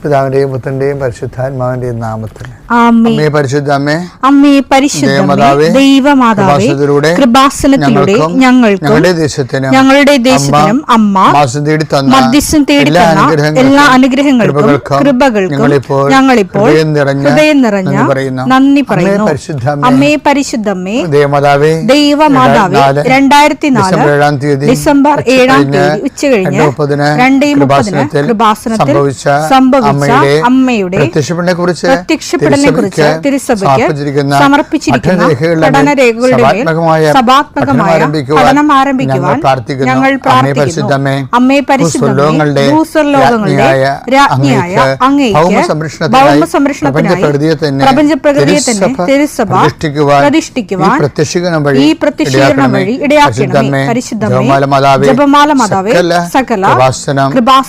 പിതാവിന്റെയും പുത്രന്റെയും പരിശുദ്ധാത്മാവിന്റെയും നാമത്തിൽ അമ്മേ പരിശുദ്ധ അമ്മേ, അമ്മേ പരിശുദ്ധ ദൈവമാതാവേ, കൃപാസനത്തിലൂടെ ഞങ്ങൾക്കും ഞങ്ങളുടെ ദേശത്തിനും അമ്മ മധ്യസ്ഥം തേടി തന്ന എല്ലാ അനുഗ്രഹങ്ങൾക്കും കൃപകൾക്കും ഞങ്ങളിപ്പോൾ ഹൃദയം നിറഞ്ഞ നന്ദി പറയുന്നു. അമ്മേ പരിശുദ്ധമ്മേ ദൈവമാതാവേ, 2004 ഡിസംബർ 7 ഉച്ചകഴിഞ്ഞ് 2:30 കൃപാസനത്തിൽ സംഭവിച്ച അമ്മയുടെ പ്രത്യക്ഷപ്പെടലിനെ കുറിച്ച് തിരുസഭയ്ക്ക് സമർപ്പിച്ചിരിക്കുന്ന പഠനരേഖകളുടെ മേൽ സഭാത്മകമായ പഠനം ആരംഭിക്കുവാൻ ഞങ്ങൾ പ്രാർത്ഥിക്കുന്നു. അമ്മേ പരിശുദ്ധമേ, ഭൂസ്വർലോകങ്ങളുടെ രാജ്ഞിയായ അങ്ങേയ്ക്ക് ഭൗമസംരക്ഷണത്തിനായി പ്രപഞ്ചപ്രകൃതിയെ തന്നെ തിരുസഭ പ്രതിഷ്ഠിക്കുവാൻ ഈ പ്രത്യക്ഷീകരണം വഴി ഇടയാക്കണമേ. പരിശുദ്ധമേ, ജപമാല മാതാവേ, സകല കൃപാസനം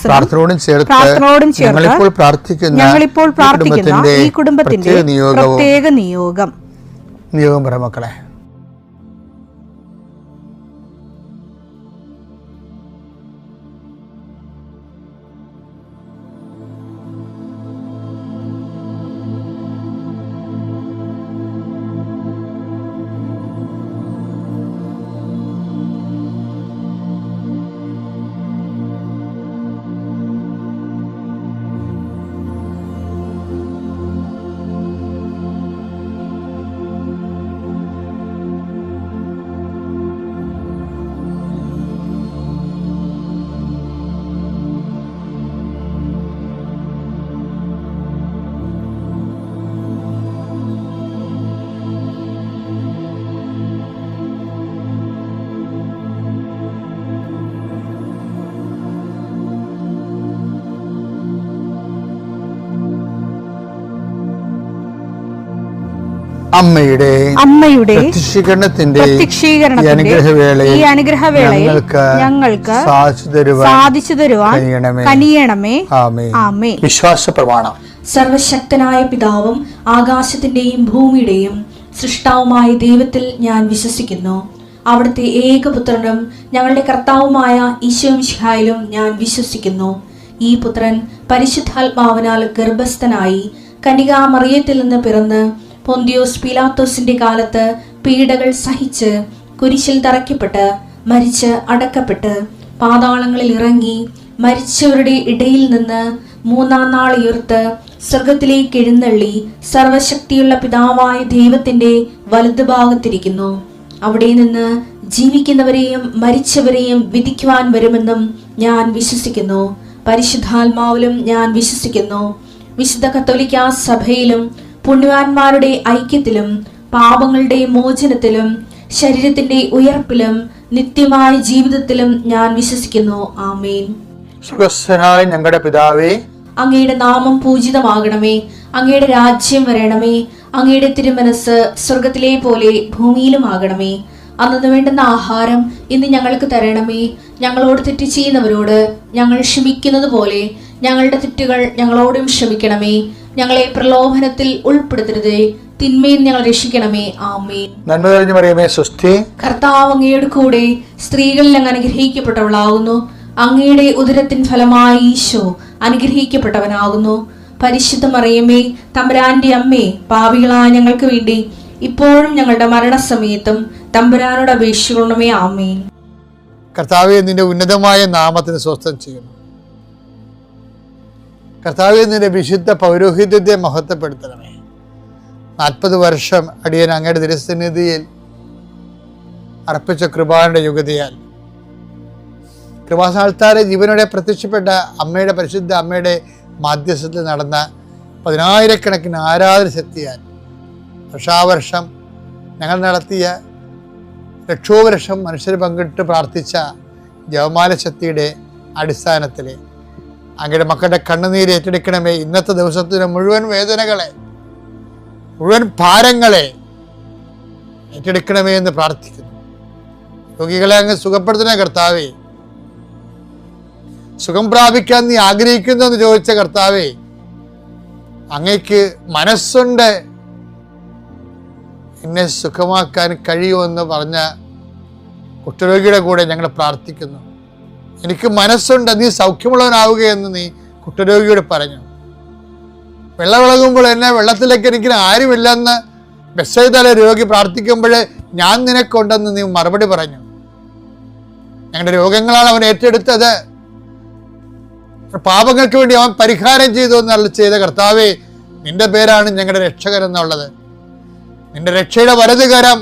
പ്രാർത്ഥനയോടും ചേർത്ത് ഞങ്ങളിപ്പോൾ പ്രാർത്ഥിക്കുന്ന ഈ കുടുംബത്തിന്റെ പ്രത്യേക നിയോഗം പറ മക്കളെ. അമ്മയുടെ പ്രത്യക്ഷീകരണത്തിന്റെ ഈ അനുഗ്രഹവേളയിൽ ഞങ്ങൾക്ക് സാധിച്ചു തരുവാൻ കനിയണമേ. ആമേൻ. വിശ്വാസ പ്രമാണം. സർവശക്തനായ പിതാവും ആകാശത്തിന്റെയും ഭൂമിയുടെയും സൃഷ്ടാവുമായ ദൈവത്തിൽ ഞാൻ വിശ്വസിക്കുന്നു. അവിടുത്തെ ഏകപുത്രനും ഞങ്ങളുടെ കർത്താവുമായ ഈശോമിശിഹായിലും ഞാൻ വിശ്വസിക്കുന്നു. ഈ പുത്രൻ പരിശുദ്ധാത്മാവിനാൽ ഗർഭസ്ഥനായി കന്യകാമറിയത്തിൽ നിന്ന് പിറന്ന് പൊന്തിയോസ് പീലാത്തോസിന്റെ കാലത്ത് പീഡകൾ സഹിച്ച് കുരിശിൽ തറയ്ക്കപ്പെട്ട് മരിച്ച് അടക്കപ്പെട്ട് പാതാളങ്ങളിൽ ഇറങ്ങി മരിച്ചവരുടെ ഇടയിൽ നിന്ന് 3-ാം നാൾ ഉയർത്ത് സ്വർഗത്തിലേക്ക് എഴുന്നള്ളി സർവശക്തിയുള്ള പിതാവായ ദൈവത്തിന്റെ വലതുഭാഗത്തിരിക്കുന്നു. അവിടെ നിന്ന് ജീവിക്കുന്നവരെയും മരിച്ചവരെയും വിധിക്കുവാൻ വരുമെന്നും ഞാൻ വിശ്വസിക്കുന്നു. പരിശുദ്ധാത്മാവിലും ഞാൻ വിശ്വസിക്കുന്നു. വിശുദ്ധ കത്തോലിക്കാ സഭയിലും പുണ്യവാന്മാരുടെ ഐക്യത്തിലും പാപങ്ങളുടെ മോചനത്തിലും ശരീരത്തിന്റെ ഉയർപ്പിലും നിത്യമായ ജീവിതത്തിലും ഞാൻ വിശ്വസിക്കുന്നു. ആമേൻ. സ്വർഗ്ഗസ്ഥനായ ഞങ്ങളുടെ പിതാവേ, അങ്ങയുടെ നാമം പൂജിതമാകണമേ. അങ്ങയുടെ രാജ്യം വരണമേ. അങ്ങയുടെ തിരുമനസ് സ്വർഗത്തിലെ പോലെ ഭൂമിയിലും ആകണമേ. അന്നു വേണ്ടുന്ന ആഹാരം ഇന്ന് ഞങ്ങൾക്ക് തരണമേ. ഞങ്ങളോട് തെറ്റ് ചെയ്യുന്നവരോട് ഞങ്ങൾ ക്ഷമിക്കുന്നത് പോലെ ഞങ്ങളുടെ തെറ്റുകൾ ഞങ്ങളോടും ക്ഷമിക്കണമേ. ഞങ്ങളെ പ്രലോഭനത്തിൽ ഉൾപ്പെടുത്തരുതേ, തിന്മയിൽ ഞങ്ങൾ രക്ഷിക്കണമേ. ആമേൻ. നന്മ നിറഞ്ഞ മറിയമേ, സ്വസ്തി. കർത്താവ് അങ്ങയുടെ കൂടെ സ്ത്രീകളിൽ അങ്ങ് അനുഗ്രഹിക്കപ്പെട്ടവളാകുന്നു. അങ്ങയുടെ ഉദരത്തിൻ ഫലമായി ഈശോ അനുഗ്രഹിക്കപ്പെട്ടവനാകുന്നു. പരിശുദ്ധ മറിയമേ, തമ്പുരാന്റെ അമ്മേ, പാപികളായ ഞങ്ങൾക്ക് വേണ്ടി ഇപ്പോഴും ഞങ്ങളുടെ മരണസമയത്തും തമ്പുരാനോട് അപേക്ഷിക്കണമേ. ആമേൻ. കർത്താവേ, നിന്റെ ഉന്നതമായ നാമത്തിന് സ്വസ്ഥം ചെയ്യുന്നു. കർത്താവേ, നിന്റെ വിശുദ്ധ പൗരോഹിത്യത്തെ മഹത്വപ്പെടുത്തണമേ. 40 വർഷം അടിയൻ അങ്ങയുടെ തിരുസന്നിധിയിൽ അർപ്പിച്ച കൃപാന്റെ യുഗതിയാൽ കൃപാസ്ഥാനത്താരെ ജീവനോടെ പ്രത്യക്ഷപ്പെട്ട അമ്മയുടെ പരിശുദ്ധ അമ്മയുടെ മാധ്യസ്ഥത്തിൽ നടന്ന 10,000-കണക്കിന് ആരാധന ശക്തിയാൽ വർഷാവർഷം ഞങ്ങൾ നടത്തിയ ലക്ഷോപലക്ഷം മനുഷ്യർ പങ്കിട്ട് പ്രാർത്ഥിച്ച ജപമാല ശക്തിയുടെ അടിസ്ഥാനത്തിൽ അങ്ങയുടെ മക്കളുടെ കണ്ണുനീര് ഏറ്റെടുക്കണമേ. ഇന്നത്തെ ദിവസത്തിന് മുഴുവൻ വേദനകളെ, മുഴുവൻ ഭാരങ്ങളെ ഏറ്റെടുക്കണമേ എന്ന് പ്രാർത്ഥിക്കുന്നു. രോഗികളെ അങ്ങ് സുഖപ്പെടുത്തണ കർത്താവേ. സുഖം പ്രാപിക്കാൻ നീ ആഗ്രഹിക്കുന്നു എന്ന് ചോദിച്ച കർത്താവേ, അങ്ങയ്ക്ക് മനസ്സുണ്ട് എന്നെ സുഖമാക്കാൻ കഴിയുമെന്ന് പറഞ്ഞ കുഷ്ഠരോഗിയുടെ കൂടെ ഞങ്ങൾ പ്രാർത്ഥിക്കുന്നു. എനിക്ക് മനസ്സുണ്ട്, നീ സൗഖ്യമുള്ളവനാവുകയെന്ന് നീ കുഷ്ഠരോഗിയോട് പറഞ്ഞു. വെള്ളമിളകുമ്പോൾ എന്നെ വെള്ളത്തിലേക്ക് എനിക്ക് ആരുമില്ലെന്ന് ബെത്സയിദയിലെ രോഗി പ്രാർത്ഥിക്കുമ്പോൾ ഞാൻ നിനക്കുണ്ടെന്ന് നീ മറുപടി പറഞ്ഞു. ഞങ്ങളുടെ രോഗങ്ങളാണ് അവൻ ഏറ്റെടുത്തത്, പാപങ്ങൾക്ക് വേണ്ടി അവൻ പരിഹാരം ചെയ്തു എന്നുള്ള ചെയ്ത കർത്താവേ, നിന്റെ പേരാണ് ഞങ്ങളുടെ രക്ഷകൻ എന്നുള്ളത്. നിന്റെ രക്ഷയുടെ വലതുകരം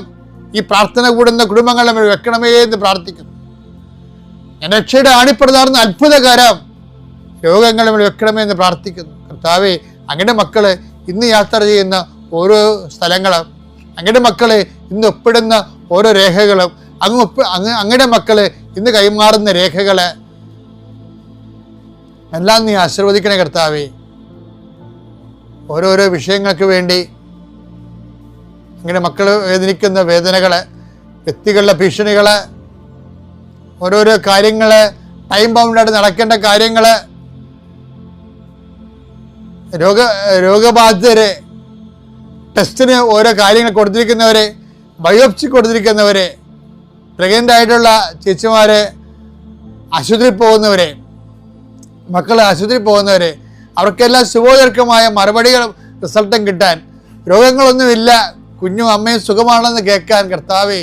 ഈ പ്രാർത്ഥന കൂടുന്ന കുടുംബങ്ങളെ വെക്കണമേ എന്ന് പ്രാർത്ഥിക്കുന്നു. ഞാൻ രക്ഷയുടെ ആണിപ്രതാർന്ന അത്ഭുതകരം രോഗങ്ങളെ വെക്കണമേ എന്ന് പ്രാർത്ഥിക്കുന്നു. കർത്താവേ, അങ്ങയുടെ മക്കള് ഇന്ന് യാത്ര ചെയ്യുന്ന ഓരോ സ്ഥലങ്ങളും, അങ്ങയുടെ മക്കള് ഇന്ന് ഒപ്പിടുന്ന ഓരോ രേഖകളും, അങ്ങയുടെ മക്കള് ഇന്ന് കൈമാറുന്ന രേഖകള് എല്ലാം നീ ആശീർവദിക്കണേ കർത്താവേ. ഓരോരോ വിഷയങ്ങൾക്ക് വേണ്ടി അങ്ങയുടെ മക്കൾ വേദനിക്കുന്ന വേദനകള്, വ്യക്തികളുടെ ഭീഷണികള്, ഓരോരോ കാര്യങ്ങള്, ടൈം ബൗണ്ടായിട്ട് നടക്കേണ്ട കാര്യങ്ങള്, രോഗബാധിതരെ, ടെസ്റ്റിന് ഓരോ കാര്യങ്ങൾ കൊടുത്തിരിക്കുന്നവരെ, ബയോപ്സി കൊടുത്തിരിക്കുന്നവരെ, പ്രഗ്നൻ്റ് ആയിട്ടുള്ള ചേച്ചിമാരെ, ആശുപത്രിയിൽ പോകുന്നവരെ, മക്കൾ ആശുപത്രിയിൽ പോകുന്നവരെ, അവർക്കെല്ലാം ശുഭോദർക്കമായ മറുപടികളും റിസൾട്ടും കിട്ടാൻ, രോഗങ്ങളൊന്നുമില്ല, കുഞ്ഞും അമ്മയും സുഖമാണെന്ന് കേൾക്കാൻ കർത്താവേ,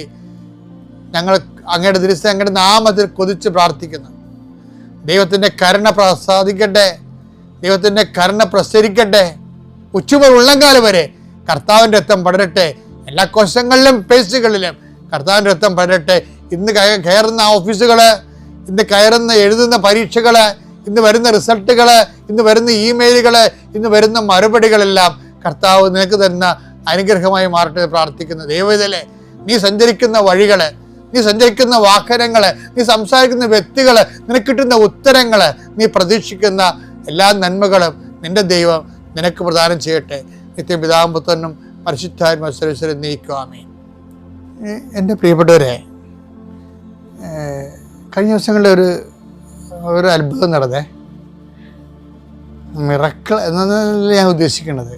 ഞങ്ങൾ അങ്ങയുടെ ദിവസം അങ്ങയുടെ നാമത്തിൽ കൊതിച്ച് പ്രാർത്ഥിക്കുന്നു. ദൈവത്തിൻ്റെ കരുണ പ്രസാദിക്കട്ടെ, ദൈവത്തിൻ്റെ കരുണ പ്രസരിക്കട്ടെ. ഉച്ചമുതൽ ഉള്ളംകാലം വരെ കർത്താവിൻ്റെ രക്തം പടരട്ടെ. എല്ലാ കോശങ്ങളിലും പേശികളിലും കർത്താവിൻ്റെ രക്തം പടരട്ടെ. ഇന്ന് കയറുന്ന ഓഫീസുകൾ, ഇന്ന് കയറുന്ന എഴുതുന്ന പരീക്ഷകൾ, ഇന്ന് വരുന്ന റിസൾട്ടുകൾ, ഇന്ന് വരുന്ന ഇമെയിലുകൾ, ഇന്ന് വരുന്ന മറുപടികളെല്ലാം കർത്താവ് നിനക്ക് തരുന്ന അനുഗ്രഹമായി മാറട്ടെ പ്രാർത്ഥിക്കുന്നു. ദൈവത്തിലെ നീ സഞ്ചരിക്കുന്ന വഴികൾ, നീ സഞ്ചരിക്കുന്ന വാഹനങ്ങൾ, നീ സംസാരിക്കുന്ന വ്യക്തികൾ, നിനക്ക് കിട്ടുന്ന ഉത്തരങ്ങൾ, നീ പ്രതീക്ഷിക്കുന്ന എല്ലാ നന്മകളും നിന്റെ ദൈവം നിനക്ക് പ്രദാനം ചെയ്യട്ടെ. നിത്യപിതാവും പുത്രനും പരിശുദ്ധാത്മാവും സർവ്വസ്വരും നീക്കുവാമേ. എൻ്റെ പ്രിയപ്പെട്ടവരെ, കഴിഞ്ഞ ദിവസങ്ങളിൽ ഒരു അത്ഭുതം നടന്നേ. മിറക്കിൾ എന്നല്ല ഞാൻ ഉദ്ദേശിക്കുന്നത്,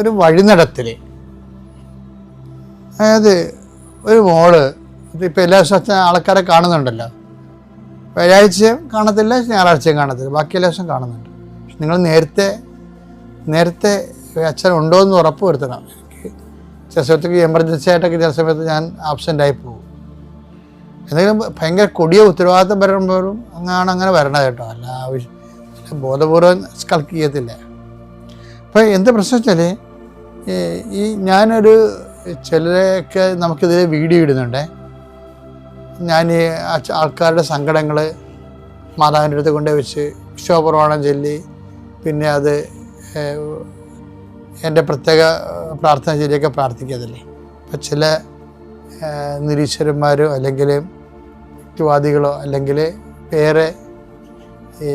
ഒരു വഴിനടത്തിൽ. അതായത് ഒരു മോള്, ഇതിപ്പോൾ എല്ലാ ദിവസവും ആൾക്കാരെ കാണുന്നുണ്ടല്ലോ, വ്യാഴാഴ്ചയും കാണത്തില്ല, ഞായറാഴ്ചയും കാണത്തില്ല, ബാക്കി എല്ലാ ദിവസവും കാണുന്നുണ്ട്. പക്ഷെ നിങ്ങൾ നേരത്തെ അച്ഛൻ ഉണ്ടോ എന്ന് ഉറപ്പ് വരുത്തണം. എനിക്ക് ചില സമയത്തേക്ക് എമർജൻസി ആയിട്ടൊക്കെ ചില സമയത്ത് ഞാൻ ആബ്സെൻ്റായി പോകും. എന്തെങ്കിലും ഭയങ്കര കൊടിയ ഉത്തരവാദിത്തം വരുമ്പോഴും അങ്ങനെ വരണത് കേട്ടോ, അല്ല ആവശ്യം ബോധപൂർവം സ്കൾക്ക് ചെയ്യത്തില്ല. അപ്പോൾ എന്ത് പ്രശ്നം വെച്ചാൽ, ഞാനൊരു ചിലരൊക്കെ നമുക്കിതിൽ വീഡിയോ ഇടുന്നുണ്ട്. ഞാൻ ഈ ആൾക്കാരുടെ സങ്കടങ്ങൾ മാതാവിൻ്റെ അടുത്ത് കൊണ്ടുപോയി വെച്ച് വിശ്വപ്രമാണം ചൊല്ലി, പിന്നെ അത് എൻ്റെ പ്രത്യേക പ്രാർത്ഥന ചൊല്ലിയൊക്കെ പ്രാർത്ഥിക്കാതില്ലേ. അപ്പം ചില നിരീശ്വരന്മാരോ അല്ലെങ്കിൽ യുക്തിവാദികളോ അല്ലെങ്കിൽ വേറെ ഈ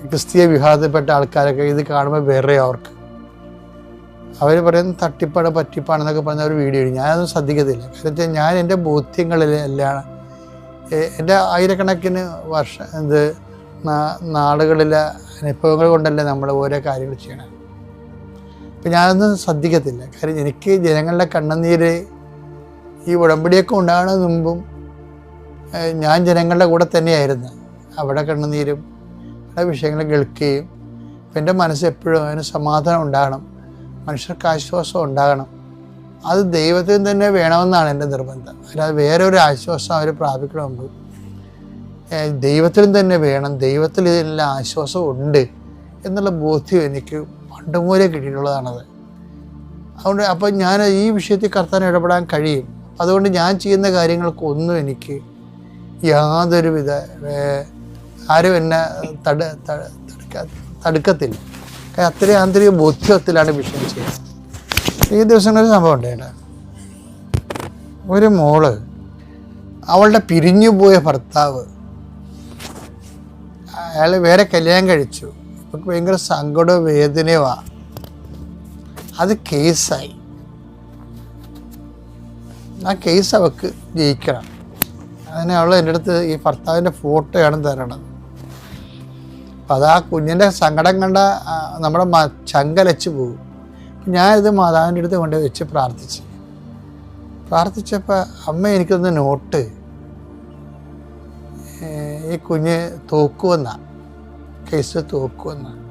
ക്രിസ്തീയ വിഭാഗത്തിൽപ്പെട്ട ആൾക്കാരൊക്കെ ഇത് കാണുമ്പോൾ വേറെ അവർക്ക് അവർ പറയുന്നത് തട്ടിപ്പാണ് പറ്റിപ്പാണെന്നൊക്കെ പറഞ്ഞ ഒരു വീഡിയോ ഇടും. ഞാനതൊന്നും ശ്രദ്ധിക്കത്തില്ല. കാരണം ഞാൻ എൻ്റെ ബോധ്യങ്ങളിൽ എല്ലാം എൻ്റെ ആയിരക്കണക്കിന് നാളുകളിലെ അനുഭവങ്ങൾ കൊണ്ടല്ലേ നമ്മൾ ഓരോ കാര്യങ്ങൾ ചെയ്യണം. അപ്പം ഞാനതൊന്നും ശ്രദ്ധിക്കത്തില്ല. കാര്യം എനിക്ക് ജനങ്ങളുടെ കണ്ണുനീര് ഈ ഉടമ്പടിയൊക്കെ ഉണ്ടാകുന്നതിന് മുമ്പും ഞാൻ ജനങ്ങളുടെ കൂടെ തന്നെയായിരുന്നു. അവിടെ കണ്ണുനീരും അവിടെ വിഷയങ്ങൾ കേൾക്കുകയും അപ്പം എൻ്റെ മനസ്സ് എപ്പോഴും അതിന് സമാധാനം ഉണ്ടാകണം, മനുഷ്യർക്ക് ആശ്വാസം ഉണ്ടാകണം. അത് ദൈവത്തിൽ തന്നെ വേണമെന്നാണ് എൻ്റെ നിർബന്ധം. അല്ലാതെ വേറെ ഒരു ആശ്വാസം അവർ പ്രാപിക്കണമെങ്കിൽ ദൈവത്തിലും തന്നെ വേണം. ദൈവത്തിൽ ഇതിനെല്ലാം ആശ്വാസം ഉണ്ട് എന്നുള്ള ബോധ്യം എനിക്ക് പണ്ട് മൂലം കിട്ടിയിട്ടുള്ളതാണത്. അതുകൊണ്ട് അപ്പം ഞാൻ ഈ വിഷയത്തിൽ കർത്താവിന് ഇടപെടാൻ കഴിയും. അതുകൊണ്ട് ഞാൻ ചെയ്യുന്ന കാര്യങ്ങൾക്കൊന്നും എനിക്ക് യാതൊരുവിധ ആരും എന്നെ തടുക്കത്തില്ല. അത്രയും ആന്തരിക ബോധ്യത്തിലാണ് വിഷയം ചെയ്യുന്നത്. ഈ ദിവസങ്ങളിൽ സംഭവം ഉണ്ടായിട്ട് ഒരു മോള് അവളുടെ പിരിഞ്ഞുപോയ ഭർത്താവ് അയാൾ വേറെ കല്യാണം കഴിച്ചു. ഇപ്പം ഭയങ്കര സങ്കടവും വേദനയുമാണ്. അത് കേസായി. ആ കേസ് അവൾക്ക് ജയിക്കണം. അതിന് അവൾ എൻ്റെ അടുത്ത് ഈ ഭർത്താവിൻ്റെ ഫോട്ടോയാണ് തരണത്. അപ്പം അത് ആ കുഞ്ഞിൻ്റെ സങ്കടം കണ്ട നമ്മുടെ ചങ്കലച്ച് പോകും. ഞാനിത് മാതാവിൻ്റെ അടുത്ത് കൊണ്ട് വെച്ച് പ്രാർത്ഥിച്ചപ്പോൾ അമ്മ എനിക്കൊന്ന് നോട്ട്, ഈ കുഞ്ഞ് തോക്കുമെന്നാണ്, കേസ് തോക്കുമെന്നാണ്.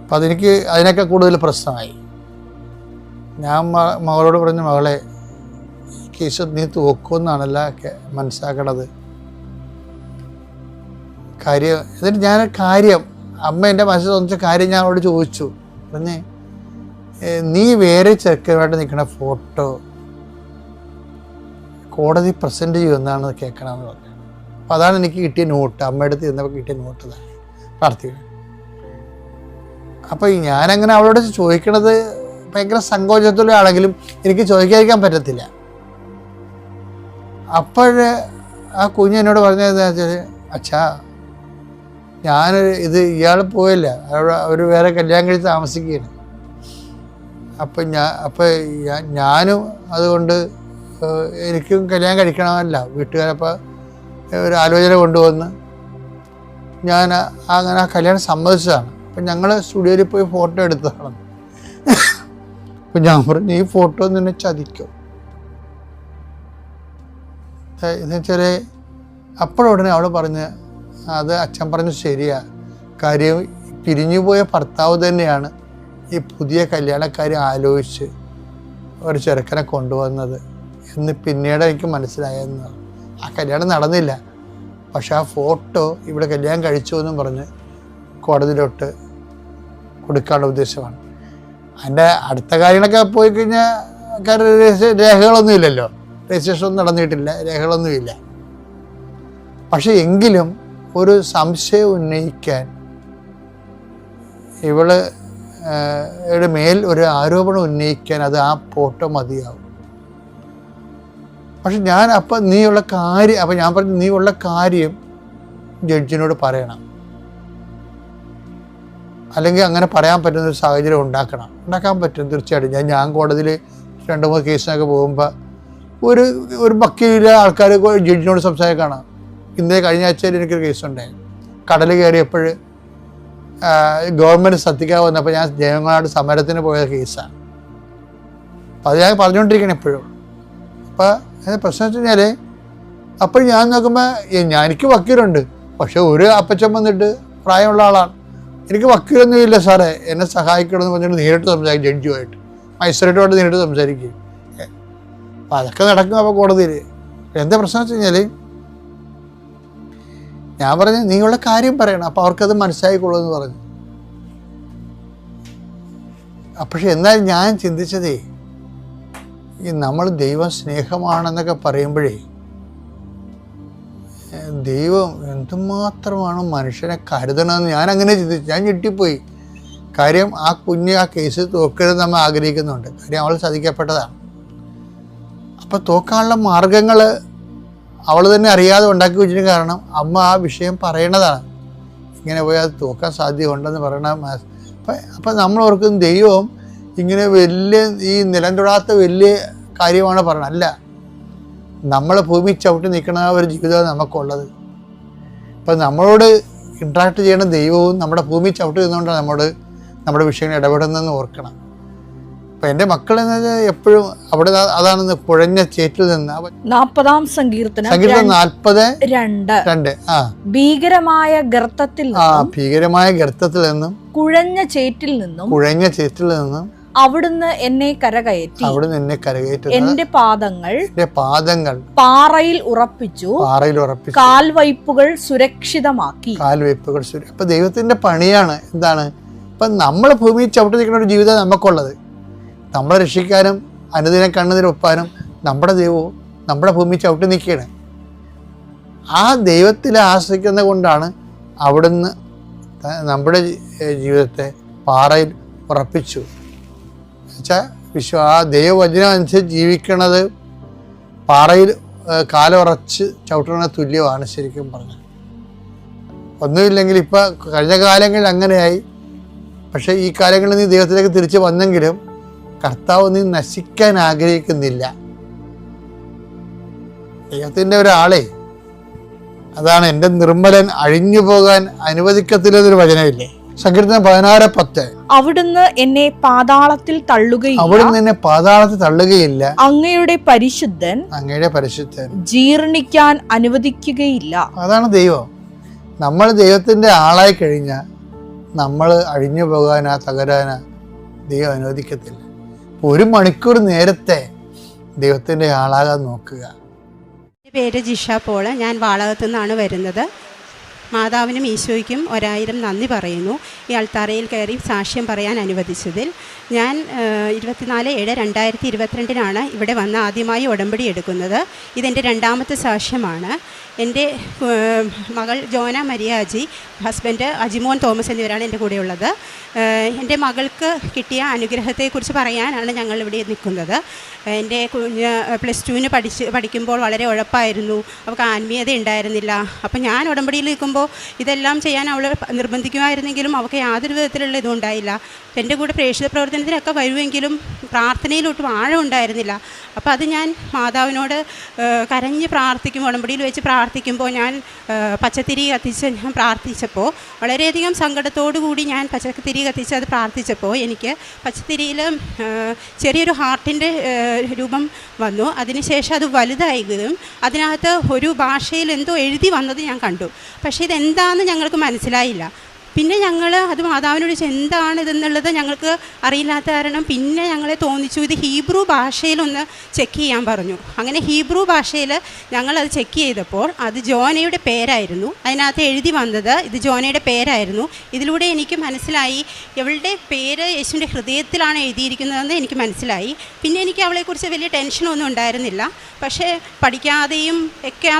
അപ്പം അതെനിക്ക് അതിനൊക്കെ കൂടുതൽ പ്രശ്നമായി. ഞാൻ മകളോട് പറഞ്ഞു, മകളെ ഈ കേസ് നീ തോക്കുമെന്നാണല്ല മനസ്സിലാക്കണത് കാര്യം. എന്നിട്ട് ഞാൻ കാര്യം അമ്മ എൻ്റെ മനസ്സിൽ തോന്നിച്ച കാര്യം ഞാൻ അവളോട് ചോദിച്ചു. പറഞ്ഞേ, നീ വേറെ ചെറുക്കനുമായിട്ട് നിൽക്കുന്ന ഫോട്ടോ കോടതി പ്രസൻറ്റ് ചെയ്യുമെന്നാണ് കേൾക്കണമെന്ന് പറഞ്ഞു. അപ്പം അതാണ് എനിക്ക് കിട്ടിയ നോട്ട്, അമ്മയുടെ അടുത്ത് ഇരുന്നപ്പോൾ കിട്ടിയ നോട്ട് ഇതാണ്, പ്രാർത്ഥിക്കണം. അപ്പം ഞാനങ്ങനെ അവളോട് ചോദിക്കണത് ഭയങ്കര സങ്കോചത്തിലാണെങ്കിലും എനിക്ക് ചോദിക്കാതിരിക്കാൻ പറ്റത്തില്ല. അപ്പോൾ ആ കുഞ്ഞ് എന്നോട് പറഞ്ഞതെന്ന് വെച്ചാൽ, അച്ഛാ ഇത് ഇയാൾ പോയല്ല, അവർ വേറെ കല്യാണം കഴിച്ച് താമസിക്കുകയാണ്. ഞാനും അതുകൊണ്ട് എനിക്കും കല്യാണം കഴിക്കണമല്ല. വീട്ടുകാരപ്പോൾ ഒരു ആലോചന കൊണ്ടുവന്ന് ഞാൻ അങ്ങനെ ആ കല്യാണം സമ്മതിച്ചതാണ്. അപ്പം ഞങ്ങൾ സ്റ്റുഡിയോയിൽ പോയി ഫോട്ടോ എടുത്തതാണ്. അപ്പം ഞാൻ പറഞ്ഞു, ഈ ഫോട്ടോ നിന്നെ ചതിക്കും എന്ന് വെച്ചാൽ അപ്പോഴുടനെ അവൾ പറഞ്ഞ്, അത് അച്ഛൻ പറഞ്ഞു ശരിയാ, കാര്യം പിരിഞ്ഞുപോയ ഭർത്താവ് തന്നെയാണ് ഈ പുതിയ കല്യാണക്കാര്യം ആലോചിച്ച് ഒരു ചെറുക്കനെ കൊണ്ടുവന്നത് എന്ന് പിന്നീട് എനിക്ക് മനസ്സിലായെന്ന്. ആ കല്യാണം നടന്നില്ല, പക്ഷെ ആ ഫോട്ടോ ഇവിടെ കല്യാണം കഴിച്ചു എന്നും പറഞ്ഞ് കോടതിയിലോട്ട് കൊടുക്കാനുള്ള ഉദ്ദേശമാണ്. അതിൻ്റെ അടുത്ത കാര്യങ്ങളൊക്കെ പോയി കഴിഞ്ഞാൽ രേഖകളൊന്നും ഇല്ലല്ലോ, രജിസ്ട്രേഷൻ ഒന്നും നടന്നിട്ടില്ല, രേഖകളൊന്നുമില്ല. പക്ഷെ എങ്കിലും ഒരു സംശയം ഉന്നയിക്കാൻ, ഇവളുടെ മേൽ ഒരു ആരോപണം ഉന്നയിക്കാൻ അത് ആ ഫോട്ടോ മതിയാവും. പക്ഷെ ഞാൻ അപ്പം ഞാൻ പറഞ്ഞു, നീ ഉള്ള കാര്യം ജഡ്ജിനോട് പറയണം, അല്ലെങ്കിൽ അങ്ങനെ പറയാൻ പറ്റുന്നൊരു സാഹചര്യം ഉണ്ടാക്കാൻ പറ്റും തീർച്ചയായിട്ടും. ഞാൻ കോടതിയിൽ 2-3 കേസിനൊക്കെ പോകുമ്പോൾ ഒരു വക്കീലിലെ ആൾക്കാർ ജഡ്ജിനോട് സംസാരിക്കണം. ഇന്നേ കഴിഞ്ഞ ആഴ്ചയിൽ എനിക്കൊരു കേസുണ്ടായി. കടൽ കയറിയപ്പോൾ ഗവൺമെൻറ് ശ്രദ്ധിക്കാൻ വന്നപ്പോൾ ഞാൻ ജനങ്ങളോട് സമരത്തിന് പോയ കേസാണ്. അപ്പോൾ അത് ഞാൻ പറഞ്ഞുകൊണ്ടിരിക്കണം എപ്പോഴും. അപ്പോൾ പ്രശ്നം വെച്ച് കഴിഞ്ഞാൽ അപ്പോൾ ഞാൻ നോക്കുമ്പോൾ എനിക്ക് വക്കീലുണ്ട്, പക്ഷെ ഒരു അപ്പച്ചൻ വന്നിട്ട് പ്രായമുള്ള ആളാണ്, എനിക്ക് വക്കീലൊന്നും ഇല്ല സാറേ, എന്നെ സഹായിക്കണമെന്ന് പറഞ്ഞിട്ട് നേരിട്ട് സംസാരിക്കും, ജഡ്ജുമായിട്ട് മജിസ്ട്രേറ്റുമായിട്ട് നേരിട്ട് സംസാരിക്കും. അപ്പം അതൊക്കെ നടക്കും അപ്പോൾ കോടതിയിൽ. എന്താ പ്രശ്നം വെച്ച് കഴിഞ്ഞാൽ ഞാൻ പറഞ്ഞു, നീയുള്ള കാര്യം പറയണം, അപ്പോൾ അവർക്കത് മനസ്സിലായിക്കോളൂ എന്ന് പറഞ്ഞു. പക്ഷെ എന്നാൽ ഞാൻ ചിന്തിച്ചതേ, നമ്മൾ ദൈവം സ്നേഹമാണെന്നൊക്കെ പറയുമ്പോഴേ ദൈവം എന്തുമാത്രമാണ് മനുഷ്യനെ കരുതണമെന്ന് ഞാൻ അങ്ങനെ ചിന്തിച്ചു. ഞാൻ ഞെട്ടിപ്പോയി. കാര്യം ആ കുഞ്ഞ് ആ കേസ് തോക്കരുത് നമ്മൾ ആഗ്രഹിക്കുന്നുണ്ട്, കാര്യം അവൾ ചതിക്കപ്പെട്ടതാണ്. അപ്പോൾ തോക്കാനുള്ള മാർഗങ്ങൾ അവൾ തന്നെ അറിയാതെ ഉണ്ടാക്കി വെച്ചിട്ട്, കാരണം അമ്മ ആ വിഷയം പറയണതാണ്, ഇങ്ങനെ പോയി അത് തോക്കാൻ സാധ്യതയുണ്ടെന്ന് പറയണ. അപ്പം നമ്മൾ ഓർക്കും ദൈവം ഇങ്ങനെ വലിയ ഈ നിലം തൊടാത്ത വലിയ കാര്യമാണ് പറയണത്. അല്ല, നമ്മൾ ഭൂമി ചവിട്ടി നിൽക്കുന്ന ഒരു ജീവിതമാണ് നമുക്കുള്ളത്. ഇപ്പം നമ്മളോട് ഇൻട്രാക്ട് ചെയ്യുന്ന ദൈവവും നമ്മുടെ ഭൂമി ചവിട്ടി നിന്നുകൊണ്ടാണ് നമ്മുടെ വിഷയങ്ങൾ ഇടപെടുന്നതെന്ന് ഓർക്കണം. അപ്പം എൻ്റെ മക്കൾ എപ്പോഴും അവിടെ അതാണ് കുഴഞ്ഞ ചേറ്റിൽ നിന്ന് 40-ാം സങ്കീർത്തനം 40:2 ഭീകരമായ ഗർത്തത്തിൽ നിന്നും കുഴഞ്ഞ ചേറ്റിൽ നിന്നും അവിടുന്ന് എന്നെ കരകയറ്റി എന്റെ പാദങ്ങൾ പാറയിൽ ഉറപ്പിച്ചു കാൽവയ്പുകൾ സുരക്ഷിതമാക്കി. അപ്പൊ ദൈവത്തിന്റെ പണിയാണ് എന്താണ്? ഇപ്പൊ നമ്മൾ ഭൂമിയിൽ ചവിട്ടി നിൽക്കുന്ന ഒരു ജീവിതം നമുക്കുള്ളത്. നമ്മളെ രക്ഷിക്കാനും അനുദിനം കണ്ണുനീരൊപ്പാനും നമ്മുടെ ദൈവവും നമ്മുടെ ഭൂമി ചവിട്ടി നിൽക്കുകയാണ്. ആ ദൈവത്തിലെ ആശ്രയിക്കുന്നത് കൊണ്ടാണ് അവിടുന്ന് നമ്മുടെ ജീവിതത്തെ പാറയിൽ ഉറപ്പിച്ചു. എന്നുവെച്ചാൽ ആ ദൈവവചനം അനുസരിച്ച് ജീവിക്കണത് പാറയിൽ കാലുറച്ച് ചവിട്ടുന്ന തുല്യമാണ് ശരിക്കും പറഞ്ഞത്. ഒന്നുമില്ലെങ്കിൽ ഇപ്പം കഴിഞ്ഞ കാലങ്ങളിൽ അങ്ങനെയായി. പക്ഷേ ഈ കാലങ്ങളിൽ നീ ദൈവത്തിലേക്ക് തിരിച്ച് വന്നെങ്കിലും കർത്താവ് നീ നശിക്കാൻ ആഗ്രഹിക്കുന്നില്ല. ദൈവത്തിൻ്റെ ഒരാളെ അതാണ് എൻ്റെ നിർമ്മലൻ അഴിഞ്ഞു പോകാൻ അനുവദിക്കത്തില്ലെന്നൊരു വചനമില്ലേ? സങ്കീർത്തനം 16:10 അവിടുന്ന് എന്നെ പാതാളത്തിൽ തള്ളുകയില്ല അങ്ങയുടെ പരിശുദ്ധൻ ജീർണിക്കാൻ അനുവദിക്കുകയില്ല. അതാണ് ദൈവം. നമ്മൾ ദൈവത്തിന്റെ ആളായി കഴിഞ്ഞാൽ നമ്മൾ അഴിഞ്ഞു പോകാനാ തകരാനാ ദൈവം അനുവദിക്കത്തില്ല. 1 മണിക്കൂർ നേരത്തെ ദൈവത്തിൻ്റെ ആളാകാൻ നോക്കുക. എൻ്റെ പേര് ജിഷ പോള്. ഞാൻ വാളകത്തു നിന്നാണ് വരുന്നത്. മാതാവിനും ഈശോയ്ക്കും 1000 നന്ദി പറയുന്നു ഈ അൾത്താരയിൽ കയറി സാക്ഷ്യം പറയാൻ അനുവദിച്ചതിൽ. ഞാൻ 24/7/2022 ഇവിടെ വന്ന് ആദ്യമായി ഉടമ്പടി എടുക്കുന്നത്. ഇതെൻ്റെ 2ാമത്തെ സാക്ഷ്യമാണ്. എൻ്റെ മകൾ ജോന മരിയാജി, ഹസ്ബൻഡ് അജിമോൻ തോമസ് എന്നിവരാണ് എൻ്റെ കൂടെയുള്ളത്. എൻ്റെ മകൾക്ക് കിട്ടിയ അനുഗ്രഹത്തെക്കുറിച്ച് പറയാനാണ് ഞങ്ങളിവിടെ നിൽക്കുന്നത്. എൻ്റെ കുഞ്ഞ് +2 പഠിക്കുമ്പോൾ വളരെ ഉഴപ്പായിരുന്നു. അവൾക്ക് ആത്മീയത ഉണ്ടായിരുന്നില്ല. അപ്പം ഞാൻ ഉടമ്പടിയിൽ നിൽക്കുമ്പോൾ ഇതെല്ലാം ചെയ്യാൻ അവളെ നിർബന്ധിക്കുമായിരുന്നെങ്കിലും അവൾക്ക് യാതൊരു വിധത്തിലുള്ള ഇതും ഉണ്ടായില്ല. എൻ്റെ കൂടെ പ്രേക്ഷിത പ്രവർത്തനത്തിനൊക്കെ വരുമെങ്കിലും പ്രാർത്ഥനയിലൊട്ടും ആഴം ഉണ്ടായിരുന്നില്ല. അപ്പോൾ അത് ഞാൻ മാതാവിനോട് കരഞ്ഞ് പ്രാർത്ഥിക്കും. ഉടമ്പടിയിൽ വെച്ച് പ്രാർത്ഥിക്കുമ്പോൾ ഞാൻ പച്ചത്തിരി കത്തിച്ച് ഞാൻ പ്രാർത്ഥിച്ചപ്പോൾ വളരെയധികം സങ്കടത്തോടു കൂടി ഞാൻ പച്ചത്തിരി കത്തിച്ച് അത് പ്രാർത്ഥിച്ചപ്പോൾ എനിക്ക് പച്ചത്തിരിയിൽ ചെറിയൊരു ഹാർട്ടിൻ്റെ രൂപം വന്നു. അതിനുശേഷം അത് വലുതാവുകയും അതിനകത്ത് ഒരു ഭാഷയിൽ എന്തോ എഴുതി വന്നത് ഞാൻ കണ്ടു. പക്ഷേ ഇതെന്താണെന്ന് ഞങ്ങൾക്ക് മനസ്സിലായില്ല. പിന്നെ ഞങ്ങൾ അത് മാതാവിനോട് ചോദിച്ചു എന്താണ് ഇതെന്നുള്ളത് ഞങ്ങൾക്ക് അറിയില്ലാത്ത കാരണം പിന്നെ ഞങ്ങളെ തോന്നിച്ചു ഇത് ഹീബ്രു ഭാഷയിലൊന്ന് ചെക്ക് ചെയ്യാൻ പറഞ്ഞു. അങ്ങനെ ഹീബ്രു ഭാഷയിൽ ഞങ്ങളത് ചെക്ക് ചെയ്തപ്പോൾ അത് ജോനയുടെ പേരായിരുന്നു. അതിനകത്ത് എഴുതി വന്നത് ഇത് ജോനയുടെ പേരായിരുന്നു. ഇതിലൂടെ എനിക്ക് മനസ്സിലായി ഇവളുടെ പേര് യേശുവിൻ്റെ ഹൃദയത്തിലാണ് എഴുതിയിരിക്കുന്നതെന്ന് എനിക്ക് മനസ്സിലായി. പിന്നെ എനിക്ക് അവളെക്കുറിച്ച് വലിയ ടെൻഷനൊന്നും ഉണ്ടായിരുന്നില്ല. പക്ഷേ പഠിക്കാതെയും ഒക്കെ ആ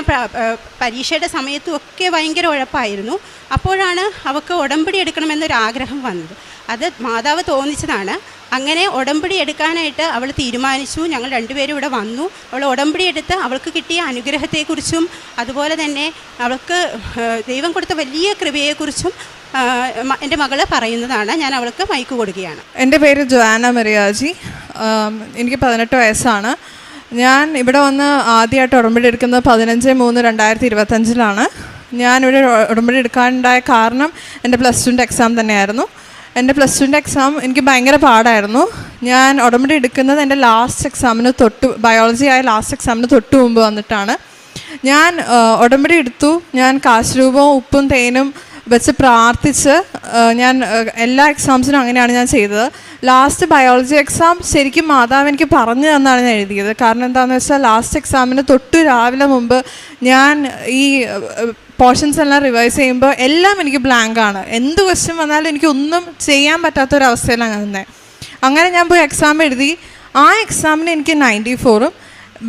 പരീക്ഷയുടെ സമയത്തും ഒക്കെ ഭയങ്കര ഉഴപ്പായിരുന്നു. അപ്പോഴാണ് അവൾക്ക് ഉടമ്പടി എടുക്കണമെന്നൊരാഗ്രഹം വന്നത്. അത് മാതാവ് തോന്നിച്ചതാണ്. അങ്ങനെ ഉടമ്പടി എടുക്കാനായിട്ട് അവൾ തീരുമാനിച്ചു. ഞങ്ങൾ 2 പേരും ഇവിടെ വന്നു. അവൾ ഉടമ്പടി എടുത്ത് അവൾക്ക് കിട്ടിയ അനുഗ്രഹത്തെക്കുറിച്ചും അതുപോലെ തന്നെ അവൾക്ക് ദൈവം കൊടുത്ത വലിയ കൃപയെക്കുറിച്ചും എൻ്റെ മകൾ പറയുന്നതാണ്. ഞാൻ അവൾക്ക് മൈക്ക് കൊടുക്കുകയാണ്. എൻ്റെ പേര് ജോന മരിയാജി. എനിക്ക് 18 വയസ്സാണ്. ഞാൻ ഇവിടെ വന്ന് ആദ്യമായിട്ട് ഉടമ്പടി എടുക്കുന്നത് 15/3/2025 ഞാനിവിടെ ഉടമ്പടി എടുക്കാനുണ്ടായ കാരണം എൻ്റെ +2 എക്സാം തന്നെയായിരുന്നു. എൻ്റെ +2 എക്സാം എനിക്ക് ഭയങ്കര പാടായിരുന്നു. ഞാൻ ഉടമ്പടി എടുക്കുന്നത് എൻ്റെ ലാസ്റ്റ് എക്സാമിന് ബയോളജി ആയ ലാസ്റ്റ് എക്സാമിന് തൊട്ട് മുമ്പ് വന്നിട്ടാണ്. ഞാൻ ഉടമ്പടി എടുത്തു. ഞാൻ കാശരൂപവും ഉപ്പും തേനും വെച്ച് പ്രാർത്ഥിച്ച് ഞാൻ എല്ലാ എക്സാംസിനും അങ്ങനെയാണ് ഞാൻ ചെയ്തത്. ലാസ്റ്റ് ബയോളജി എക്സാം ശരിക്കും മാതാവ് എനിക്ക് പറഞ്ഞു തന്നാണ് ഞാൻ എഴുതിയത്. കാരണം എന്താണെന്ന് വെച്ചാൽ ലാസ്റ്റ് എക്സാമിന് രാവിലെ മുമ്പ് ഞാൻ ഈ പോർഷൻസ് എല്ലാം റിവൈസ് ചെയ്യുമ്പോൾ എല്ലാം എനിക്ക് ബ്ലാങ്കാണ്. എന്ത് ക്വസ്റ്റ്യൻ വന്നാലും എനിക്കൊന്നും ചെയ്യാൻ പറ്റാത്തൊരവസ്ഥയിലാണ് ഞാൻ നിന്നത്. അങ്ങനെ ഞാൻ പോയി എക്സാം എഴുതി. ആ എക്സാമിന് എനിക്ക് 94ഉം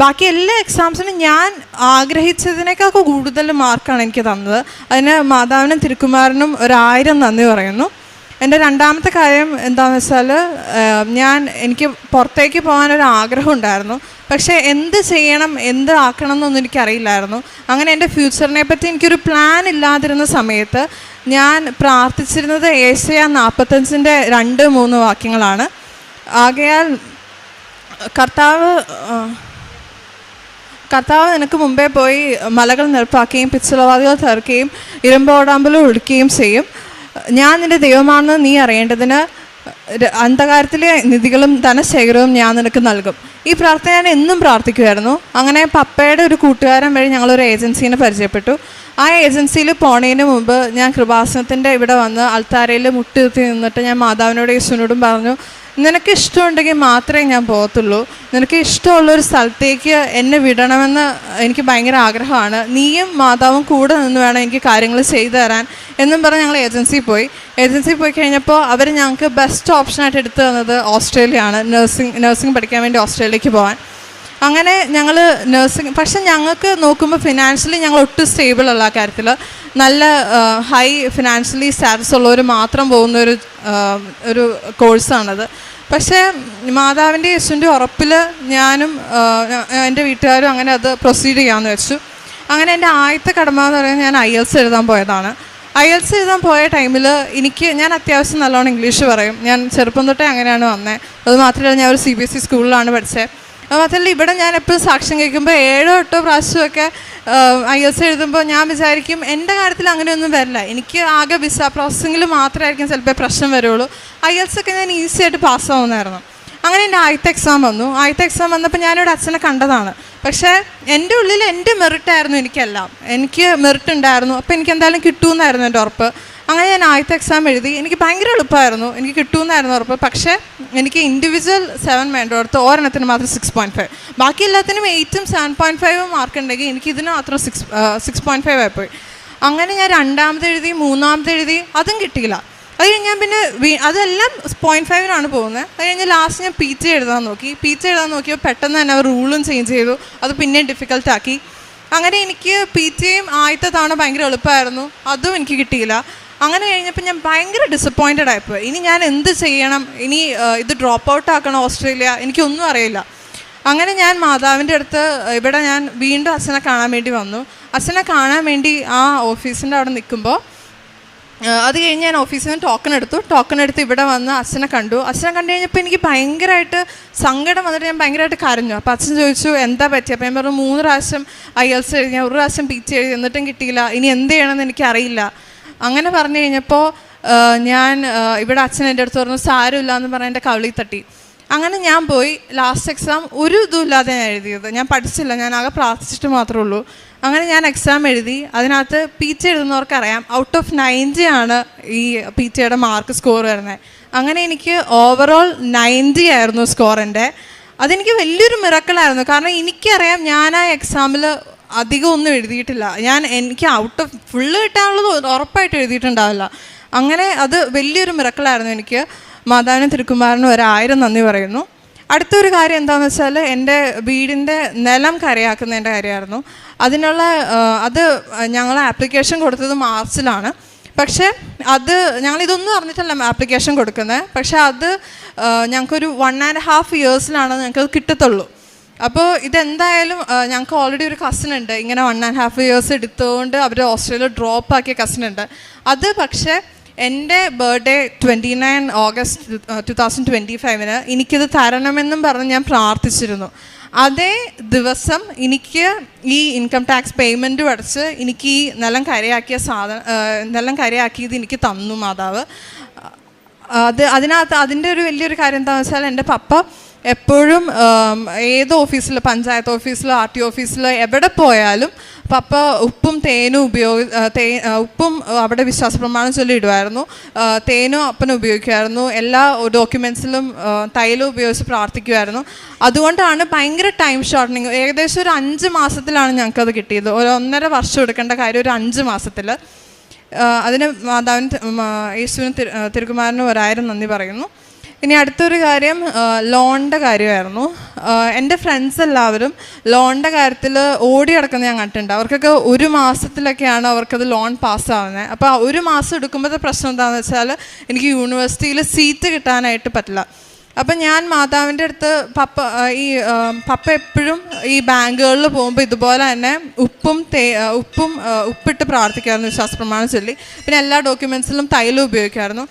ബാക്കി എല്ലാ എക്സാംസിനും ഞാൻ ആഗ്രഹിച്ചതിനേക്കാൾ കൂടുതൽ മാർക്കാണ് എനിക്ക് തന്നത്. അതിന് മാതാവിനും തിരുക്കുമാരനും 1000 നന്ദി പറയുന്നു. എൻ്റെ 2ാമത്തെ കാര്യം എന്താണെന്ന് വെച്ചാൽ എനിക്ക് പുറത്തേക്ക് പോകാനൊരു ആഗ്രഹം ഉണ്ടായിരുന്നു. പക്ഷേ എന്ത് ചെയ്യണം എന്ത് ആക്കണം എന്നൊന്നും എനിക്കറിയില്ലായിരുന്നു. അങ്ങനെ എൻ്റെ ഫ്യൂച്ചറിനെ പറ്റി എനിക്കൊരു പ്ലാൻ ഇല്ലാതിരുന്ന സമയത്ത് ഞാൻ പ്രാർത്ഥിച്ചിരുന്നത് ഏശയ്യാ 45-ന്റെ 2-3 വാക്യങ്ങളാണ്. ആകയാൽ കർത്താവ് നിനക്ക് മുമ്പേ പോയി മലകൾ നിരപ്പാക്കുകയും പിച്ചളവാതികൾ തകർക്കുകയും ഇരുമ്പോടാമ്പലും ഒടുക്കുകയും ചെയ്യും. ഞാൻ നിൻ്റെ ദൈവമാണെന്ന് നീ അറിയേണ്ടതിന് അന്ധകാരത്തിലെ നിധികളും ധനശേഖരവും ഞാൻ നിനക്ക് നൽകും. ഈ പ്രാർത്ഥന ഞാൻ എന്നും പ്രാർത്ഥിക്കുമായിരുന്നു. അങ്ങനെ പപ്പയുടെ ഒരു കൂട്ടുകാരൻ വഴി ഞങ്ങളൊരു ഏജൻസീനെ പരിചയപ്പെട്ടു. ആ ഏജൻസിയിൽ പോണതിന് മുമ്പ് ഞാൻ കൃപാസനത്തിൻ്റെ ഇവിടെ വന്ന് അൾത്താരയിൽ മുട്ടുകുത്തി നിന്നിട്ട് ഞാൻ മാതാവിനോടും യേശുവിനോടും പറഞ്ഞു, നിനക്ക് ഇഷ്ടമുണ്ടെങ്കിൽ മാത്രമേ ഞാൻ പോകത്തുള്ളൂ. നിനക്ക് ഇഷ്ടമുള്ളൊരു സ്ഥലത്തേക്ക് എന്നെ വിടണമെന്ന് എനിക്ക് ഭയങ്കര ആഗ്രഹമാണ്. നീയും മാതാവും കൂടെ നിന്ന് വേണം എനിക്ക് കാര്യങ്ങൾ ചെയ്തു തരാൻ എന്നും പറഞ്ഞ് ഞങ്ങൾ ഏജൻസിയിൽ പോയി കഴിഞ്ഞപ്പോൾ അവർ ഞങ്ങൾക്ക് ബെസ്റ്റ് ഓപ്ഷനായിട്ട് എടുത്തു തന്നത് ഓസ്ട്രേലിയയാണ്. നഴ്സിംഗ് പഠിക്കാൻ വേണ്ടി ഓസ്ട്രേലിയക്ക് പോകാൻ. അങ്ങനെ ഞങ്ങൾ നഴ്സിംഗ്, പക്ഷെ ഞങ്ങൾക്ക് നോക്കുമ്പോൾ ഫിനാൻഷ്യലി ഞങ്ങൾ ഒട്ടും സ്റ്റേബിൾ അല്ല. ആ കാര്യത്തിൽ നല്ല ഹൈ ഫിനാൻഷ്യലി സ്റ്റാറ്റസ് ഉള്ളവർ മാത്രം പോകുന്ന ഒരു കോഴ്സാണത്. പക്ഷേ മാതാവിൻ്റെ യേശുവിൻ്റെ ഉറപ്പിൽ ഞാനും എൻ്റെ വീട്ടുകാരും അങ്ങനെ അത് പ്രൊസീഡ് ചെയ്യാമെന്ന് വെച്ചു. അങ്ങനെ എൻ്റെ ആദ്യത്തെ കടമ എന്ന് പറയുന്നത് ഞാൻ IELTS എഴുതാൻ പോയതാണ്. IELTS എഴുതാൻ പോയ ടൈമിൽ ഞാൻ അത്യാവശ്യം നല്ലോണം ഇംഗ്ലീഷ് പറയും. ഞാൻ ചെറുപ്പം തൊട്ടേ അങ്ങനെയാണ് വന്നത്. അത് മാത്രമല്ല ഞാൻ ഒരു CBSE സ്കൂളിലാണ് പഠിച്ചത്. അത് മാത്രമല്ല ഇവിടെ ഞാൻ എപ്പോഴും സാക്ഷ്യം കേൾക്കുമ്പോൾ 7-8 പ്രാവശ്യമൊക്കെ IELTS എഴുതുമ്പോൾ ഞാൻ വിചാരിക്കും എൻ്റെ കാര്യത്തിൽ അങ്ങനെയൊന്നും വരില്ല, എനിക്ക് ആകെ വിസ പ്രോസസ്സിങ്ങിൽ മാത്രമായിരിക്കും ചിലപ്പോൾ പ്രശ്നം വരുള്ളൂ. IELTS ഒക്കെ ഞാൻ ഈസി ആയിട്ട് പാസ്സാവുന്നതായിരുന്നു. അങ്ങനെ എൻ്റെ ആദ്യത്തെ എക്സാം വന്നു. ആദ്യത്തെ എക്സാം വന്നപ്പോൾ ഞാനിവിടെ അച്ഛനെ കണ്ടതാണ്. പക്ഷേ എൻ്റെ ഉള്ളിൽ എൻ്റെ മെറിറ്റായിരുന്നു എനിക്കെല്ലാം. എനിക്ക് മെറിറ്റ് ഉണ്ടായിരുന്നു. അപ്പോൾ എനിക്ക് എന്തായാലും കിട്ടുമെന്നായിരുന്നു എൻ്റെ ഉറപ്പ്. അങ്ങനെ ഞാൻ ആദ്യത്തെ എക്സാം എഴുതി. എനിക്ക് ഭയങ്കര എളുപ്പമായിരുന്നു, എനിക്ക് കിട്ടുമെന്നായിരുന്നു ഉറപ്പ്. പക്ഷേ എനിക്ക് ഇൻഡിവിജ്വൽ 7 വേണ്ടടുത്ത് ഒരെണ്ണത്തിന് മാത്രം 6.5, ബാക്കി എല്ലാത്തിനും 8ഉം 7.5 മാർക്ക് ഉണ്ടെങ്കിൽ എനിക്ക് ഇതിന് മാത്രം 6.5 ആയിപ്പോയി. അങ്ങനെ ഞാൻ രണ്ടാമത് എഴുതി, മൂന്നാമത് എഴുതി, അതും കിട്ടിയില്ല. അത് കഴിഞ്ഞ് ഞാൻ പിന്നെ അതെല്ലാം 0.5 പോകുന്നത്. അത് കഴിഞ്ഞ് ലാസ്റ്റ് ഞാൻ PG എഴുതാൻ നോക്കി. PG എഴുതാൻ നോക്കിയപ്പോൾ പെട്ടെന്ന് തന്നെ അവർ റൂളും ചേഞ്ച് ചെയ്തു, അത് പിന്നെയും ഡിഫിക്കൽട്ടാക്കി. അങ്ങനെ എനിക്ക് PGയും ആദ്യത്തെ തവണ ഭയങ്കര എളുപ്പമായിരുന്നു, അതും എനിക്ക് കിട്ടിയില്ല. അങ്ങനെ കഴിഞ്ഞപ്പോൾ ഞാൻ ഭയങ്കര ഡിസപ്പോയിൻറ്റഡ് ആയിപ്പോയി. ഇനി ഞാൻ എന്ത് ചെയ്യണം, ഇനി ഇത് ഡ്രോപ്പ് ഔട്ട് ആക്കണം ഓസ്ട്രേലിയ, എനിക്കൊന്നും അറിയില്ല. അങ്ങനെ ഞാൻ മാതാവിൻ്റെ അടുത്ത് ഇവിടെ ഞാൻ വീണ്ടും അച്ഛനെ കാണാൻ വേണ്ടി വന്നു. അച്ഛനെ കാണാൻ വേണ്ടി ആ ഓഫീസിൻ്റെ അവിടെ നിൽക്കുമ്പോൾ അത് കഴിഞ്ഞ് ഞാൻ ഓഫീസിൽ നിന്ന് ടോക്കൺ എടുത്ത് ഇവിടെ വന്ന് അച്ഛനെ കണ്ടു. അച്ഛനെ കണ്ടു കഴിഞ്ഞപ്പോൾ എനിക്ക് ഭയങ്കരമായിട്ട് സങ്കടം വന്നിട്ട് ഞാൻ ഭയങ്കരമായിട്ട് കരഞ്ഞു. അപ്പോൾ അച്ഛൻ ചോദിച്ചു എന്താ പറ്റി. അപ്പോൾ ഞാൻ പറഞ്ഞു 3 പ്രാവശ്യം IELTS എഴുതി, ഞാൻ 1 പ്രാവശ്യം PG എഴുതി, എന്നിട്ടും കിട്ടിയില്ല, ഇനി എന്ത് ചെയ്യണമെന്ന് എനിക്കറിയില്ല. അങ്ങനെ പറഞ്ഞു കഴിഞ്ഞപ്പോൾ ഞാൻ ഇവിടെ അച്ഛൻ എൻ്റെ അടുത്ത് പറഞ്ഞു സാരമില്ല എന്ന് പറഞ്ഞ് എൻ്റെ കവിളിൽ തട്ടി. അങ്ങനെ ഞാൻ പോയി ലാസ്റ്റ് എക്സാം ഒരു ഇതും ഇല്ലാതെ ഞാൻ എഴുതിയത്. ഞാൻ പഠിച്ചില്ല, ഞാൻ ആകെ പ്രാർത്ഥിച്ചിട്ട് മാത്രമേ ഉള്ളൂ. അങ്ങനെ ഞാൻ എക്സാം എഴുതി. അതിനകത്ത് PG എഴുതുന്നവർക്കറിയാം ഔട്ട് ഓഫ് 90 ആണ് ഈ PGയുടെ മാർക്ക് സ്കോർ വരുന്നത്. അങ്ങനെ എനിക്ക് ഓവറോൾ 90 ആയിരുന്നു സ്കോർ എൻ്റെ. അതെനിക്ക് വലിയൊരു മിറക്കിളായിരുന്നു. കാരണം എനിക്കറിയാം ഞാൻ ആ എക്സാമിൽ അധികം ഒന്നും എഴുതിയിട്ടില്ല. എനിക്ക് ഔട്ട് ഓഫ് ഫുള്ള് കിട്ടാനുള്ളത് ഉറപ്പായിട്ട് എഴുതിയിട്ടുണ്ടാവില്ല. അങ്ങനെ അത് വലിയൊരു മിറക്കിളായിരുന്നു എനിക്ക്. മാതാവിനും തിരുക്കുമാരനും 1000 നന്ദി പറയുന്നു. അടുത്തൊരു കാര്യം എന്താണെന്ന് വെച്ചാൽ എൻ്റെ വീടിൻ്റെ നിലം കരയാക്കുന്നതിൻ്റെ കാര്യമായിരുന്നു. അത് ഞങ്ങൾ ആപ്ലിക്കേഷൻ കൊടുത്തത് മാർച്ചിലാണ്. പക്ഷേ ഞങ്ങളിതൊന്നും അറിഞ്ഞിട്ടല്ല ആപ്ലിക്കേഷൻ കൊടുക്കുന്നത്. പക്ഷേ അത് ഞങ്ങൾക്കൊരു 1.5 ഇയേഴ്സിലാണ് ഞങ്ങൾക്കത് കിട്ടത്തുള്ളൂ. അപ്പോൾ ഇതെന്തായാലും ഞങ്ങൾക്ക് ഓൾറെഡി ഒരു കസിൻ ഉണ്ട്, ഇങ്ങനെ 1.5 ഇയേഴ്സ് എടുത്തുകൊണ്ട് അവർ ഓസ്ട്രേലിയ ഡ്രോപ്പ് ആക്കിയ കസിൻ ഉണ്ട്. അത് പക്ഷേ എൻ്റെ ബർത്ത്ഡേ 29 ഓഗസ്റ്റ് 2025 എനിക്കിത് തരണമെന്നും പറഞ്ഞ് ഞാൻ പ്രാർത്ഥിച്ചിരുന്നു. അതേ ദിവസം എനിക്ക് ഈ ഇൻകം ടാക്സ് പേയ്മെൻറ്റും അടച്ച് എനിക്ക് ഈ നിലം കരയാക്കിയത് എനിക്ക് തന്നു മാതാവ്. അതിൻ്റെ ഒരു വലിയൊരു കാര്യം എന്താണെന്ന് വെച്ചാൽ എൻ്റെ പപ്പ എപ്പോഴും ഏത് ഓഫീസിൽ, പഞ്ചായത്ത് ഓഫീസിലോ RTO ഓഫീസിലോ എവിടെ പോയാലും പപ്പ ഉപ്പും തേനും ഉപ്പും അവിടെ വിശ്വാസ പ്രമാണം ചൊല്ലി ഇടുമായിരുന്നു. തേനും അപ്പനും ഉപയോഗിക്കുമായിരുന്നു. എല്ലാ ഡോക്യുമെൻറ്റ്സിലും തൈലം ഉപയോഗിച്ച് പ്രാർത്ഥിക്കുമായിരുന്നു. അതുകൊണ്ടാണ് ഭയങ്കര ടൈം ഷോർട്ടനിങ്. ഏകദേശം ഒരു 5 മാസത്തിലാണ് ഞങ്ങൾക്കത് കിട്ടിയത്. ഒരു 1.5 വർഷം എടുക്കേണ്ട കാര്യം ഒരു 5 മാസത്തിൽ. അതിന് മാതാവിന് യേശുവിനും തിരുക്കുമാരനും 1000 നന്ദി പറയുന്നു. ഇനി അടുത്തൊരു കാര്യം ലോണിൻ്റെ കാര്യമായിരുന്നു. എൻ്റെ ഫ്രണ്ട്സ് എല്ലാവരും ലോണിൻ്റെ കാര്യത്തിൽ ഓടി നടക്കുന്നത് ഞാൻ കണ്ടിട്ടുണ്ട്. അവർക്കൊക്കെ 1 മാസത്തിലൊക്കെയാണ് അവർക്കത് ലോൺ പാസ്സാവുന്നത്. അപ്പോൾ 1 മാസം എടുക്കുമ്പോഴത്തെ പ്രശ്നം എന്താണെന്ന് വെച്ചാൽ എനിക്ക് യൂണിവേഴ്സിറ്റിയിൽ സീറ്റ് കിട്ടാനായിട്ട് പറ്റില്ല. അപ്പം ഞാൻ മാതാവിൻ്റെ അടുത്ത് പപ്പ എപ്പോഴും ഈ ബാങ്കുകളിൽ പോകുമ്പോൾ ഇതുപോലെ തന്നെ ഉപ്പിട്ട് പ്രാർത്ഥിക്കാമായിരുന്നു, വിശ്വാസപ്രമാണം ചൊല്ലി. പിന്നെ എല്ലാ ഡോക്യുമെൻറ്റ്സിലും തൈലം ഉപയോഗിക്കുമായിരുന്നു.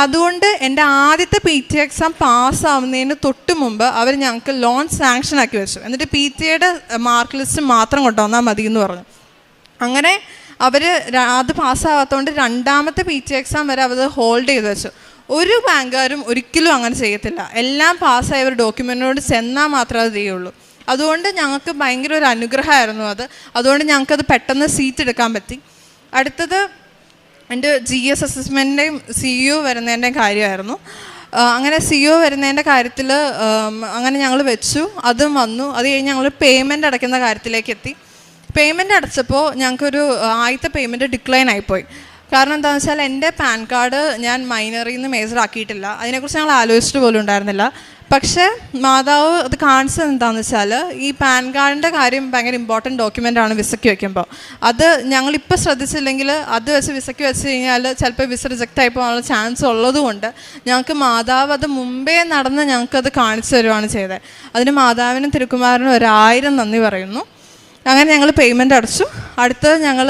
അതുകൊണ്ട് എൻ്റെ ആദ്യത്തെ PT എക്സാം പാസ്സാവുന്നതിന് തൊട്ട് മുമ്പ് അവർ ഞങ്ങൾക്ക് ലോൺ സാങ്ഷൻ ആക്കി വെച്ചു. എന്നിട്ട് PTയുടെ മാർക്ക് ലിസ്റ്റ് മാത്രം കൊണ്ടുവന്നാൽ മതി എന്ന് പറഞ്ഞു. അങ്ങനെ അവർ അത് പാസ്സാവാത്തതുകൊണ്ട് രണ്ടാമത്തെ PT എക്സാം വരെ അവർ ഹോൾഡ് ചെയ്ത് വെച്ചു. ഒരു ബാങ്കുകാരും ഒരിക്കലും അങ്ങനെ ചെയ്യത്തില്ല. എല്ലാം പാസ്സായി ഒരു ഡോക്യുമെൻറ്റിനോട് ചെന്നാൽ മാത്രമേ അത് ചെയ്യുള്ളൂ. അതുകൊണ്ട് ഞങ്ങൾക്ക് ഭയങ്കര ഒരു അനുഗ്രഹമായിരുന്നു അത്. അതുകൊണ്ട് ഞങ്ങൾക്കത് പെട്ടെന്ന് സീറ്റ് എടുക്കാൻ പറ്റി. അടുത്തത് എൻ്റെ GS അസസ്മെൻറ്റിൻ്റെയും CEO വരുന്നതിൻ്റെയും കാര്യമായിരുന്നു. അങ്ങനെ CEO വരുന്നതിൻ്റെ കാര്യത്തിൽ അങ്ങനെ ഞങ്ങൾ വെച്ചു, അതും വന്നു. അത് കഴിഞ്ഞ് ഞങ്ങൾ പേയ്മെൻറ്റ് അടയ്ക്കുന്ന കാര്യത്തിലേക്ക് എത്തി. പേയ്മെൻറ്റ് അടച്ചപ്പോൾ ഞങ്ങൾക്കൊരു ആദ്യത്തെ പേയ്മെൻറ്റ് ഡിക്ലൈൻ ആയിപ്പോയി. കാരണം എന്താണെന്ന് വെച്ചാൽ എൻ്റെ പാൻ കാർഡ് ഞാൻ മൈനറിൽ നിന്ന് മേജർ ആക്കിയിട്ടില്ല. അതിനെക്കുറിച്ച് ഞങ്ങൾ ആലോചിച്ചിട്ട് പോലും ഉണ്ടായിരുന്നില്ല. പക്ഷേ മാതാവ് അത് കാണിച്ചത് എന്താണെന്ന് വെച്ചാൽ ഈ പാൻ കാർഡിൻ്റെ കാര്യം ഭയങ്കര ഇമ്പോർട്ടൻറ്റ് ഡോക്യുമെൻ്റാണ് വിസയ്ക്ക് വയ്ക്കുമ്പോൾ. അത് ഞങ്ങളിപ്പോൾ ശ്രദ്ധിച്ചില്ലെങ്കിൽ അത് വെച്ച് വിസയ്ക്ക് വെച്ച് കഴിഞ്ഞാൽ ചിലപ്പോൾ വിസ റിജക്റ്റ് ആയി പോകാനുള്ള ചാൻസ് ഉള്ളതുകൊണ്ട് ഞങ്ങൾക്ക് മാതാവ് അത് മുമ്പേ നടന്ന് ഞങ്ങൾക്കത് കാണിച്ചു തരുവാണ് ചെയ്തത്. അതിന് മാതാവിനും തിരുക്കുമാരനും 1000 നന്ദി പറയുന്നു. അങ്ങനെ ഞങ്ങൾ പേയ്മെൻറ്റ് അടച്ചു. അടുത്തത് ഞങ്ങൾ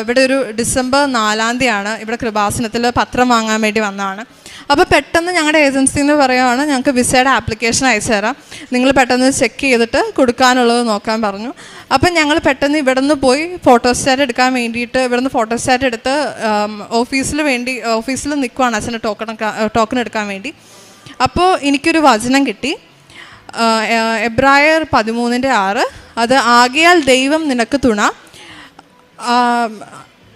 ഇവിടെ ഒരു ഡിസംബർ 4 ഇവിടെ കൃപാസനത്തിൽ പത്രം വാങ്ങാൻ വേണ്ടി വന്നതാണ്. അപ്പോൾ പെട്ടെന്ന് ഞങ്ങളുടെ ഏജൻസിയിൽ നിന്ന് പറയുകയാണ് ഞങ്ങൾക്ക് വിസയുടെ ആപ്ലിക്കേഷൻ അയച്ചു തരാം, നിങ്ങൾ പെട്ടെന്ന് ചെക്ക് ചെയ്തിട്ട് കൊടുക്കാനുള്ളത് നോക്കാൻ പറഞ്ഞു. അപ്പം ഞങ്ങൾ പെട്ടെന്ന് ഇവിടെ നിന്ന് പോയി ഫോട്ടോസ്റ്റാറ്റ് എടുക്കാൻ വേണ്ടിയിട്ട് ഇവിടുന്ന് ഫോട്ടോസ്റ്റാറ്റ് എടുത്ത് ഓഫീസിൽ നിൽക്കുവാണ് അച്ഛൻ്റെ ടോക്കൺ എടുക്കാൻ വേണ്ടി. അപ്പോൾ എനിക്കൊരു വചനം കിട്ടി, എബ്രായർ 13:6. അത് ആകയാൽ ദൈവം നിനക്ക് തുണ,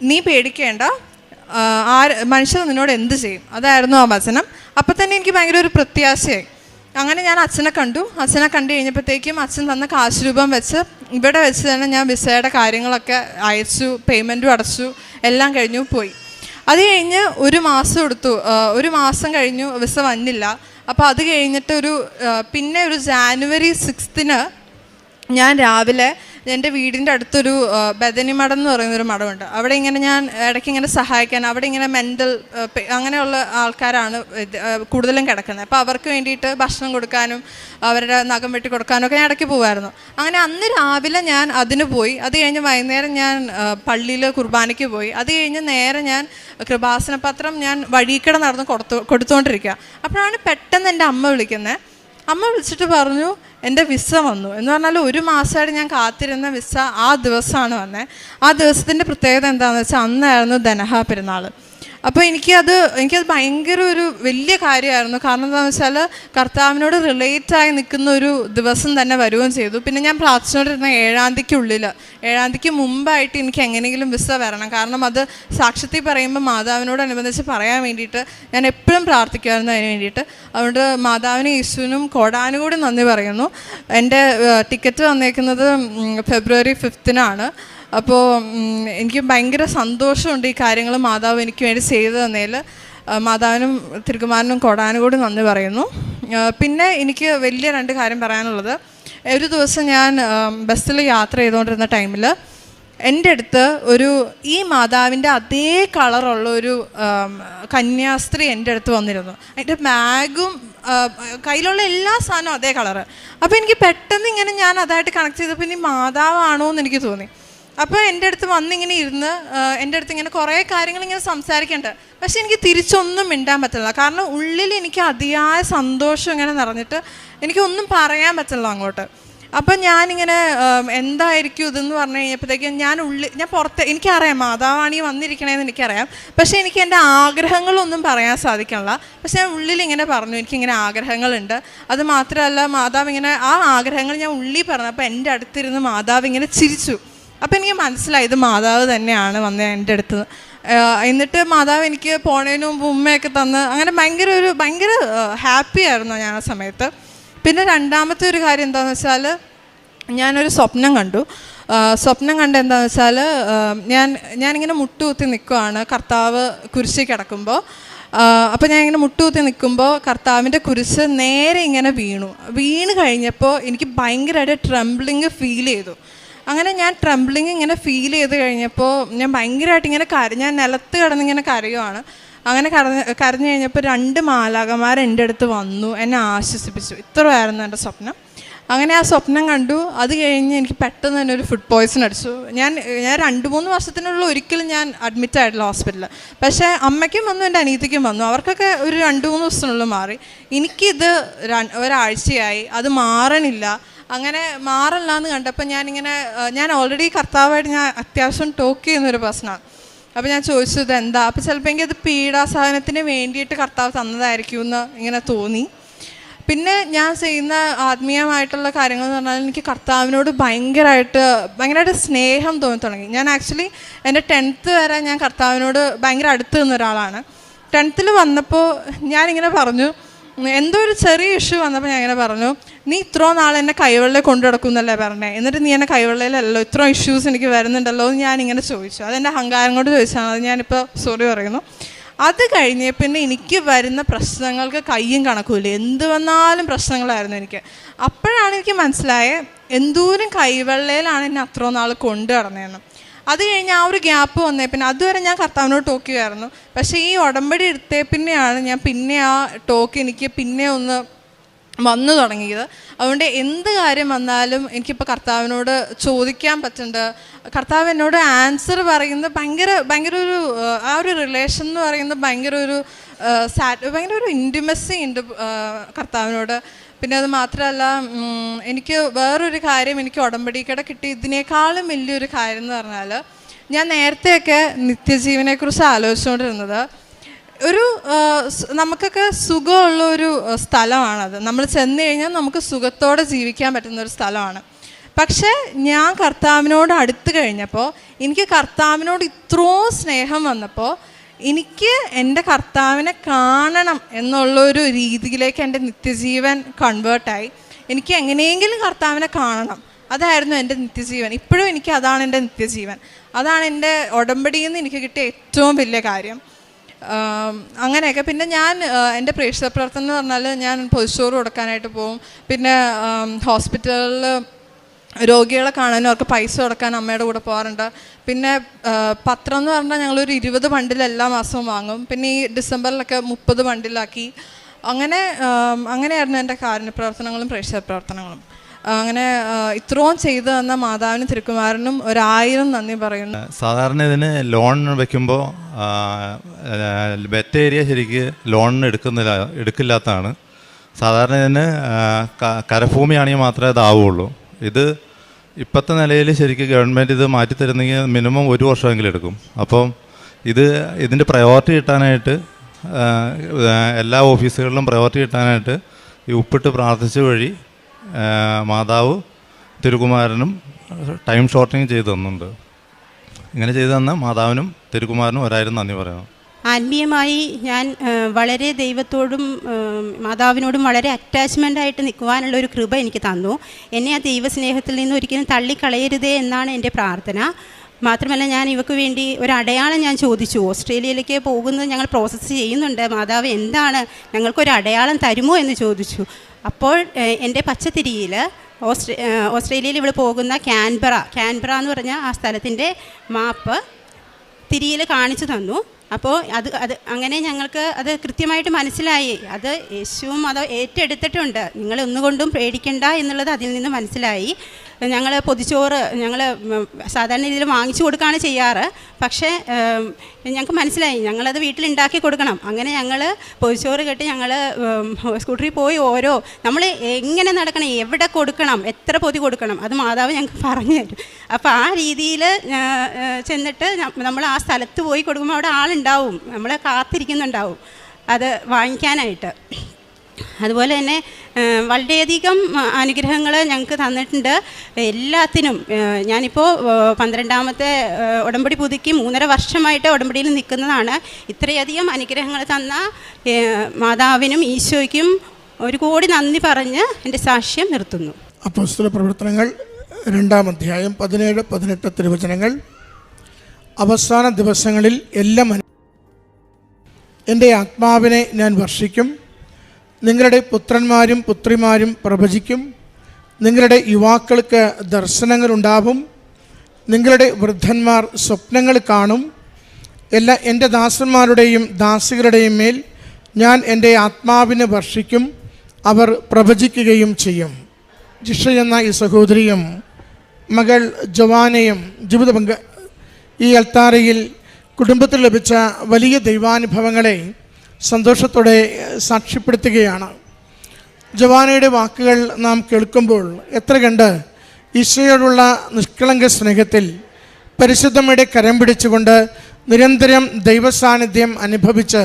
നീ പേടിക്കേണ്ട, മനുഷ്യർ നിന്നോട് എന്ത് ചെയ്യും, അതായിരുന്നു ആ വചനം. അപ്പം തന്നെ എനിക്ക് ഭയങ്കര ഒരു പ്രത്യാശയായി. അങ്ങനെ ഞാൻ അച്ഛനെ കണ്ടു. അച്ഛനെ കണ്ടു കഴിഞ്ഞപ്പോഴത്തേക്കും അച്ഛൻ തന്ന കാശ് രൂപം വെച്ച് ഇവിടെ വെച്ച് തന്നെ ഞാൻ വിസയുടെ കാര്യങ്ങളൊക്കെ അയച്ചു, പേയ്മെൻറ്റും അടച്ചു, എല്ലാം കഴിഞ്ഞു പോയി. അത് കഴിഞ്ഞ് 1 മാസം എടുത്തു. 1 മാസം കഴിഞ്ഞു, വിസ വന്നില്ല. അപ്പോൾ അത് കഴിഞ്ഞിട്ട് പിന്നെ ഒരു ജാനുവരി 6 ഞാൻ രാവിലെ എൻ്റെ വീടിൻ്റെ അടുത്തൊരു ബദനി മഠം എന്ന് പറയുന്നൊരു മഠമുണ്ട്. അവിടെ ഇങ്ങനെ ഞാൻ ഇടയ്ക്ക് ഇങ്ങനെ സഹായിക്കാൻ, അവിടെ ഇങ്ങനെ മെൻ്റൽ അങ്ങനെയുള്ള ആൾക്കാരാണ് കൂടുതലും കിടക്കുന്നത്. അപ്പോൾ അവർക്ക് വേണ്ടിയിട്ട് ഭക്ഷണം കൊടുക്കാനും അവരുടെ നഖം വെട്ടി കൊടുക്കാനും ഒക്കെ ഞാൻ ഇടയ്ക്ക് പോകുമായിരുന്നു. അങ്ങനെ അന്ന് രാവിലെ ഞാൻ അതിന് പോയി. അത് കഴിഞ്ഞ് വൈകുന്നേരം ഞാൻ പള്ളിയിൽ കുർബാനയ്ക്ക് പോയി. അത് കഴിഞ്ഞ് നേരെ ഞാൻ കൃപാസന പത്രം ഞാൻ വഴിക്കട നടന്ന് കൊടുത്തുകൊണ്ടിരിക്കുക. അപ്പോഴാണ് പെട്ടെന്ന് എൻ്റെ അമ്മ വിളിക്കുന്നത്. അമ്മ വിളിച്ചിട്ട് പറഞ്ഞു, എൻ്റെ വിസ വന്നു എന്ന്. പറഞ്ഞാൽ 1 മാസമായിട്ട് ഞാൻ കാത്തിരുന്ന വിസ ആ ദിവസമാണ് വന്നത്. ആ ദിവസത്തിൻ്റെ പ്രത്യേകത എന്താണെന്ന് വെച്ചാൽ അന്നായിരുന്നു ദനഹ പെരുന്നാൾ. അപ്പോൾ എനിക്കത് ഭയങ്കര ഒരു വലിയ കാര്യമായിരുന്നു. കാരണം എന്താണെന്ന് വെച്ചാൽ കർത്താവിനോട് റിലേറ്റായി നിൽക്കുന്ന ഒരു ദിവസം തന്നെ വരികയും ചെയ്തു. പിന്നെ ഞാൻ പ്രാർത്ഥിച്ചുകൊണ്ടിരുന്ന 7-ാം തീയതിക്കുള്ളിൽ, 7-ാം തീയതിക്ക് മുമ്പായിട്ട് എനിക്ക് എങ്ങനെയെങ്കിലും വിസ വരണം. കാരണം അത് സാക്ഷ്യത്തിൽ പറയുമ്പോൾ മാതാവിനോടനുബന്ധിച്ച് പറയാൻ വേണ്ടിയിട്ട് ഞാൻ എപ്പോഴും പ്രാർത്ഥിക്കുമായിരുന്നു അതിന് വേണ്ടിയിട്ട്. അതുകൊണ്ട് മാതാവിനും യേശുവിനും കോടാനുകൂടി നന്ദി പറയുന്നു. എൻ്റെ ടിക്കറ്റ് വന്നേക്കുന്നത് ഫെബ്രുവരി 5 അപ്പോൾ എനിക്ക് ഭയങ്കര സന്തോഷമുണ്ട് ഈ കാര്യങ്ങൾ മാതാവ് എനിക്ക് വേണ്ടി ചെയ്തു തന്നതിൽ. മാതാവിനും തിരുക്കുമാരനും കോടാനുകൂടി നന്ദി പറയുന്നു. പിന്നെ എനിക്ക് വലിയ 2 കാര്യം പറയാനുള്ളത്. ഒരു ദിവസം ഞാൻ ബസ്സിൽ യാത്ര ചെയ്തുകൊണ്ടിരുന്ന ടൈമിൽ എൻ്റെ അടുത്ത് ഈ മാതാവിൻ്റെ അതേ കളറുള്ള ഒരു കന്യാസ്ത്രീ എൻ്റെ അടുത്ത് വന്നിരുന്നു. അതിൻ്റെ ബാഗും കയ്യിലുള്ള എല്ലാ സാധനവും അതേ കളറ്. അപ്പോൾ എനിക്ക് പെട്ടെന്ന് ഇങ്ങനെ ഞാൻ അതായിട്ട് കണക്ട് ചെയ്തപ്പോൾ ഇനി മാതാവാണോ എന്ന് എനിക്ക് തോന്നി. അപ്പോൾ എൻ്റെ അടുത്ത് വന്നിങ്ങനെ ഇരുന്ന് എൻ്റെ അടുത്ത് ഇങ്ങനെ കുറേ കാര്യങ്ങൾ ഇങ്ങനെ സംസാരിക്കേണ്ട. പക്ഷെ എനിക്ക് തിരിച്ചൊന്നും മിണ്ടാൻ പറ്റില്ല. കാരണം ഉള്ളിൽ എനിക്ക് അതിയായ സന്തോഷം ഇങ്ങനെ നിറഞ്ഞിട്ട് എനിക്കൊന്നും പറയാൻ പറ്റില്ല അങ്ങോട്ട്. അപ്പം ഞാനിങ്ങനെ എന്തായിരിക്കും ഇതെന്ന് പറഞ്ഞു കഴിഞ്ഞപ്പോഴത്തേക്കും ഞാൻ പുറത്ത്, എനിക്കറിയാം മാതാവാണി വന്നിരിക്കണേന്ന് എനിക്കറിയാം. പക്ഷേ എനിക്ക് എൻ്റെ ആഗ്രഹങ്ങളൊന്നും പറയാൻ സാധിക്കണില്ല. പക്ഷെ ഞാൻ ഉള്ളിൽ ഇങ്ങനെ പറഞ്ഞു, എനിക്കിങ്ങനെ ആഗ്രഹങ്ങളുണ്ട്. അത് മാത്രമല്ല മാതാവ് ഇങ്ങനെ ആ ആഗ്രഹങ്ങൾ ഞാൻ ഉള്ളിൽ പറഞ്ഞു. അപ്പോൾ എൻ്റെ അടുത്തിരുന്ന് മാതാവ് ഇങ്ങനെ ചിരിച്ചു. അപ്പോൾ എനിക്ക് മനസ്സിലായി ഇത് മാതാവ് തന്നെയാണ് വന്നത് എൻ്റെ അടുത്ത്. എന്നിട്ട് മാതാവ് എനിക്ക് പോണതിന് മുമ്പ് ഉമ്മയൊക്കെ തന്ന് അങ്ങനെ ഭയങ്കര ഹാപ്പി ആയിരുന്നു ഞാൻ ആ സമയത്ത്. പിന്നെ 2-ാമത്തെ ഒരു കാര്യം എന്താണെന്ന് വെച്ചാൽ ഞാനൊരു സ്വപ്നം കണ്ടു. സ്വപ്നം കണ്ട എന്താണെന്ന് വെച്ചാൽ ഞാനിങ്ങനെ മുട്ടുകുത്തി നിൽക്കുവാണ് കർത്താവ് കുരിശിൽ കിടക്കുമ്പോൾ. അപ്പോൾ ഞാനിങ്ങനെ മുട്ടുകുത്തി നിൽക്കുമ്പോൾ കർത്താവിൻ്റെ കുരിശ് നേരെ ഇങ്ങനെ വീണ് കഴിഞ്ഞപ്പോൾ എനിക്ക് ഭയങ്കരമായിട്ട് ട്രംബ്ലിങ് ഫീൽ ചെയ്തു. അങ്ങനെ ഞാൻ ട്രംബ്ലിങ് ഇങ്ങനെ ഫീൽ ചെയ്ത് കഴിഞ്ഞപ്പോൾ ഞാൻ ഭയങ്കരമായിട്ട് ഇങ്ങനെ ഞാൻ നിലത്ത് കിടന്നിങ്ങനെ കരയുവാണ്. അങ്ങനെ കരഞ്ഞു കഴിഞ്ഞപ്പോൾ 2 മാലാഖമാർ എൻ്റെ അടുത്ത് വന്നു, എന്നെ ആശ്വസിപ്പിച്ചു. ഇത്രയായിരുന്നു എൻ്റെ സ്വപ്നം. അങ്ങനെ ആ സ്വപ്നം കണ്ടു. അത് കഴിഞ്ഞ് എനിക്ക് പെട്ടെന്ന് തന്നെ ഒരു ഫുഡ് പോയ്സൺ അടിച്ചു. ഞാൻ 2-3 വർഷത്തിനുള്ള ഒരിക്കലും ഞാൻ അഡ്മിറ്റ് ആയിട്ടില്ല ഹോസ്പിറ്റലിൽ. പക്ഷേ അമ്മയ്ക്കും വന്നു, എൻ്റെ അനിയത്തിക്കും വന്നു. അവർക്കൊക്കെ ഒരു 2-3 ദിവസത്തിനുള്ളിൽ മാറി. എനിക്കിത് ഒരാഴ്ചയായി, അത് മാറണില്ല. അങ്ങനെ മാറില്ല എന്ന് കണ്ടപ്പോൾ ഞാൻ ഓൾറെഡി കർത്താവായിട്ട് ഞാൻ അത്യാവശ്യം ടോക്ക് ചെയ്യുന്നൊരു പേഴ്സണാണ്. അപ്പോൾ ഞാൻ ചോദിച്ചു ഇതെന്താ. അപ്പോൾ ചിലപ്പോൾ എനിക്കത് പീഡാസഹനത്തിന് വേണ്ടിയിട്ട് കർത്താവ് തന്നതായിരിക്കും എന്ന് ഇങ്ങനെ തോന്നി. പിന്നെ ഞാൻ ചെയ്യുന്ന ആത്മീയമായിട്ടുള്ള കാര്യങ്ങൾ എന്ന് പറഞ്ഞാൽ എനിക്ക് കർത്താവിനോട് ഭയങ്കരമായിട്ട് സ്നേഹം തോന്നി തുടങ്ങി. ഞാൻ ആക്ച്വലി എൻ്റെ 10th വരെ ഞാൻ കർത്താവിനോട് ഭയങ്കര അടുത്ത് നിന്ന ഒരാളാണ്. 10th വന്നപ്പോൾ ഞാനിങ്ങനെ പറഞ്ഞു, എന്തോ ഒരു ചെറിയ ഇഷ്യൂ വന്നപ്പോൾ ഞാൻ ഇങ്ങനെ പറഞ്ഞു, നീ ഇത്രയും നാൾ എന്നെ കൈവെള്ളയിൽ കൊണ്ടു നടക്കുന്നല്ലേ പറഞ്ഞേ, എന്നിട്ട് നീ എന്നെ കൈവെള്ളയിലല്ലോ, ഇത്രയും ഇഷ്യൂസ് എനിക്ക് വരുന്നുണ്ടല്ലോ എന്ന് ഞാനിങ്ങനെ ചോദിച്ചു. അതെൻ്റെ അഹങ്കാരം കൊണ്ട് ചോദിച്ചാണ്. അത് ഞാനിപ്പോൾ സോറി പറയുന്നു. അത് കഴിഞ്ഞ് പിന്നെ എനിക്ക് വരുന്ന പ്രശ്നങ്ങൾക്ക് കയ്യും കണക്കൂല, എന്ത് വന്നാലും പ്രശ്നങ്ങളായിരുന്നു എനിക്ക്. അപ്പോഴാണ് എനിക്ക് മനസ്സിലായത് എന്തോരം കൈവെള്ളയിലാണ് എന്നെ അത്രയും നാൾ കൊണ്ടു നടന്നതെന്ന്. അത് കഴിഞ്ഞ് ആ ഒരു ഗ്യാപ്പ് വന്നേ പിന്നെ അതുവരെ ഞാൻ കർത്താവിനോട് ടോക്ക് ചെയ്യുമായിരുന്നു. പക്ഷേ ഈ ഉടമ്പടി എടുത്തേ പിന്നെയാണ് ഞാൻ പിന്നെ ആ ടോക്ക് എനിക്ക് പിന്നെ ഒന്ന് വന്നു തുടങ്ങിയത്. അതുകൊണ്ട് എന്ത് കാര്യം വന്നാലും എനിക്കിപ്പോൾ കർത്താവിനോട് ചോദിക്കാൻ പറ്റുന്നുണ്ട്. കർത്താവ് എന്നോട് ആൻസർ പറയുന്നത് ഭയങ്കര ഒരു ആ ഒരു റിലേഷൻ എന്ന് പറയുന്നത് ഭയങ്കര ഒരു ഇൻറ്റിമസി ഉണ്ട് കർത്താവിനോട്. പിന്നെ അത് മാത്രമല്ല എനിക്ക് വേറൊരു കാര്യം എനിക്ക് ഉടമ്പടിക്കടെ കിട്ടി ഇതിനേക്കാളും വലിയൊരു കാര്യം എന്ന് പറഞ്ഞാൽ, ഞാൻ നേരത്തെയൊക്കെ നിത്യജീവനെക്കുറിച്ച് ആലോചിച്ചുകൊണ്ടിരുന്നത് നമുക്കൊക്കെ സുഖമുള്ള ഒരു സ്ഥലമാണത്. നമ്മൾ ചെന്ന് കഴിഞ്ഞാൽ നമുക്ക് സുഖത്തോടെ ജീവിക്കാൻ പറ്റുന്ന ഒരു സ്ഥലമാണ്. പക്ഷേ ഞാൻ കർത്താവിനോട് അടുത്ത് കഴിഞ്ഞപ്പോൾ എനിക്ക് കർത്താവിനോട് ഇത്രയും സ്നേഹം വന്നപ്പോൾ എനിക്ക് എൻ്റെ കർത്താവിനെ കാണണം എന്നുള്ളൊരു രീതിയിലേക്ക് എൻ്റെ നിത്യജീവൻ കൺവേർട്ടായി. എനിക്ക് എങ്ങനെയെങ്കിലും കർത്താവിനെ കാണണം, അതായിരുന്നു എൻ്റെ നിത്യജീവൻ. ഇപ്പോഴും എനിക്ക് അതാണ് എൻ്റെ നിത്യജീവൻ. അതാണ് എൻ്റെ ഉടമ്പടിയിൽ നിന്ന് എനിക്ക് കിട്ടിയ ഏറ്റവും വലിയ കാര്യം. അങ്ങനെയൊക്കെ. പിന്നെ ഞാൻ എൻ്റെ പ്രേക്ഷിത പ്രവർത്തനം എന്ന് പറഞ്ഞാൽ ഞാൻ പൊതിച്ചോറ് കൊടുക്കാനായിട്ട് പോകും. പിന്നെ ഹോസ്പിറ്റലിൽ രോഗികളെ കാണാനും അവർക്ക് പൈസ കൊടുക്കാൻ അമ്മയുടെ കൂടെ പോകാറുണ്ട്. പിന്നെ പത്രം എന്ന് പറഞ്ഞാൽ ഞങ്ങളൊരു 20 ബണ്ടിൽ എല്ലാ മാസവും വാങ്ങും. പിന്നെ ഈ ഡിസംബറിലൊക്കെ 30 ബണ്ടിലാക്കി. അങ്ങനെയായിരുന്നു എൻ്റെ കാരുണ്യപ്രവർത്തനങ്ങളും പ്രേക്ഷിത പ്രവർത്തനങ്ങളും. അങ്ങനെ ഇത്രയും ചെയ്തു തന്ന മാതാവിനും തിരുക്കുമാരനും 1000 നന്ദി പറയുന്നു. സാധാരണ ഇതിന് ലോൺ വയ്ക്കുമ്പോൾ ബെറ്റ് ഏരിയ ശരിക്ക് ലോണിന് എടുക്കില്ലാത്തതാണ്. സാധാരണ ഇതിന് കരഭൂമിയാണെങ്കിൽ മാത്രമേ ഇതാവുള്ളൂ. ഇത് ഇപ്പോഴത്തെ നിലയിൽ ശരിക്കും ഗവൺമെൻറ് ഇത് മാറ്റിത്തരുന്നെങ്കിൽ മിനിമം 1 വർഷമെങ്കിലും എടുക്കും. അപ്പം ഇതിൻ്റെ പ്രയോറിറ്റി കിട്ടാനായിട്ട് എല്ലാ ഓഫീസുകളിലും പ്രയോറിറ്റി കിട്ടാനായിട്ട് ഈ ഉപ്പിട്ട് പ്രാർത്ഥിച്ച വഴി മാതാവ് തിരുക്കുമാരനും ടൈം ഷോർട്ടിങ് ചെയ്തു തന്നുണ്ട്. ഇങ്ങനെ ചെയ്തു തന്ന മാതാവിനും തിരുക്കുമാരനും 1000 നന്ദി പറയുന്നു. ആത്മീയമായി ഞാൻ വളരെ ദൈവത്തോടും മാതാവിനോടും വളരെ അറ്റാച്ച്മെൻ്റായിട്ട് നിൽക്കുവാനുള്ള ഒരു കൃപ എനിക്ക് തന്നു. എന്നെ ആ ദൈവസ്നേഹത്തിൽ നിന്ന് ഒരിക്കലും തള്ളിക്കളയരുതേ എന്നാണ് എൻ്റെ പ്രാർത്ഥന. മാത്രമല്ല, ഞാൻ ഇവർക്ക് വേണ്ടി ഒരു അടയാളം ഞാൻ ചോദിച്ചു. ഓസ്ട്രേലിയയിലേക്ക് പോകുന്നത് ഞങ്ങൾ പ്രോസസ്സ് ചെയ്യുന്നുണ്ട്, മാതാവ് എന്താണ് ഞങ്ങൾക്കൊരു അടയാളം തരുമോ എന്ന് ചോദിച്ചു. അപ്പോൾ എൻ്റെ പച്ചത്തിരിയിൽ ഓസ്ട്രേലിയയിൽ ഇവിടെ പോകുന്ന ക്യാൻബറ എന്ന് പറഞ്ഞ ആ സ്ഥലത്തിൻ്റെ മാപ്പ് തിരിയിൽ കാണിച്ചു തന്നു. അപ്പോൾ അത് അങ്ങനെ ഞങ്ങൾക്ക് അത് കൃത്യമായിട്ട് മനസ്സിലായി. അത് യേശുവും അത് ഏറ്റെടുത്തിട്ടുണ്ട്, നിങ്ങൾ ഒന്നുകൊണ്ടും പേടിക്കണ്ട എന്നുള്ളത് അതിൽ നിന്ന് മനസ്സിലായി. ഞങ്ങൾ പൊതിച്ചോറ് ഞങ്ങൾ സാധാരണ രീതിയിൽ വാങ്ങിച്ചു കൊടുക്കുകയാണ് ചെയ്യാറ്. പക്ഷേ ഞങ്ങൾക്ക് മനസ്സിലായി ഞങ്ങളത് വീട്ടിലുണ്ടാക്കി കൊടുക്കണം. അങ്ങനെ ഞങ്ങൾ പൊതിച്ചോറ് കെട്ടി ഞങ്ങൾ സ്കൂട്ടറിൽ പോയി നമ്മൾ എങ്ങനെ നടക്കണം, എവിടെ കൊടുക്കണം, എത്ര പൊതി കൊടുക്കണം, അത് മാതാവ് ഞങ്ങൾക്ക് പറഞ്ഞു തരും. അപ്പോൾ ആ രീതിയിൽ ചെന്നിട്ട് നമ്മൾ ആ സ്ഥലത്ത് പോയി കൊടുക്കുമ്പോൾ അവിടെ ആളുണ്ടാവും, നമ്മളെ കാത്തിരിക്കുന്നുണ്ടാവും അത് വാങ്ങിക്കാനായിട്ട്. അതുപോലെ തന്നെ വളരെയധികം അനുഗ്രഹങ്ങൾ ഞങ്ങൾക്ക് തന്നിട്ടുണ്ട് എല്ലാത്തിനും. ഞാനിപ്പോൾ 12ാമത്തെ ഉടമ്പടി പുതുക്കി 3.5 വർഷമായിട്ട് ഉടമ്പടിയിൽ നിൽക്കുന്നതാണ്. ഇത്രയധികം അനുഗ്രഹങ്ങൾ തന്ന മാതാവിനും ഈശോയ്ക്കും 1 കോടി നന്ദി പറഞ്ഞ് എൻ്റെ സാക്ഷ്യം നിർത്തുന്നു. അപ്പോസ്തല പ്രവർത്തനങ്ങൾ 2-ാം അധ്യായം 17-18 തിരുവചനങ്ങൾ. അവസാന ദിവസങ്ങളിൽ എല്ലാം എൻ്റെ ആത്മാവിനെ ഞാൻ വർഷിക്കും. നിങ്ങളുടെ പുത്രന്മാരും പുത്രിമാരും പ്രവചിക്കും. നിങ്ങളുടെ യുവാക്കൾക്ക് ദർശനങ്ങളുണ്ടാവും. നിങ്ങളുടെ വൃദ്ധന്മാർ സ്വപ്നങ്ങൾ കാണും. എൻ്റെ ദാസന്മാരുടെയും ദാസികളുടെയും മേൽ ഞാൻ എൻ്റെ ആത്മാവിനെ വർഷിക്കും. അവർ പ്രവചിക്കുകയും ചെയ്യും. ജിഷ എന്ന ഈ സഹോദരിയും മകൾ ജവാനയും ജീവിത ഈ അൽത്താരയിൽ കുടുംബത്തിൽ ലഭിച്ച വലിയ ദൈവാനുഭവങ്ങളെ സന്തോഷത്തോടെ സാക്ഷ്യപ്പെടുത്തുകയാണ്. ജവാനയുടെ വാക്കുകൾ നാം കേൾക്കുമ്പോൾ എത്ര കണ്ട് ഈശോയോടുള്ള നിഷ്കളങ്ക സ്നേഹത്തിൽ പരിശുദ്ധമ്മയുടെ കരം പിടിച്ചുകൊണ്ട് നിരന്തരം ദൈവസാന്നിധ്യം അനുഭവിച്ച്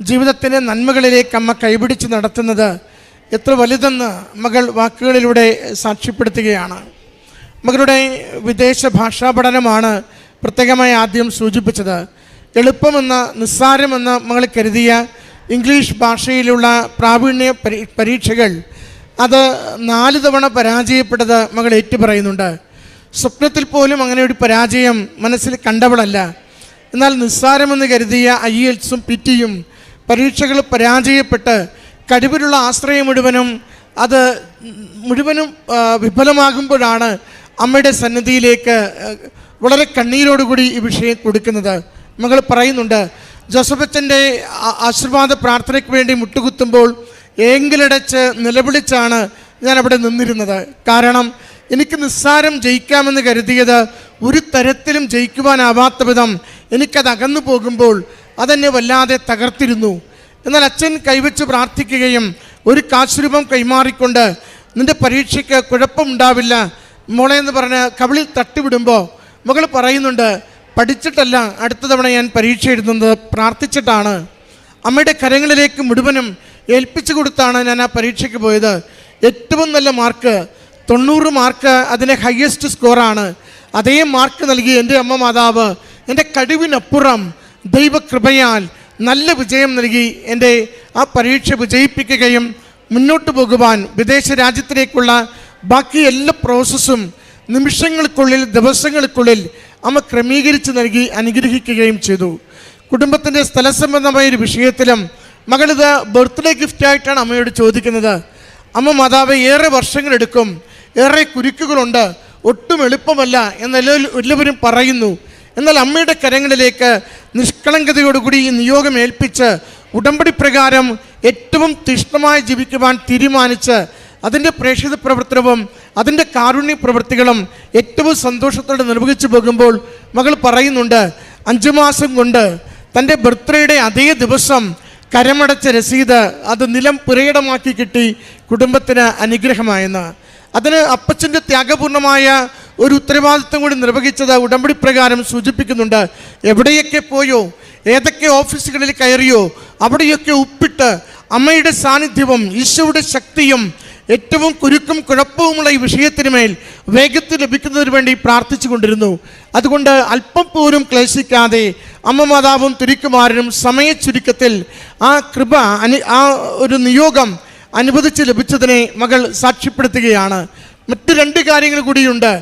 ജീവിതത്തിൻ്റെ നന്മകളിലേക്ക് അമ്മ കൈപിടിച്ച് നടത്തുന്നത് എത്ര വലുതെന്ന് മകൾ വാക്കുകളിലൂടെ സാക്ഷ്യപ്പെടുത്തുകയാണ്. മകളുടെ വിദേശ ഭാഷാ പഠനമാണ് പ്രത്യേകമായി ആദ്യം സൂചിപ്പിച്ചത്. എളുപ്പമെന്ന് നിസ്സാരമെന്ന് മകൾ കരുതിയ ഇംഗ്ലീഷ് ഭാഷയിലുള്ള പ്രാവീണ്യ പരീക്ഷകൾ അത് 4 തവണ പരാജയപ്പെട്ടത് മകൾ ഏറ്റുപറയുന്നുണ്ട്. സ്വപ്നത്തിൽ പോലും അങ്ങനെ ഒരു പരാജയം മനസ്സിൽ കണ്ടവളല്ല. എന്നാൽ നിസ്സാരമെന്ന് കരുതിയ IELTS-ഉം PT-യും പരീക്ഷകൾ പരാജയപ്പെട്ട് കഴിവിലുള്ള ആശ്രയം മുഴുവനും വിഫലമാകുമ്പോഴാണ് അമ്മയുടെ സന്നിധിയിലേക്ക് വളരെ കണ്ണീരോടുകൂടി ഈ വിഷയം കൊടുക്കുന്നത്. മകൾ പറയുന്നുണ്ട്, ജോസഫച്ചൻ്റെ ആശീർവാദ പ്രാർത്ഥനയ്ക്ക് വേണ്ടി മുട്ടുകുത്തുമ്പോൾ ഏങ്കിലടച്ച് നിലവിളിച്ചാണ് ഞാൻ അവിടെ നിന്നിരുന്നത്. കാരണം എനിക്ക് നിസ്സാരം ജയിക്കാമെന്ന് കരുതിയത് ഒരു തരത്തിലും ജയിക്കുവാനാവാത്ത വിധം എനിക്കത് അകന്നു പോകുമ്പോൾ അതെന്നെ വല്ലാതെ തകർത്തിരുന്നു. എന്നാൽ അച്ഛൻ കൈവച്ച് പ്രാർത്ഥിക്കുകയും ഒരു കാശുരൂപം കൈമാറിക്കൊണ്ട് നിൻ്റെ പരീക്ഷയ്ക്ക് കുഴപ്പമുണ്ടാവില്ല മോളെ എന്ന് പറഞ്ഞ് കവിളിൽ തട്ടിവിടുമ്പോൾ മകൾ പറയുന്നുണ്ട്, പഠിച്ചിട്ടല്ല അടുത്ത തവണ ഞാൻ പരീക്ഷ എഴുതുന്നത്, പ്രാർത്ഥിച്ചിട്ടാണ്. അമ്മയുടെ കരങ്ങളിലേക്ക് മുഴുവനും ഏൽപ്പിച്ചു കൊടുത്താണ് ഞാൻ ആ പരീക്ഷയ്ക്ക് പോയത്. ഏറ്റവും നല്ല മാർക്ക് 90 മാർക്ക് അതിൻ്റെ ഹയസ്റ്റ് സ്കോറാണ്. അതേ മാർക്ക് നൽകി എൻ്റെ അമ്മ മാതാവ് എൻ്റെ കഴിവിനപ്പുറം ദൈവകൃപയാൽ നല്ല വിജയം നൽകി എൻ്റെ ആ പരീക്ഷ വിജയിപ്പിക്കുകയും മുന്നോട്ട് പോകുവാൻ വിദേശ രാജ്യത്തിലേക്കുള്ള ബാക്കി എല്ലാ പ്രോസസ്സും നിമിഷങ്ങൾക്കുള്ളിൽ, ദിവസങ്ങൾക്കുള്ളിൽ അമ്മ ക്രമീകരിച്ച് നൽകി അനുഗ്രഹിക്കുകയും ചെയ്തു. കുടുംബത്തിൻ്റെ സ്ഥലസംബന്ധമായ ഒരു വിഷയത്തിലും മകളിത് ബർത്ത്ഡേ ഗിഫ്റ്റായിട്ടാണ് അമ്മയോട് ചോദിക്കുന്നത്. അമ്മ മാതാവ് ഏറെ വർഷങ്ങളെടുക്കും, ഏറെ കുരുക്കുകളുണ്ട്, ഒട്ടും എളുപ്പമല്ല എന്നെല്ലാവരും പറയുന്നു. എന്നാൽ അമ്മയുടെ കരങ്ങളിലേക്ക് നിഷ്കളങ്കതയോടുകൂടി ഈ നിയോഗം ഏൽപ്പിച്ച് ഉടമ്പടി പ്രകാരം ഏറ്റവും തീഷ്ണമായി ജീവിക്കുവാൻ തീരുമാനിച്ച് അതിൻ്റെ പ്രേക്ഷിത പ്രവർത്തനവും അതിൻ്റെ കാരുണ്യ പ്രവൃത്തികളും ഏറ്റവും സന്തോഷത്തോടെ നിർവഹിച്ചു പോകുമ്പോൾ മകൾ പറയുന്നുണ്ട്, 5 മാസം കൊണ്ട് തൻ്റെ ബർത്ത്ഡേയുടെ അതേ ദിവസം കരമടച്ച രസീത് അത് നിലം പുരയിടമാക്കി കിട്ടി കുടുംബത്തിന് അനുഗ്രഹമായെന്ന്. അതിന് അപ്പച്ചൻ്റെ ത്യാഗപൂർണമായ ഒരു ഉത്തരവാദിത്വം കൂടി നിർവഹിച്ചത് ഉടമ്പടി പ്രകാരം സൂചിപ്പിക്കുന്നുണ്ട്. എവിടെയൊക്കെ പോയോ, ഏതൊക്കെ ഓഫീസുകളിൽ കയറിയോ അവിടെയൊക്കെ ഉപ്പിട്ട് അമ്മയുടെ സാന്നിധ്യവും ഈശോയുടെ ശക്തിയും ഏറ്റവും കുരുക്കും കുഴപ്പവുമുള്ള ഈ വിഷയത്തിന് മേൽ വേഗത്തിൽ ലഭിക്കുന്നതിന് വേണ്ടി പ്രാർത്ഥിച്ചു കൊണ്ടിരുന്നു. അതുകൊണ്ട് അല്പം പോലും ക്ലേശിക്കാതെ അമ്മ മാതാവും തിരുക്കുമാരനും സമയ ചുരുക്കത്തിൽ ആ കൃപ ആ ഒരു നിയോഗം അനുവദിച്ച് ലഭിച്ചതിനെ മകൾ സാക്ഷ്യപ്പെടുത്തുകയാണ്. മറ്റ് 2 കാര്യങ്ങൾ കൂടിയുണ്ട്.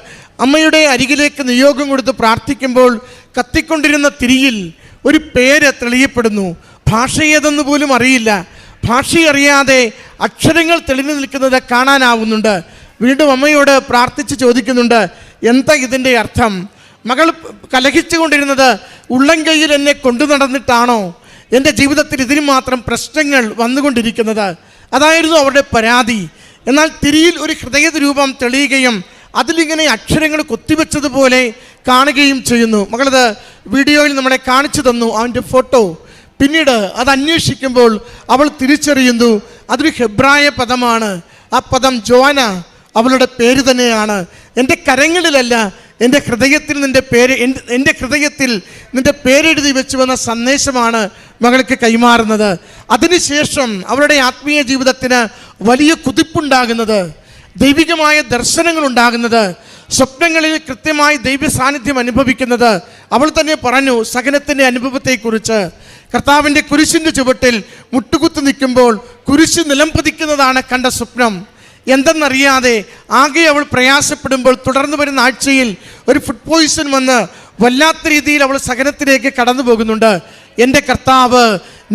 അമ്മയുടെ അരികിലേക്ക് നിയോഗം കൊടുത്ത് പ്രാർത്ഥിക്കുമ്പോൾ കത്തിക്കൊണ്ടിരുന്ന തിരിയിൽ ഒരു പേര് തെളിയപ്പെടുന്നു. ഭാഷ ഏതെന്ന് പോലും അറിയില്ല. ഭാഷയറിയാതെ അക്ഷരങ്ങൾ തെളിഞ്ഞു നിൽക്കുന്നത് കാണാനാവുന്നുണ്ട്. വീണ്ടും അമ്മയോട് പ്രാർത്ഥിച്ച് ചോദിക്കുന്നുണ്ട്, എന്താ ഇതിൻ്റെ അർത്ഥം? മകൾ കലഹിച്ചു കൊണ്ടിരുന്നത് ഉള്ളം കയ്യിൽ എന്നെ കൊണ്ടു നടന്നിട്ടാണോ എൻ്റെ ജീവിതത്തിൽ ഇതിന് മാത്രം പ്രശ്നങ്ങൾ വന്നുകൊണ്ടിരിക്കുന്നത്? അതായിരുന്നു അവരുടെ പരാതി. എന്നാൽ തിരിയിൽ ഒരു ഹൃദയ രൂപം തെളിയുകയും അതിലിങ്ങനെ അക്ഷരങ്ങൾ കൊത്തിവെച്ചതുപോലെ കാണുകയും ചെയ്യുന്നു. മകളത് വീഡിയോയിൽ നമ്മളെ കാണിച്ചു തന്നു അവൻ്റെ ഫോട്ടോ. പിന്നീട് അത് അന്വേഷിക്കുമ്പോൾ അവൾ തിരിച്ചറിയുന്നു അതൊരു ഹെബ്രായ പദമാണ്. ആ പദം ജോന, അവളുടെ പേര് തന്നെയാണ്. എൻ്റെ കരങ്ങളിലല്ല, എൻ്റെ ഹൃദയത്തിൽ എൻ്റെ ഹൃദയത്തിൽ നിൻ്റെ പേരെഴുതി വെച്ചുവെന്ന സന്ദേശമാണ് മകൾക്ക് കൈമാറുന്നത്. അതിനുശേഷം അവരുടെ ആത്മീയ ജീവിതത്തിന് വലിയ കുതിപ്പുണ്ടാകുന്നത്, ദൈവികമായ ദർശനങ്ങൾ ഉണ്ടാകുന്നത്, സ്വപ്നങ്ങളിൽ കൃത്യമായി ദൈവ സാന്നിധ്യം അനുഭവിക്കുന്നത്. അവൾ തന്നെ പറഞ്ഞു സഹനത്തിൻ്റെ അനുഭവത്തെക്കുറിച്ച്. കർത്താവിൻ്റെ കുരിശിൻ്റെ ചുവട്ടിൽ മുട്ടുകുത്തി നിൽക്കുമ്പോൾ കുരിശ് നിലംപതിക്കുന്നതാണ് കണ്ട സ്വപ്നം. എന്തെന്നറിയാതെ ആകെ അവൾ പ്രയാസപ്പെടുമ്പോൾ തുടർന്ന് വരുന്ന ആഴ്ചയിൽ ഒരു ഫുഡ് പോയിസൺ വന്ന് വല്ലാത്ത രീതിയിൽ അവൾ സഹനത്തിലേക്ക് കടന്നു പോകുന്നുണ്ട്. എൻ്റെ കർത്താവ്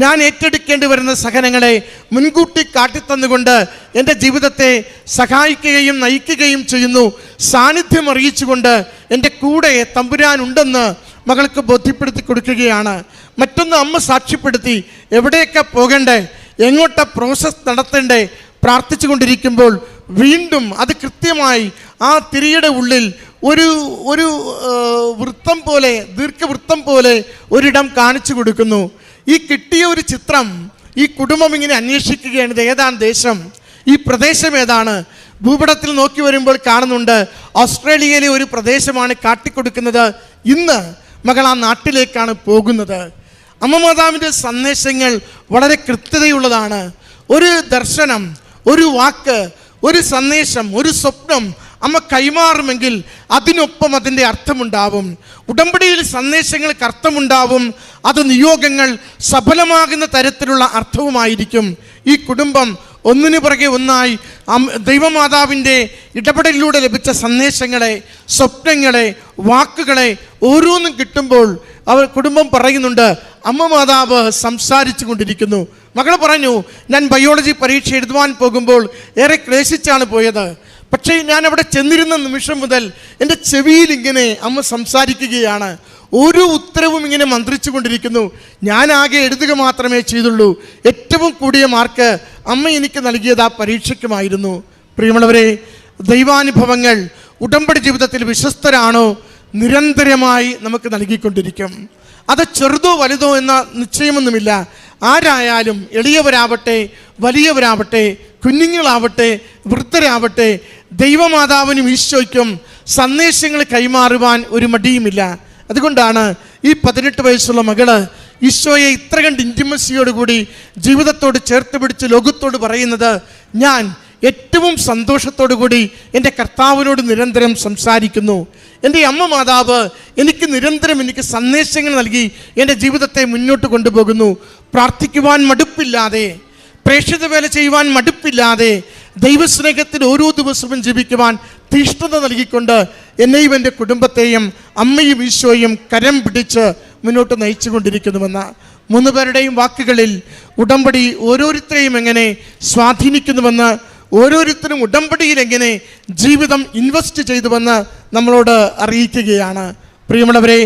ഞാൻ ഏറ്റെടുക്കേണ്ടി വരുന്ന സഹനങ്ങളെ മുൻകൂട്ടി കാട്ടിത്തന്നുകൊണ്ട് എൻ്റെ ജീവിതത്തെ സഹായിക്കുകയും നയിക്കുകയും ചെയ്യുന്നു. സാന്നിധ്യം അറിയിച്ചുകൊണ്ട് എൻ്റെ കൂടെ തമ്പുരാനുണ്ടെന്ന് മകൾക്ക് ബോധ്യപ്പെടുത്തി കൊടുക്കുകയാണ്. മറ്റൊന്ന് അമ്മ സാക്ഷ്യപ്പെടുത്തി എവിടെയൊക്കെ പോകണ്ടേ, എങ്ങോട്ടാ പ്രോസസ്സ് നടത്തേണ്ടേ പ്രാർത്ഥിച്ചു കൊണ്ടിരിക്കുമ്പോൾ വീണ്ടും അത് കൃത്യമായി ആ തിരിയുടെ ഉള്ളിൽ ഒരു വൃത്തം പോലെ, ദീർഘവൃത്തം പോലെ ഒരിടം കാണിച്ചു കൊടുക്കുന്നു. ഈ കിട്ടിയ ഒരു ചിത്രം ഈ കുടുംബം ഇങ്ങനെ അന്വേഷിക്കുകയാണ്. ഇത് ഏതാണ് ദേശം, ഈ പ്രദേശം ഏതാണ്? ഭൂപടത്തിൽ നോക്കി വരുമ്പോൾ കാണുന്നുണ്ട് ഓസ്ട്രേലിയയിലെ ഒരു പ്രദേശമാണ് കാട്ടിക്കൊടുക്കുന്നത്. ഇന്ന് മകൾ ആ നാട്ടിലേക്കാണ് പോകുന്നത്. അമ്മ മാതാവിൻ്റെ സന്ദേശങ്ങൾ വളരെ കൃത്യതയുള്ളതാണ്. ഒരു ദർശനം, ഒരു വാക്ക്, ഒരു സന്ദേശം, ഒരു സ്വപ്നം അമ്മ കൈമാറുമെങ്കിൽ അതിനൊപ്പം അതിൻ്റെ അർത്ഥമുണ്ടാവും. ഉടമ്പടിയിൽ സന്ദേശങ്ങൾക്ക് അർത്ഥമുണ്ടാവും. അത് നിയോഗങ്ങൾ സഫലമാകുന്ന തരത്തിലുള്ള അർത്ഥവുമായിരിക്കും. ഈ കുടുംബം ഒന്നിനു പുറകെ ഒന്നായി ദൈവമാതാവിൻ്റെ ഇടപെടലിലൂടെ ലഭിച്ച സന്ദേശങ്ങളെ, സ്വപ്നങ്ങളെ, വാക്കുകളെ ഓരോന്നും കിട്ടുമ്പോൾ അവർ കുടുംബം പറയുന്നുണ്ട് അമ്മ മാതാവ് സംസാരിച്ചു കൊണ്ടിരിക്കുന്നു. മകൾ പറഞ്ഞു, ഞാൻ ബയോളജി പരീക്ഷ എഴുതുവാൻ പോകുമ്പോൾ ഏറെ ക്ലേശിച്ചാണ് പോയത്. പക്ഷേ ഞാൻ അവിടെ ചെന്നിരുന്ന നിമിഷം മുതൽ എൻ്റെ ചെവിയിൽ ഇങ്ങനെ അമ്മ സംസാരിക്കുകയാണ്. ഓരോ ഉത്തരവും ഇങ്ങനെ മന്ത്രിച്ചു കൊണ്ടിരിക്കുന്നു. ഞാനാകെ എഴുതുക മാത്രമേ ചെയ്തുള്ളൂ. ഏറ്റവും കൂടിയ മാർക്ക് അമ്മ എനിക്ക് നൽകിയത് ആ പരീക്ഷയ്ക്കുമായിരുന്നു. പ്രിയമുള്ളവരെ, ദൈവാനുഭവങ്ങൾ ഉടമ്പടി ജീവിതത്തിൽ വിശ്വസ്തരാണോ നിരന്തരമായി നമുക്ക് നൽകിക്കൊണ്ടിരിക്കും. അത് ചെറുതോ വലുതോ എന്ന നിശ്ചയമൊന്നുമില്ല. ആരായാലും, എളിയവരാവട്ടെ വലിയവരാവട്ടെ, കുഞ്ഞുങ്ങളാവട്ടെ വൃദ്ധരാവട്ടെ, ദൈവമാതാവിനും ഈശോയ്ക്കും സന്ദേശങ്ങൾ കൈമാറുവാൻ ഒരു മടിയുമില്ല. അതുകൊണ്ടാണ് ഈ 18 വയസ്സുള്ള മകള് ഈശോയെ ഇത്ര കണ്ട് ഇൻറ്റിമസിയോടുകൂടി ജീവിതത്തോട് ചേർത്ത് പിടിച്ച് ലോകത്തോട് പറയുന്നത്, ഞാൻ ഏറ്റവും സന്തോഷത്തോടു കൂടി എൻ്റെ കർത്താവിനോട് നിരന്തരം സംസാരിക്കുന്നു. എൻ്റെ അമ്മ മാതാവ് എനിക്ക് നിരന്തരം എനിക്ക് സന്ദേശങ്ങൾ നൽകി എൻ്റെ ജീവിതത്തെ മുന്നോട്ട് കൊണ്ടുപോകുന്നു. പ്രാർത്ഥിക്കുവാൻ മടുപ്പില്ലാതെ, പ്രേക്ഷിത വേല ചെയ്യുവാൻ മടുപ്പില്ലാതെ, ദൈവസ്നേഹത്തിൽ ഓരോ ദിവസവും ജീവിക്കുവാൻ തീഷ്ണത നൽകിക്കൊണ്ട് എന്നെയും എൻ്റെ കുടുംബത്തെയും അമ്മയും ഈശോയും കരം പിടിച്ച് മുന്നോട്ട് നയിച്ചു കൊണ്ടിരിക്കുന്നുവെന്ന 3 പേരുടെയും വാക്കുകളിൽ ഉടമ്പടി ഓരോരുത്തരെയും എങ്ങനെ സ്വാധീനിക്കുന്നുവെന്ന്, ഓരോരുത്തരും ഉടമ്പടിയിൽ എങ്ങനെ ജീവിതം ഇൻവെസ്റ്റ് ചെയ്തുവെന്ന് നമ്മളോട് അറിയിക്കുകയാണ്. പ്രിയമുള്ളവരെ,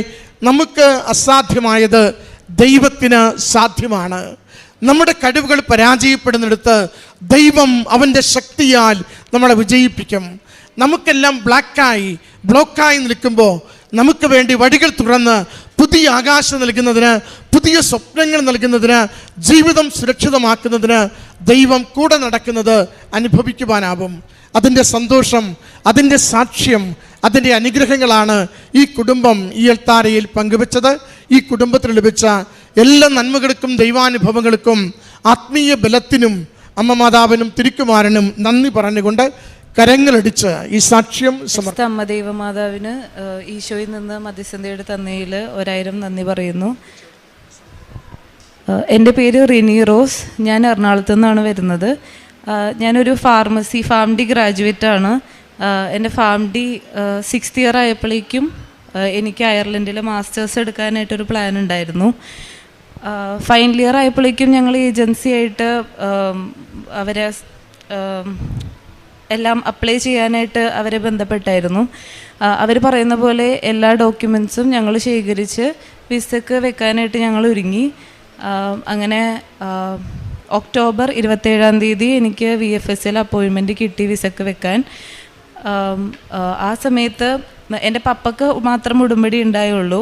നമുക്ക് അസാധ്യമായത് ദൈവത്തിന് സാധ്യമാണ്. നമ്മുടെ കഴിവുകൾ പരാജയപ്പെടുന്നിടത്ത് ദൈവം അവൻ്റെ ശക്തിയാൽ നമ്മളെ വിജയിപ്പിക്കും. നമുക്കെല്ലാം ബ്ലോക്കായി നിൽക്കുമ്പോൾ നമുക്ക് വേണ്ടി വഴികൾ തുറന്ന് പുതിയ ആകാശം നൽകുന്നതിന്, പുതിയ സ്വപ്നങ്ങൾ നൽകുന്നതിന്, ജീവിതം സുരക്ഷിതമാക്കുന്നതിന് ദൈവം കൂടെ നടക്കുന്നത് അനുഭവിക്കുവാനാവും. അതിൻ്റെ സന്തോഷം, അതിൻ്റെ സാക്ഷ്യം, അതിൻ്റെ അനുഗ്രഹങ്ങളാണ് ഈ കുടുംബം ഈ അൾത്താരയിൽ പങ്കുവെച്ചത്. ഈ കുടുംബത്തിന് ലഭിച്ച എല്ലാ നന്മകൾക്കും ദൈവാനുഭവങ്ങൾക്കും ആത്മീയ ബലത്തിനും അമ്മ മാതാവിനും തിരുക്കുമാരനും നന്ദി പറഞ്ഞുകൊണ്ട് കരങ്ങളടിച്ച് ഈ സാക്ഷ്യം അമ്മ ദൈവമാതാവിന് ഈശോയിൽ നിന്ന് മധ്യസ്ഥതയുടെ തന്നയിൽ 1000 നന്ദി പറയുന്നു. എൻ്റെ പേര് റിനി റോസ്. ഞാൻ എറണാകുളത്തു നിന്നാണ് വരുന്നത്. ഞാനൊരു ഫാം.ഡി ഗ്രാജുവേറ്റാണ്. എൻ്റെ ഫാം.ഡി 6th ഇയർ ആയപ്പോഴേക്കും എനിക്ക് അയർലൻഡിൽ മാസ്റ്റേഴ്സ് എടുക്കാനായിട്ടൊരു പ്ലാൻ ഉണ്ടായിരുന്നു. ഫൈനൽ ഇയർ ആയപ്പോഴേക്കും ഞങ്ങൾ ഏജൻസിയായിട്ട് അവരെ എല്ലാം അപ്ലൈ ചെയ്യാനായിട്ട് അവരെ ബന്ധപ്പെട്ടായിരുന്നു. അവർ പറയുന്ന പോലെ എല്ലാ ഡോക്യുമെൻറ്റ്സും ഞങ്ങൾ ശേഖരിച്ച് വിസക്ക് വെക്കാനായിട്ട് ഞങ്ങൾ ഒരുങ്ങി. അങ്ങനെ ഒക്ടോബർ 27-ാം തീയതി എനിക്ക് VFSൽ അപ്പോയിൻമെൻറ്റ് കിട്ടി വിസക്ക് വെക്കാൻ. ആ സമയത്ത് എൻ്റെ പപ്പക്ക് മാത്രം ഉടമ്പടി ഉണ്ടായുള്ളൂ.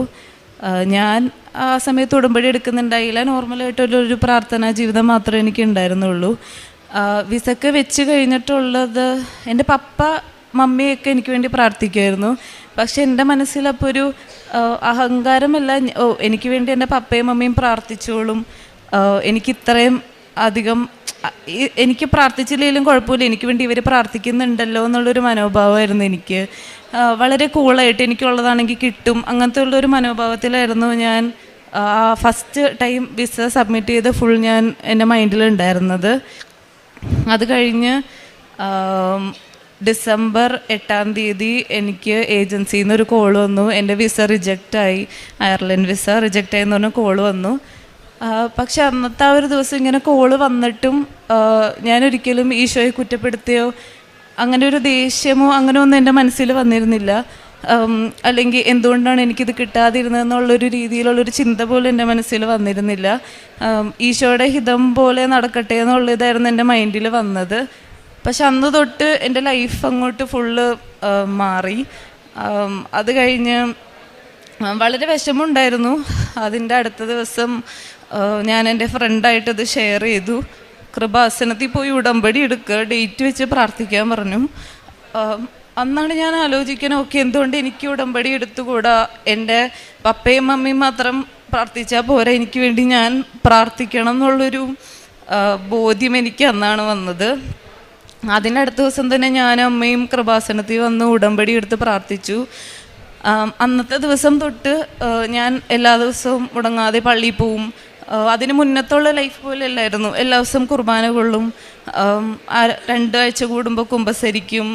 ഞാൻ ആ സമയത്ത് ഉടമ്പടി എടുക്കുന്നുണ്ടായില്ല. നോർമലായിട്ടൊരു പ്രാർത്ഥനാ ജീവിതം മാത്രമേ എനിക്ക് ഉണ്ടായിരുന്നുള്ളൂ. വിസക്ക് വെച്ച് കഴിഞ്ഞിട്ടുള്ളത് എൻ്റെ പപ്പ മമ്മിയൊക്കെ എനിക്ക് വേണ്ടി പ്രാർത്ഥിക്കുമായിരുന്നു. പക്ഷെ എൻ്റെ മനസ്സിലപ്പോൾ ഒരു അഹങ്കാരമല്ല, എനിക്ക് വേണ്ടി എൻ്റെ പപ്പയും മമ്മിയും പ്രാർത്ഥിച്ചോളും, എനിക്ക് ഇത്രയും അധികം എനിക്ക് പ്രാർത്ഥിച്ചില്ലെങ്കിലും കുഴപ്പമില്ല, എനിക്ക് വേണ്ടി ഇവർ പ്രാർത്ഥിക്കുന്നുണ്ടല്ലോ എന്നുള്ളൊരു മനോഭാവമായിരുന്നു എനിക്ക്. വളരെ കൂളായിട്ട് എനിക്കുള്ളതാണെങ്കിൽ കിട്ടും, അങ്ങനത്തെ ഉള്ളൊരു മനോഭാവത്തിലായിരുന്നു ഞാൻ ഫസ്റ്റ് ടൈം വിസ സബ്മിറ്റ് ചെയ്ത് ഫുൾ ഞാൻ എൻ്റെ മൈൻഡിലുണ്ടായിരുന്നത്. അത് കഴിഞ്ഞ് ഡിസംബർ 8-ാം തീയതി എനിക്ക് ഏജൻസിയിൽ നിന്നൊരു കോൾ വന്നു. എൻ്റെ വിസ റിജക്റ്റായി, അയർലൻഡ് വിസ റിജക്റ്റായി എന്ന് പറഞ്ഞ കോൾ വന്നു. പക്ഷെ അന്നത്തെ ആ ഒരു ദിവസം ഇങ്ങനെ കോള് വന്നിട്ടും ഞാനൊരിക്കലും ഈശോയെ കുറ്റപ്പെടുത്തിയോ അങ്ങനെ ഒരു ദേഷ്യമോ അങ്ങനെ ഒന്നും എൻ്റെ മനസ്സിൽ വന്നിരുന്നില്ല. അല്ലെങ്കിൽ എന്തുകൊണ്ടാണ് എനിക്കിത് കിട്ടാതിരുന്നതെന്നുള്ളൊരു രീതിയിലുള്ളൊരു ചിന്ത പോലും എൻ്റെ മനസ്സിൽ വന്നിരുന്നില്ല. ഈശോയുടെ ഹിതം പോലെ നടക്കട്ടെ എന്നുള്ളതായിരുന്നു എൻ്റെ മൈൻഡിൽ വന്നത്. പക്ഷെ അന്ന് തൊട്ട് എൻ്റെ ലൈഫ് അങ്ങോട്ട് ഫുള്ള് മാറി. അത് കഴിഞ്ഞ് വളരെ വിഷമമുണ്ടായിരുന്നു. അതിൻ്റെ അടുത്ത ദിവസം ഞാൻ എൻ്റെ ഫ്രണ്ടായിട്ടത് ഷെയർ ചെയ്തു. കൃപാസനത്തിൽ പോയി ഉടമ്പടി എടുക്കുക, ഡേറ്റ് വെച്ച് പ്രാർത്ഥിക്കാൻ പറഞ്ഞു. അന്നാണ് ഞാൻ ആലോചിക്കുന്നത്, ഓക്കെ എന്തുകൊണ്ട് എനിക്ക് ഉടമ്പടി എടുത്തുകൂടാ, എൻ്റെ പപ്പയും മമ്മിയും മാത്രം പ്രാർത്ഥിച്ചാൽ പോരാ, എനിക്ക് വേണ്ടി ഞാൻ പ്രാർത്ഥിക്കണം എന്നുള്ളൊരു ബോധ്യം എനിക്ക് അന്നാണ് വന്നത്. അതിനടുത്ത ദിവസം തന്നെ ഞാനും അമ്മയും കൃപാസനത്തിൽ വന്ന് ഉടമ്പടി എടുത്ത് പ്രാർത്ഥിച്ചു. അന്നത്തെ ദിവസം തൊട്ട് ഞാൻ എല്ലാ ദിവസവും മുടങ്ങാതെ പള്ളിയിൽ പോവും. അതിന് മുന്നത്തുള്ള ലൈഫ് പോലെ അല്ലായിരുന്നു. എല്ലാ ദിവസവും കുർബാന കൊള്ളും, 2 ആഴ്ച കൂടുമ്പോൾ കുമ്പസരിക്കും,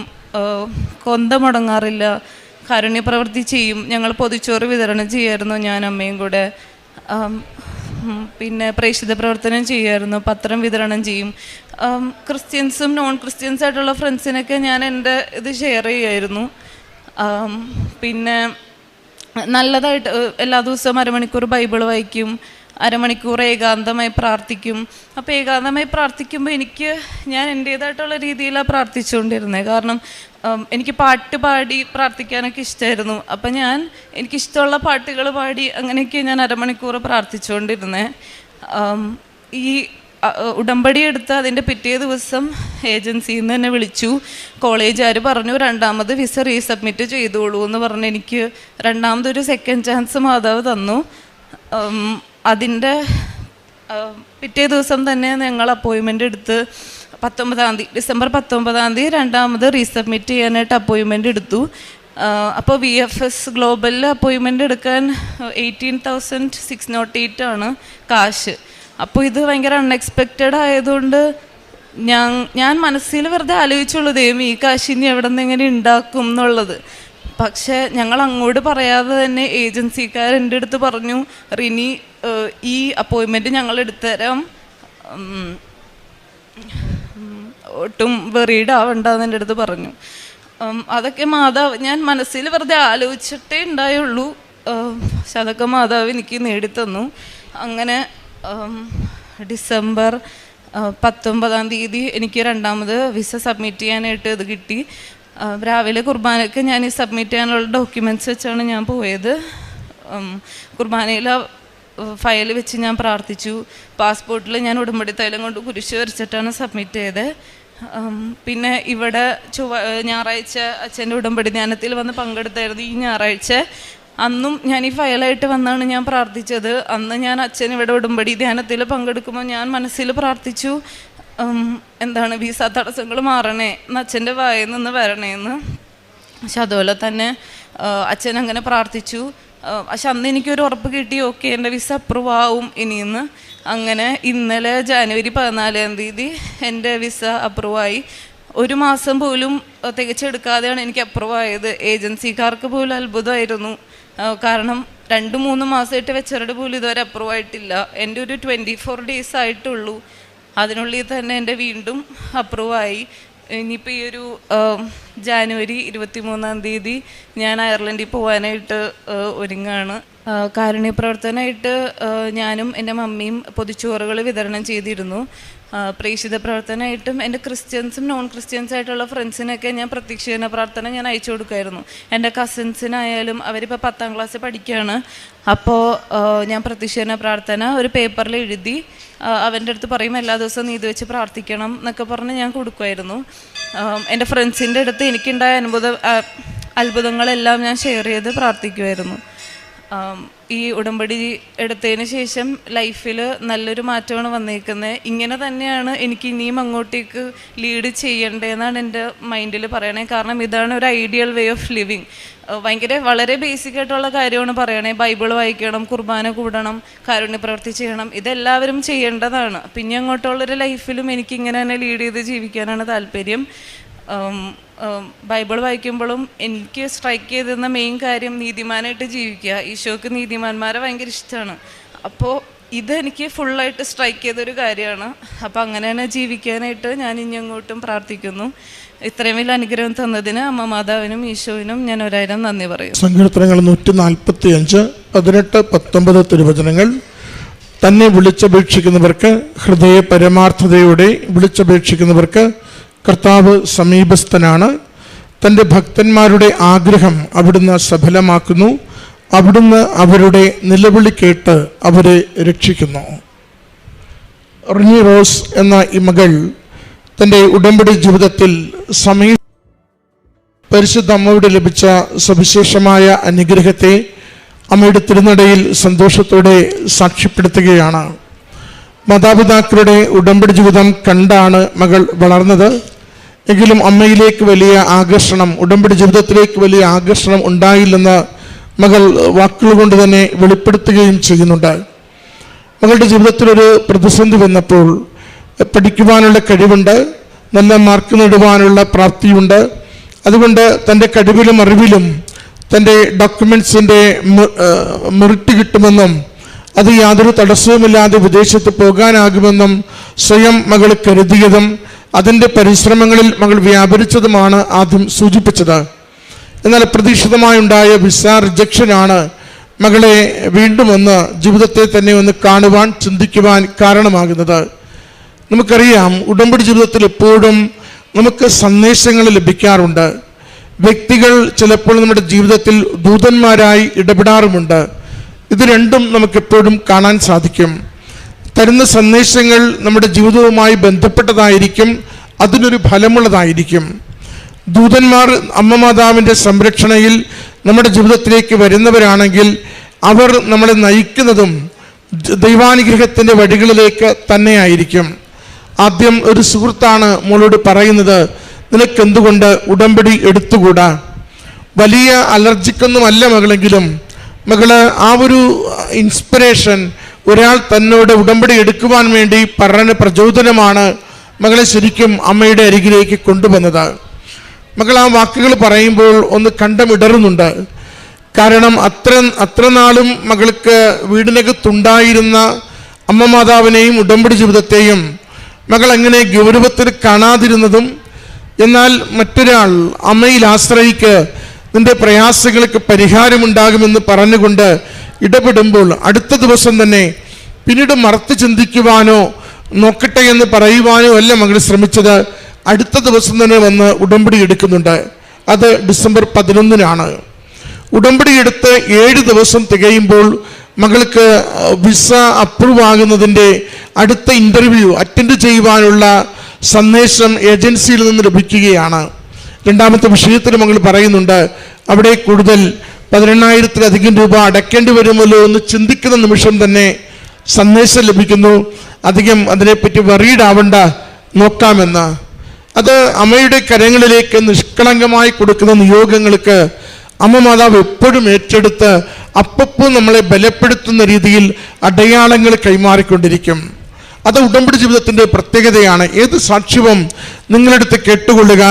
കൊന്ത മുടങ്ങാറില്ല, കാരുണ്യപ്രവൃത്തി ചെയ്യും. ഞങ്ങൾ പൊതിച്ചോറ് വിതരണം ചെയ്യുമായിരുന്നു ഞാൻ അമ്മയും കൂടെ. പിന്നെ പ്രേക്ഷിത പ്രവർത്തനം ചെയ്യുമായിരുന്നു, പത്രം വിതരണം ചെയ്യും. ക്രിസ്ത്യൻസും നോൺ ക്രിസ്ത്യൻസ് ആയിട്ടുള്ള ഫ്രണ്ട്സിനൊക്കെ ഞാൻ എൻ്റെ ഇത് ഷെയർ ചെയ്യുമായിരുന്നു. പിന്നെ നല്ലതായിട്ട് എല്ലാ ദിവസവും 1/2 മണിക്കൂർ ബൈബിൾ വായിക്കും, 1/2 മണിക്കൂർ ഏകാന്തമായി പ്രാർത്ഥിക്കും. അപ്പോൾ ഏകാന്തമായി പ്രാർത്ഥിക്കുമ്പോൾ ഞാൻ എൻ്റേതായിട്ടുള്ള രീതിയിലാണ് പ്രാർത്ഥിച്ചുകൊണ്ടിരുന്നത്. കാരണം എനിക്ക് പാട്ട് പാടി പ്രാർത്ഥിക്കാനൊക്കെ ഇഷ്ടമായിരുന്നു. അപ്പം എനിക്കിഷ്ടമുള്ള പാട്ടുകൾ പാടി അങ്ങനെയൊക്കെ ഞാൻ 1/2 മണിക്കൂർ പ്രാർത്ഥിച്ചുകൊണ്ടിരുന്നത്. ഈ ഉടമ്പടി എടുത്ത് അതിൻ്റെ പിറ്റേ ദിവസം ഏജൻസിയിൽ നിന്ന് തന്നെ വിളിച്ചു. കോളേജുകാർ പറഞ്ഞു 2ാമത് വിസ റീസബ്മിറ്റ് ചെയ്തോളൂ എന്ന് പറഞ്ഞ് എനിക്ക് 2ാമതൊരു സെക്കൻഡ് ചാൻസ് മാതാവ് തന്നു. അതിൻ്റെ പിറ്റേ ദിവസം തന്നെ ഞങ്ങൾ അപ്പോയിൻമെൻ്റ് എടുത്ത് ഡിസംബർ 19 രണ്ടാമത് റീസബ്മിറ്റ് ചെയ്യാനായിട്ട് അപ്പോയിൻമെൻ്റ് എടുത്തു. അപ്പോൾ VFS ഗ്ലോബലിൽ അപ്പോയിൻമെൻ്റ് എടുക്കാൻ 18,608 ആണ് കാശ്. അപ്പോൾ ഇത് ഭയങ്കര അൺഎക്സ്പെക്റ്റഡ് ആയതുകൊണ്ട് ഞാൻ മനസ്സിൽ വെറുതെ ആലോചിച്ചുള്ളൂ, ദൈവം ഈ കാശ് ഇനി എവിടെ നിന്ന് എങ്ങനെ ഉണ്ടാക്കും എന്നുള്ളത്. പക്ഷേ ഞങ്ങൾ അങ്ങോട്ട് പറയാതെ തന്നെ ഏജൻസിക്കാർ എൻ്റെ അടുത്ത് പറഞ്ഞു, റിനി ഈ അപ്പോയിൻമെൻറ്റ് ഞങ്ങൾ എടുത്തുതരാം, ഒട്ടും വെറീഡ് ആവണ്ടെന്ന് എൻ്റെ അടുത്ത് പറഞ്ഞു. അതൊക്കെ മാതാവ്, ഞാൻ മനസ്സിൽ വെറുതെ ആലോചിച്ചിട്ടേ ഉണ്ടായുള്ളൂ. പക്ഷെ അതൊക്കെ മാതാവ് എനിക്ക് നേടിത്തന്നു. അങ്ങനെ ഡിസംബർ 19 എനിക്ക് രണ്ടാമത് വിസ സബ്മിറ്റ് ചെയ്യാനായിട്ട് ഇത് കിട്ടി. രാവിലെ കുർബാനയ്ക്ക് ഞാൻ ഈ സബ്മിറ്റ് ചെയ്യാനുള്ള ഡോക്യുമെൻറ്റ്സ് വെച്ചാണ് ഞാൻ പോയത്. കുർബാനയിൽ ഫയൽ വെച്ച് ഞാൻ പ്രാർത്ഥിച്ചു. പാസ്പോർട്ടിൽ ഞാൻ ഉടമ്പടി തൈലം കൊണ്ട് കുരിശ് വരച്ചിട്ടാണ് സബ്മിറ്റ് ചെയ്തത്. പിന്നെ ഇവിടെ ഞായറാഴ്ച അച്ഛൻ്റെ ഉടമ്പടി ധ്യാനത്തിൽ വന്ന് പങ്കെടുത്തായിരുന്നു. ഈ ഞായറാഴ്ച അന്നും ഞാൻ ഈ ഫയലായിട്ട് വന്നാണ് ഞാൻ പ്രാർത്ഥിച്ചത്. അന്ന് ഞാൻ അച്ഛൻ ഇവിടെ ഉടമ്പടി ധ്യാനത്തിൽ പങ്കെടുക്കുമ്പോൾ ഞാൻ മനസ്സിൽ പ്രാർത്ഥിച്ചു, എന്താണ് വിസ തടസ്സങ്ങൾ മാറണേ എന്ന്, അച്ഛൻ്റെ വായിൽ നിന്ന് വരണേന്ന്. പക്ഷെ അതുപോലെ തന്നെ അച്ഛൻ അങ്ങനെ പ്രാർത്ഥിച്ചു. പക്ഷെ അന്ന് എനിക്കൊരു ഉറപ്പ് കിട്ടി, ഓക്കെ എൻ്റെ വിസ അപ്രൂവ് ആവും ഇനിയെന്ന്. അങ്ങനെ ഇന്നലെ ജനുവരി 14 എൻ്റെ വിസ അപ്രൂവായി. 1 മാസം പോലും തികച്ചെടുക്കാതെയാണ് എനിക്ക് അപ്രൂവ് ആയത്. ഏജൻസിക്കാർക്ക് പോലും അത്ഭുതമായിരുന്നു. കാരണം 2-3 മാസമായിട്ട് വെച്ചവരുടെ പോലും ഇതുവരെ അപ്രൂവ് ആയിട്ടില്ല. എൻ്റെ ഒരു 24 days ആയിട്ടുള്ളൂ. അതിനുള്ളിൽ തന്നെ എൻ്റെ വീണ്ടും അപ്രൂവായി. ഇനിയിപ്പോൾ ഈ ഒരു ജനുവരി 23 ഞാൻ അയർലൻഡിൽ പോകാനായിട്ട് ഒരുങ്ങാണ്. കാരുണ്യ പ്രവർത്തനമായിട്ട് ഞാനും എൻ്റെ മമ്മിയും പൊതിച്ചോറുകൾ വിതരണം ചെയ്തിരുന്നു. പ്രേക്ഷിത പ്രവർത്തനമായിട്ടും എൻ്റെ ക്രിസ്ത്യൻസും നോൺ ക്രിസ്ത്യൻസായിട്ടുള്ള ഫ്രണ്ട്സിനൊക്കെ ഞാൻ പ്രത്യക്ഷീകരണ പ്രാർത്ഥന ഞാൻ അയച്ചു കൊടുക്കുമായിരുന്നു. എൻ്റെ കസിൻസിനായാലും അവരിപ്പോൾ 10ാം ക്ലാസ്സിൽ പഠിക്കുകയാണ്. അപ്പോൾ ഞാൻ പ്രത്യക്ഷീകരണ പ്രാർത്ഥന ഒരു പേപ്പറിൽ എഴുതി അവൻ്റെ അടുത്ത് പറയും, എല്ലാ ദിവസവും നീ ഇത് വെച്ച് പ്രാർത്ഥിക്കണം എന്നൊക്കെ പറഞ്ഞ് ഞാൻ കൊടുക്കുമായിരുന്നു. എൻ്റെ ഫ്രണ്ട്സിൻ്റെ അടുത്ത് എനിക്കുണ്ടായ അത്ഭുതങ്ങളെല്ലാം ഞാൻ ഷെയർ ചെയ്ത് പ്രാർത്ഥിക്കുമായിരുന്നു. ഈ ഉടമ്പടി എടുത്തതിന് ശേഷം ലൈഫിൽ നല്ലൊരു മാറ്റമാണ് വന്നേക്കുന്നത്. ഇങ്ങനെ തന്നെയാണ് എനിക്ക് ഇനിയും അങ്ങോട്ടേക്ക് ലീഡ് ചെയ്യേണ്ടതെന്നാണ് എൻ്റെ മൈൻഡിൽ പറയണേ. കാരണം ഇതാണ് ഒരു ഐഡിയൽ വേ ഓഫ് ലിവിങ്. വളരെ ബേസിക് ആയിട്ടുള്ള കാര്യമാണ് പറയണേ. ബൈബിൾ വായിക്കണം, കുർബാന കൂടണം, കാരുണ്യ പ്രവൃത്തി ചെയ്യണം, ഇതെല്ലാവരും ചെയ്യേണ്ടതാണ്. പിന്നെ അങ്ങോട്ടുള്ളൊരു ലൈഫിലും എനിക്കിങ്ങനെ തന്നെ ലീഡ് ചെയ്ത് ജീവിക്കാനാണ് താല്പര്യം. ബൈബിൾ വായിക്കുമ്പോഴും എനിക്ക് സ്ട്രൈക്ക് ചെയ്തിരുന്ന മെയിൻ കാര്യം നീതിമാനായിട്ട് ജീവിക്കുക. ഈശോക്ക് നീതിമാന്മാരെ ഭയങ്കര ഇഷ്ടമാണ്. അപ്പോൾ ഇതെനിക്ക് ഫുള്ളായിട്ട് സ്ട്രൈക്ക് ചെയ്തൊരു കാര്യമാണ്. അപ്പോൾ അങ്ങനെ തന്നെ ജീവിക്കാനായിട്ട് ഞാൻ ഇനി അങ്ങോട്ടും പ്രാർത്ഥിക്കുന്നു. ഇത്രയും വലിയ അനുഗ്രഹം തന്നതിന് അമ്മ മാതാവിനും ഈശോവിനും ഞാൻ 1000 നന്ദി പറയും. സങ്കീർത്തനങ്ങൾ 145, 18, 19 തിരുവചനങ്ങൾ. തന്നെ വിളിച്ചപേക്ഷിക്കുന്നവർക്ക്, ഹൃദയ പരമാർത്ഥതയോടെ വിളിച്ചപേക്ഷിക്കുന്നവർക്ക് കർത്താവ് സമീപസ്ഥനാണ്. തൻ്റെ ഭക്തന്മാരുടെ ആഗ്രഹം അവിടുന്ന് സഫലമാക്കുന്നു. അവിടുന്ന് അവരുടെ നിലവിളി കേട്ട് അവരെ രക്ഷിക്കുന്നു. റിനി റോസ് എന്ന ഈ മകൾ തൻ്റെ ഉടമ്പടി ജീവിതത്തിൽ പരിശുദ്ധ അമ്മയോട് ലഭിച്ച സവിശേഷമായ അനുഗ്രഹത്തെ അമ്മയുടെ തിരുനടയിൽ സന്തോഷത്തോടെ സാക്ഷ്യപ്പെടുത്തുകയാണ്. മാതാപിതാക്കളുടെ ഉടമ്പടി ജീവിതം കണ്ടാണ് മകൾ വളർന്നത്. എങ്കിലും അമ്മയിലേക്ക് വലിയ ആകർഷണം, ഉടമ്പടി ജീവിതത്തിലേക്ക് വലിയ ആകർഷണം ഉണ്ടായില്ലെന്ന് മകൾ വാക്കുകൾ കൊണ്ട് തന്നെ വെളിപ്പെടുത്തുകയും ചെയ്യുന്നുണ്ട്. മകളുടെ ജീവിതത്തിലൊരു പ്രതിസന്ധി വന്നപ്പോൾ പഠിക്കുവാനുള്ള കഴിവുണ്ട്, നല്ല മാർക്ക് നേടുവാനുള്ള പ്രാപ്തിയുണ്ട്. അതുകൊണ്ട് തൻ്റെ കഴിവിലും അറിവിലും തൻ്റെ ഡോക്യുമെൻറ്റ്സിൻ്റെ മെറിറ്റ് കിട്ടുമെന്നും അത് യാതൊരു തടസ്സവുമില്ലാതെ വിദേശത്ത് പോകാനാകുമെന്നും സ്വയം മകൾ കരുതിയതും അതിൻ്റെ പരിശ്രമങ്ങളിൽ മകൾ വ്യാപരിച്ചതുമാണ് ആദ്യം സൂചിപ്പിച്ചത്. എന്നാൽ അപ്രതീക്ഷിതമായുണ്ടായ വിസ റിജക്ഷനാണ് മകളെ വീണ്ടും ഒന്ന് ജീവിതത്തെ തന്നെ ഒന്ന് കാണുവാൻ, ചിന്തിക്കുവാൻ കാരണമാകുന്നത്. നമുക്കറിയാം, ഉടമ്പടി ജീവിതത്തിൽ എപ്പോഴും നമുക്ക് സന്ദേശങ്ങൾ ലഭിക്കാറുണ്ട്. വ്യക്തികൾ ചിലപ്പോൾ നമ്മുടെ ജീവിതത്തിൽ ദൂതന്മാരായി ഇടപെടാറുമുണ്ട്. ഇത് രണ്ടും നമുക്കെപ്പോഴും കാണാൻ സാധിക്കും. തരുന്ന സന്ദേശങ്ങൾ നമ്മുടെ ജീവിതവുമായി ബന്ധപ്പെട്ടതായിരിക്കും, അതിനൊരു ഫലമുള്ളതായിരിക്കും. ദൂതന്മാർ അമ്മ മാതാവിൻ്റെ സംരക്ഷണയിൽ നമ്മുടെ ജീവിതത്തിലേക്ക് വരുന്നവരാണെങ്കിൽ അവർ നമ്മളെ നയിക്കുന്നതും ദൈവാനുഗ്രഹത്തിൻ്റെ വഴികളിലേക്ക് തന്നെയായിരിക്കും. ആദ്യം ഒരു സുഹൃത്താണ് മോളോട് പറയുന്നത്, നിനക്കെന്തുകൊണ്ട് ഉടമ്പടി എടുത്തുകൂടാ? വലിയ അലർജിക്കൊന്നുമല്ല മകളെങ്കിലും മകള് ആ ഒരു ഇൻസ്പിറേഷൻ, ഒരാൾ തന്നോട് ഉടമ്പടി എടുക്കുവാൻ വേണ്ടി പറഞ്ഞ പ്രചോദനമാണ് മകളെ ശരിക്കും അമ്മയുടെ അരികിലേക്ക് കൊണ്ടുവന്നത്. മകൾ ആ വാക്കുകൾ പറയുമ്പോൾ ഒന്ന് കണ്ടമിടറുന്നുണ്ട്. കാരണം അത്ര നാളും മകൾക്ക് വീടിനകത്തുണ്ടായിരുന്ന അമ്മ മാതാവിനെയും ഉടമ്പടി ജീവിതത്തെയും മകൾ അങ്ങനെ ഗൗരവത്തിൽ കാണാതിരുന്നതും, എന്നാൽ മറ്റൊരാൾ അമ്മയിൽ ആശ്രയിക്ക്, നിന്റെ പ്രയാസങ്ങൾക്ക് പരിഹാരമുണ്ടാകുമെന്ന് പറഞ്ഞുകൊണ്ട് ഇടപെടുമ്പോൾ അടുത്ത ദിവസം തന്നെ പിന്നീട് മറത്ത് ചിന്തിക്കുവാനോ നോക്കട്ടെ എന്ന് പറയുവാനോ അല്ല മകൾ ശ്രമിച്ചത്. അടുത്ത ദിവസം തന്നെ വന്ന് ഉടമ്പടി എടുക്കുന്നുണ്ട്. അത് ഡിസംബർ 11-നാണ്. ഉടമ്പടി എടുത്ത് 7 ദിവസം തികയുമ്പോൾ മകൾക്ക് വിസ അപ്രൂവ് ആകുന്നതിൻ്റെ അടുത്ത ഇൻ്റർവ്യൂ അറ്റൻഡ് ചെയ്യുവാനുള്ള സന്ദേശം ഏജൻസിയിൽ നിന്ന് ലഭിക്കുകയാണ്. രണ്ടാമത്തെ വിഷയത്തിൽ മകൾ പറയുന്നുണ്ട്, അവിടെ കൂടുതൽ 18,000-ലധികം രൂപ അടയ്ക്കേണ്ടി വരുമല്ലോ എന്ന് ചിന്തിക്കുന്ന നിമിഷം തന്നെ സന്ദേശം ലഭിക്കുന്നു, അധികം അതിനെപ്പറ്റി വറീഡ് ആവണ്ട, നോക്കാമെന്ന്. അത് അമ്മയുടെ കരങ്ങളിലേക്ക് നിഷ്കളങ്കമായി കൊടുക്കുന്ന നിയോഗങ്ങൾക്ക് അമ്മ മാതാവ് എപ്പോഴും ഏറ്റെടുത്ത് അപ്പപ്പോൾ നമ്മളെ ബലപ്പെടുത്തുന്ന രീതിയിൽ അടയാളങ്ങൾ കൈമാറിക്കൊണ്ടിരിക്കും. അത് ഉടമ്പടി ജീവിതത്തിൻ്റെ പ്രത്യേകതയാണ്. ഏത് സാക്ഷ്യവും നിങ്ങളെടുത്ത് കേട്ടുകൊള്ളുക.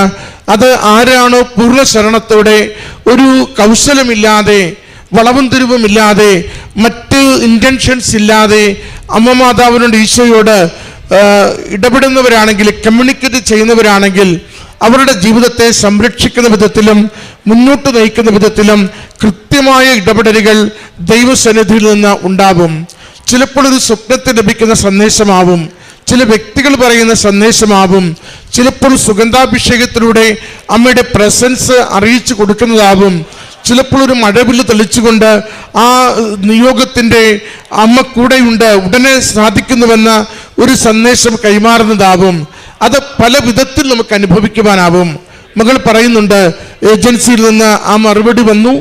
അത് ആരാണോ പൂർണ്ണ ശരണത്തോടെ, ഒരു കൗശലമില്ലാതെ, വളവും തിരിവുമില്ലാതെ, മറ്റ് ഇൻറ്റൻഷൻസ് ഇല്ലാതെ അമ്മ മാതാവിനോട്, ഈശോയോട് ഇടപെടുന്നവരാണെങ്കിൽ, കമ്മ്യൂണിക്കേറ്റ് ചെയ്യുന്നവരാണെങ്കിൽ, അവരുടെ ജീവിതത്തെ സംരക്ഷിക്കുന്ന വിധത്തിലും മുന്നോട്ട് നയിക്കുന്ന വിധത്തിലും കൃത്യമായ ഇടപെടലുകൾ ദൈവസന്നിധിയിൽ നിന്ന് ഉണ്ടാവും. ചിലപ്പോൾ ഒരു സ്വപ്നത്തിൽ ലഭിക്കുന്ന സന്ദേശമാവും, ചില വ്യക്തികൾ പറയുന്ന സന്ദേശമാവും, ചിലപ്പോൾ സുഗന്ധാഭിഷേകത്തിലൂടെ അമ്മയുടെ പ്രസൻസ് അറിയിച്ചു കൊടുക്കുന്നതാവും, ചിലപ്പോൾ ഒരു മഴവില്ല് തെളിച്ചുകൊണ്ട് ആ നിയോഗത്തിൻ്റെ അമ്മ കൂടെയുണ്ട്, ഉടനെ സാധിക്കുന്നുവെന്ന ഒരു സന്ദേശം കൈമാറുന്നതാവും. അത് പല വിധത്തിൽ നമുക്ക് അനുഭവിക്കുവാനാവും. മകൾ പറയുന്നുണ്ട്, ഏജൻസിയിൽ നിന്ന് ആ മറുപടി വന്നു.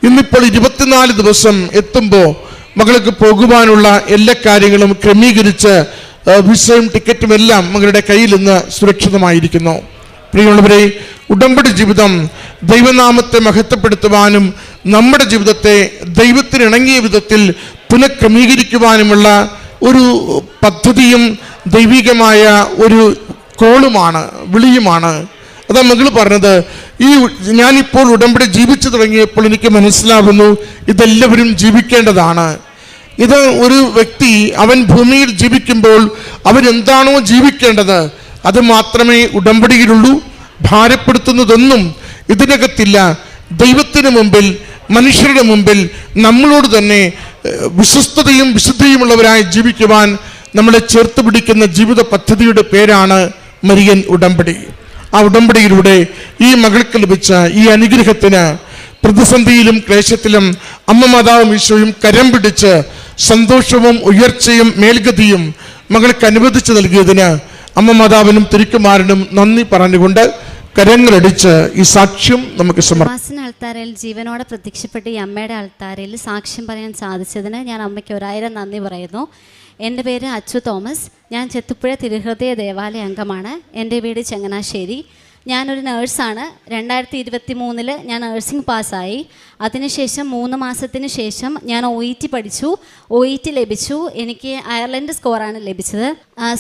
ഇന്നിപ്പോൾ 24 ദിവസം എത്തുമ്പോൾ മകൾക്ക് പോകുവാനുള്ള എല്ലാ കാര്യങ്ങളും ക്രമീകരിച്ച് വിസയും ടിക്കറ്റും എല്ലാം മകളുടെ കയ്യിൽ നിന്ന് സുരക്ഷിതമായിരിക്കുന്നു. പ്രിയമുള്ളവരെ, ഉടമ്പടി ജീവിതം ദൈവനാമത്തെ മഹത്വപ്പെടുത്തുവാനും നമ്മുടെ ജീവിതത്തെ ദൈവത്തിനിണങ്ങിയ വിധത്തിൽ പുനഃക്രമീകരിക്കുവാനുമുള്ള ഒരു പദ്ധതിയും ദൈവികമായ ഒരു കോളുമാണ്, വിളിയുമാണ്. അതാ മകൾ പറഞ്ഞത്, ഞാനിപ്പോൾ ഉടമ്പടി ജീവിച്ചു തുടങ്ങിയപ്പോൾ എനിക്ക് മനസ്സിലാവുന്നു, ഇതെല്ലാവരും ജീവിക്കേണ്ടതാണ്. ഇത് ഒരു വ്യക്തി അവൻ ഭൂമിയിൽ ജീവിക്കുമ്പോൾ അവൻ എന്താണോ ജീവിക്കേണ്ടത് അത് മാത്രമേ ഉടമ്പടിയിലുള്ളൂ. ഭാരപ്പെടുത്തുന്നതൊന്നും ഇതിനകത്തില്ല. ദൈവത്തിന് മുമ്പിൽ, മനുഷ്യരുടെ മുമ്പിൽ നമ്മളോട് തന്നെ വിശ്വസ്തതയും വിശുദ്ധിയുമുള്ളവരായി ജീവിക്കുവാൻ നമ്മളെ ചേർത്ത് പിടിക്കുന്ന ജീവിത പദ്ധതിയുടെ പേരാണ് മരിയൻ ഉടമ്പടി. ആ ഉടമ്പടിയിലൂടെ ഈ മകൾക്ക് ലഭിച്ച ഈ അനുഗ്രഹത്തിന് പ്രതിസന്ധിയിലും ക്ലേശത്തിലും അമ്മ മാതാവും ഈശോയും കരം പിടിച്ച് സന്തോഷവും ഉയർച്ചയും മേൽഗതിയും മകൾക്ക് അനുവദിച്ചു നൽകിയതിന് അമ്മ മാതാവിനും തിരുക്കുമാരനും നന്ദി പറഞ്ഞുകൊണ്ട് കരങ്ങളടിച്ച് ഈ സാക്ഷ്യം നമുക്ക് സമർപ്പിക്കാം. അൾത്താരയിൽ ജീവനോടെ പ്രത്യക്ഷപ്പെട്ട് ഈ അമ്മയുടെ അൾത്താരയിൽ സാക്ഷ്യം പറയാൻ സാധിച്ചതിന് ഞാൻ അമ്മയ്ക്ക് 1000 നന്ദി പറയുന്നു. എൻ്റെ പേര് അച്ചു തോമസ്. ഞാൻ ചെത്തുപ്പുഴ തിരുഹൃദയ ദേവാലയ അംഗമാണ്. എൻ്റെ വീട് ചങ്ങനാശ്ശേരി. ഞാനൊരു നേഴ്സാണ്. 2023 ഞാൻ നേഴ്സിംഗ് പാസ്സായി. അതിനുശേഷം 3 മാസത്തിന് ശേഷം ഞാൻ OET പഠിച്ചു. OET ലഭിച്ചു. എനിക്ക് അയർലൻഡ് സ്കോറാണ് ലഭിച്ചത്.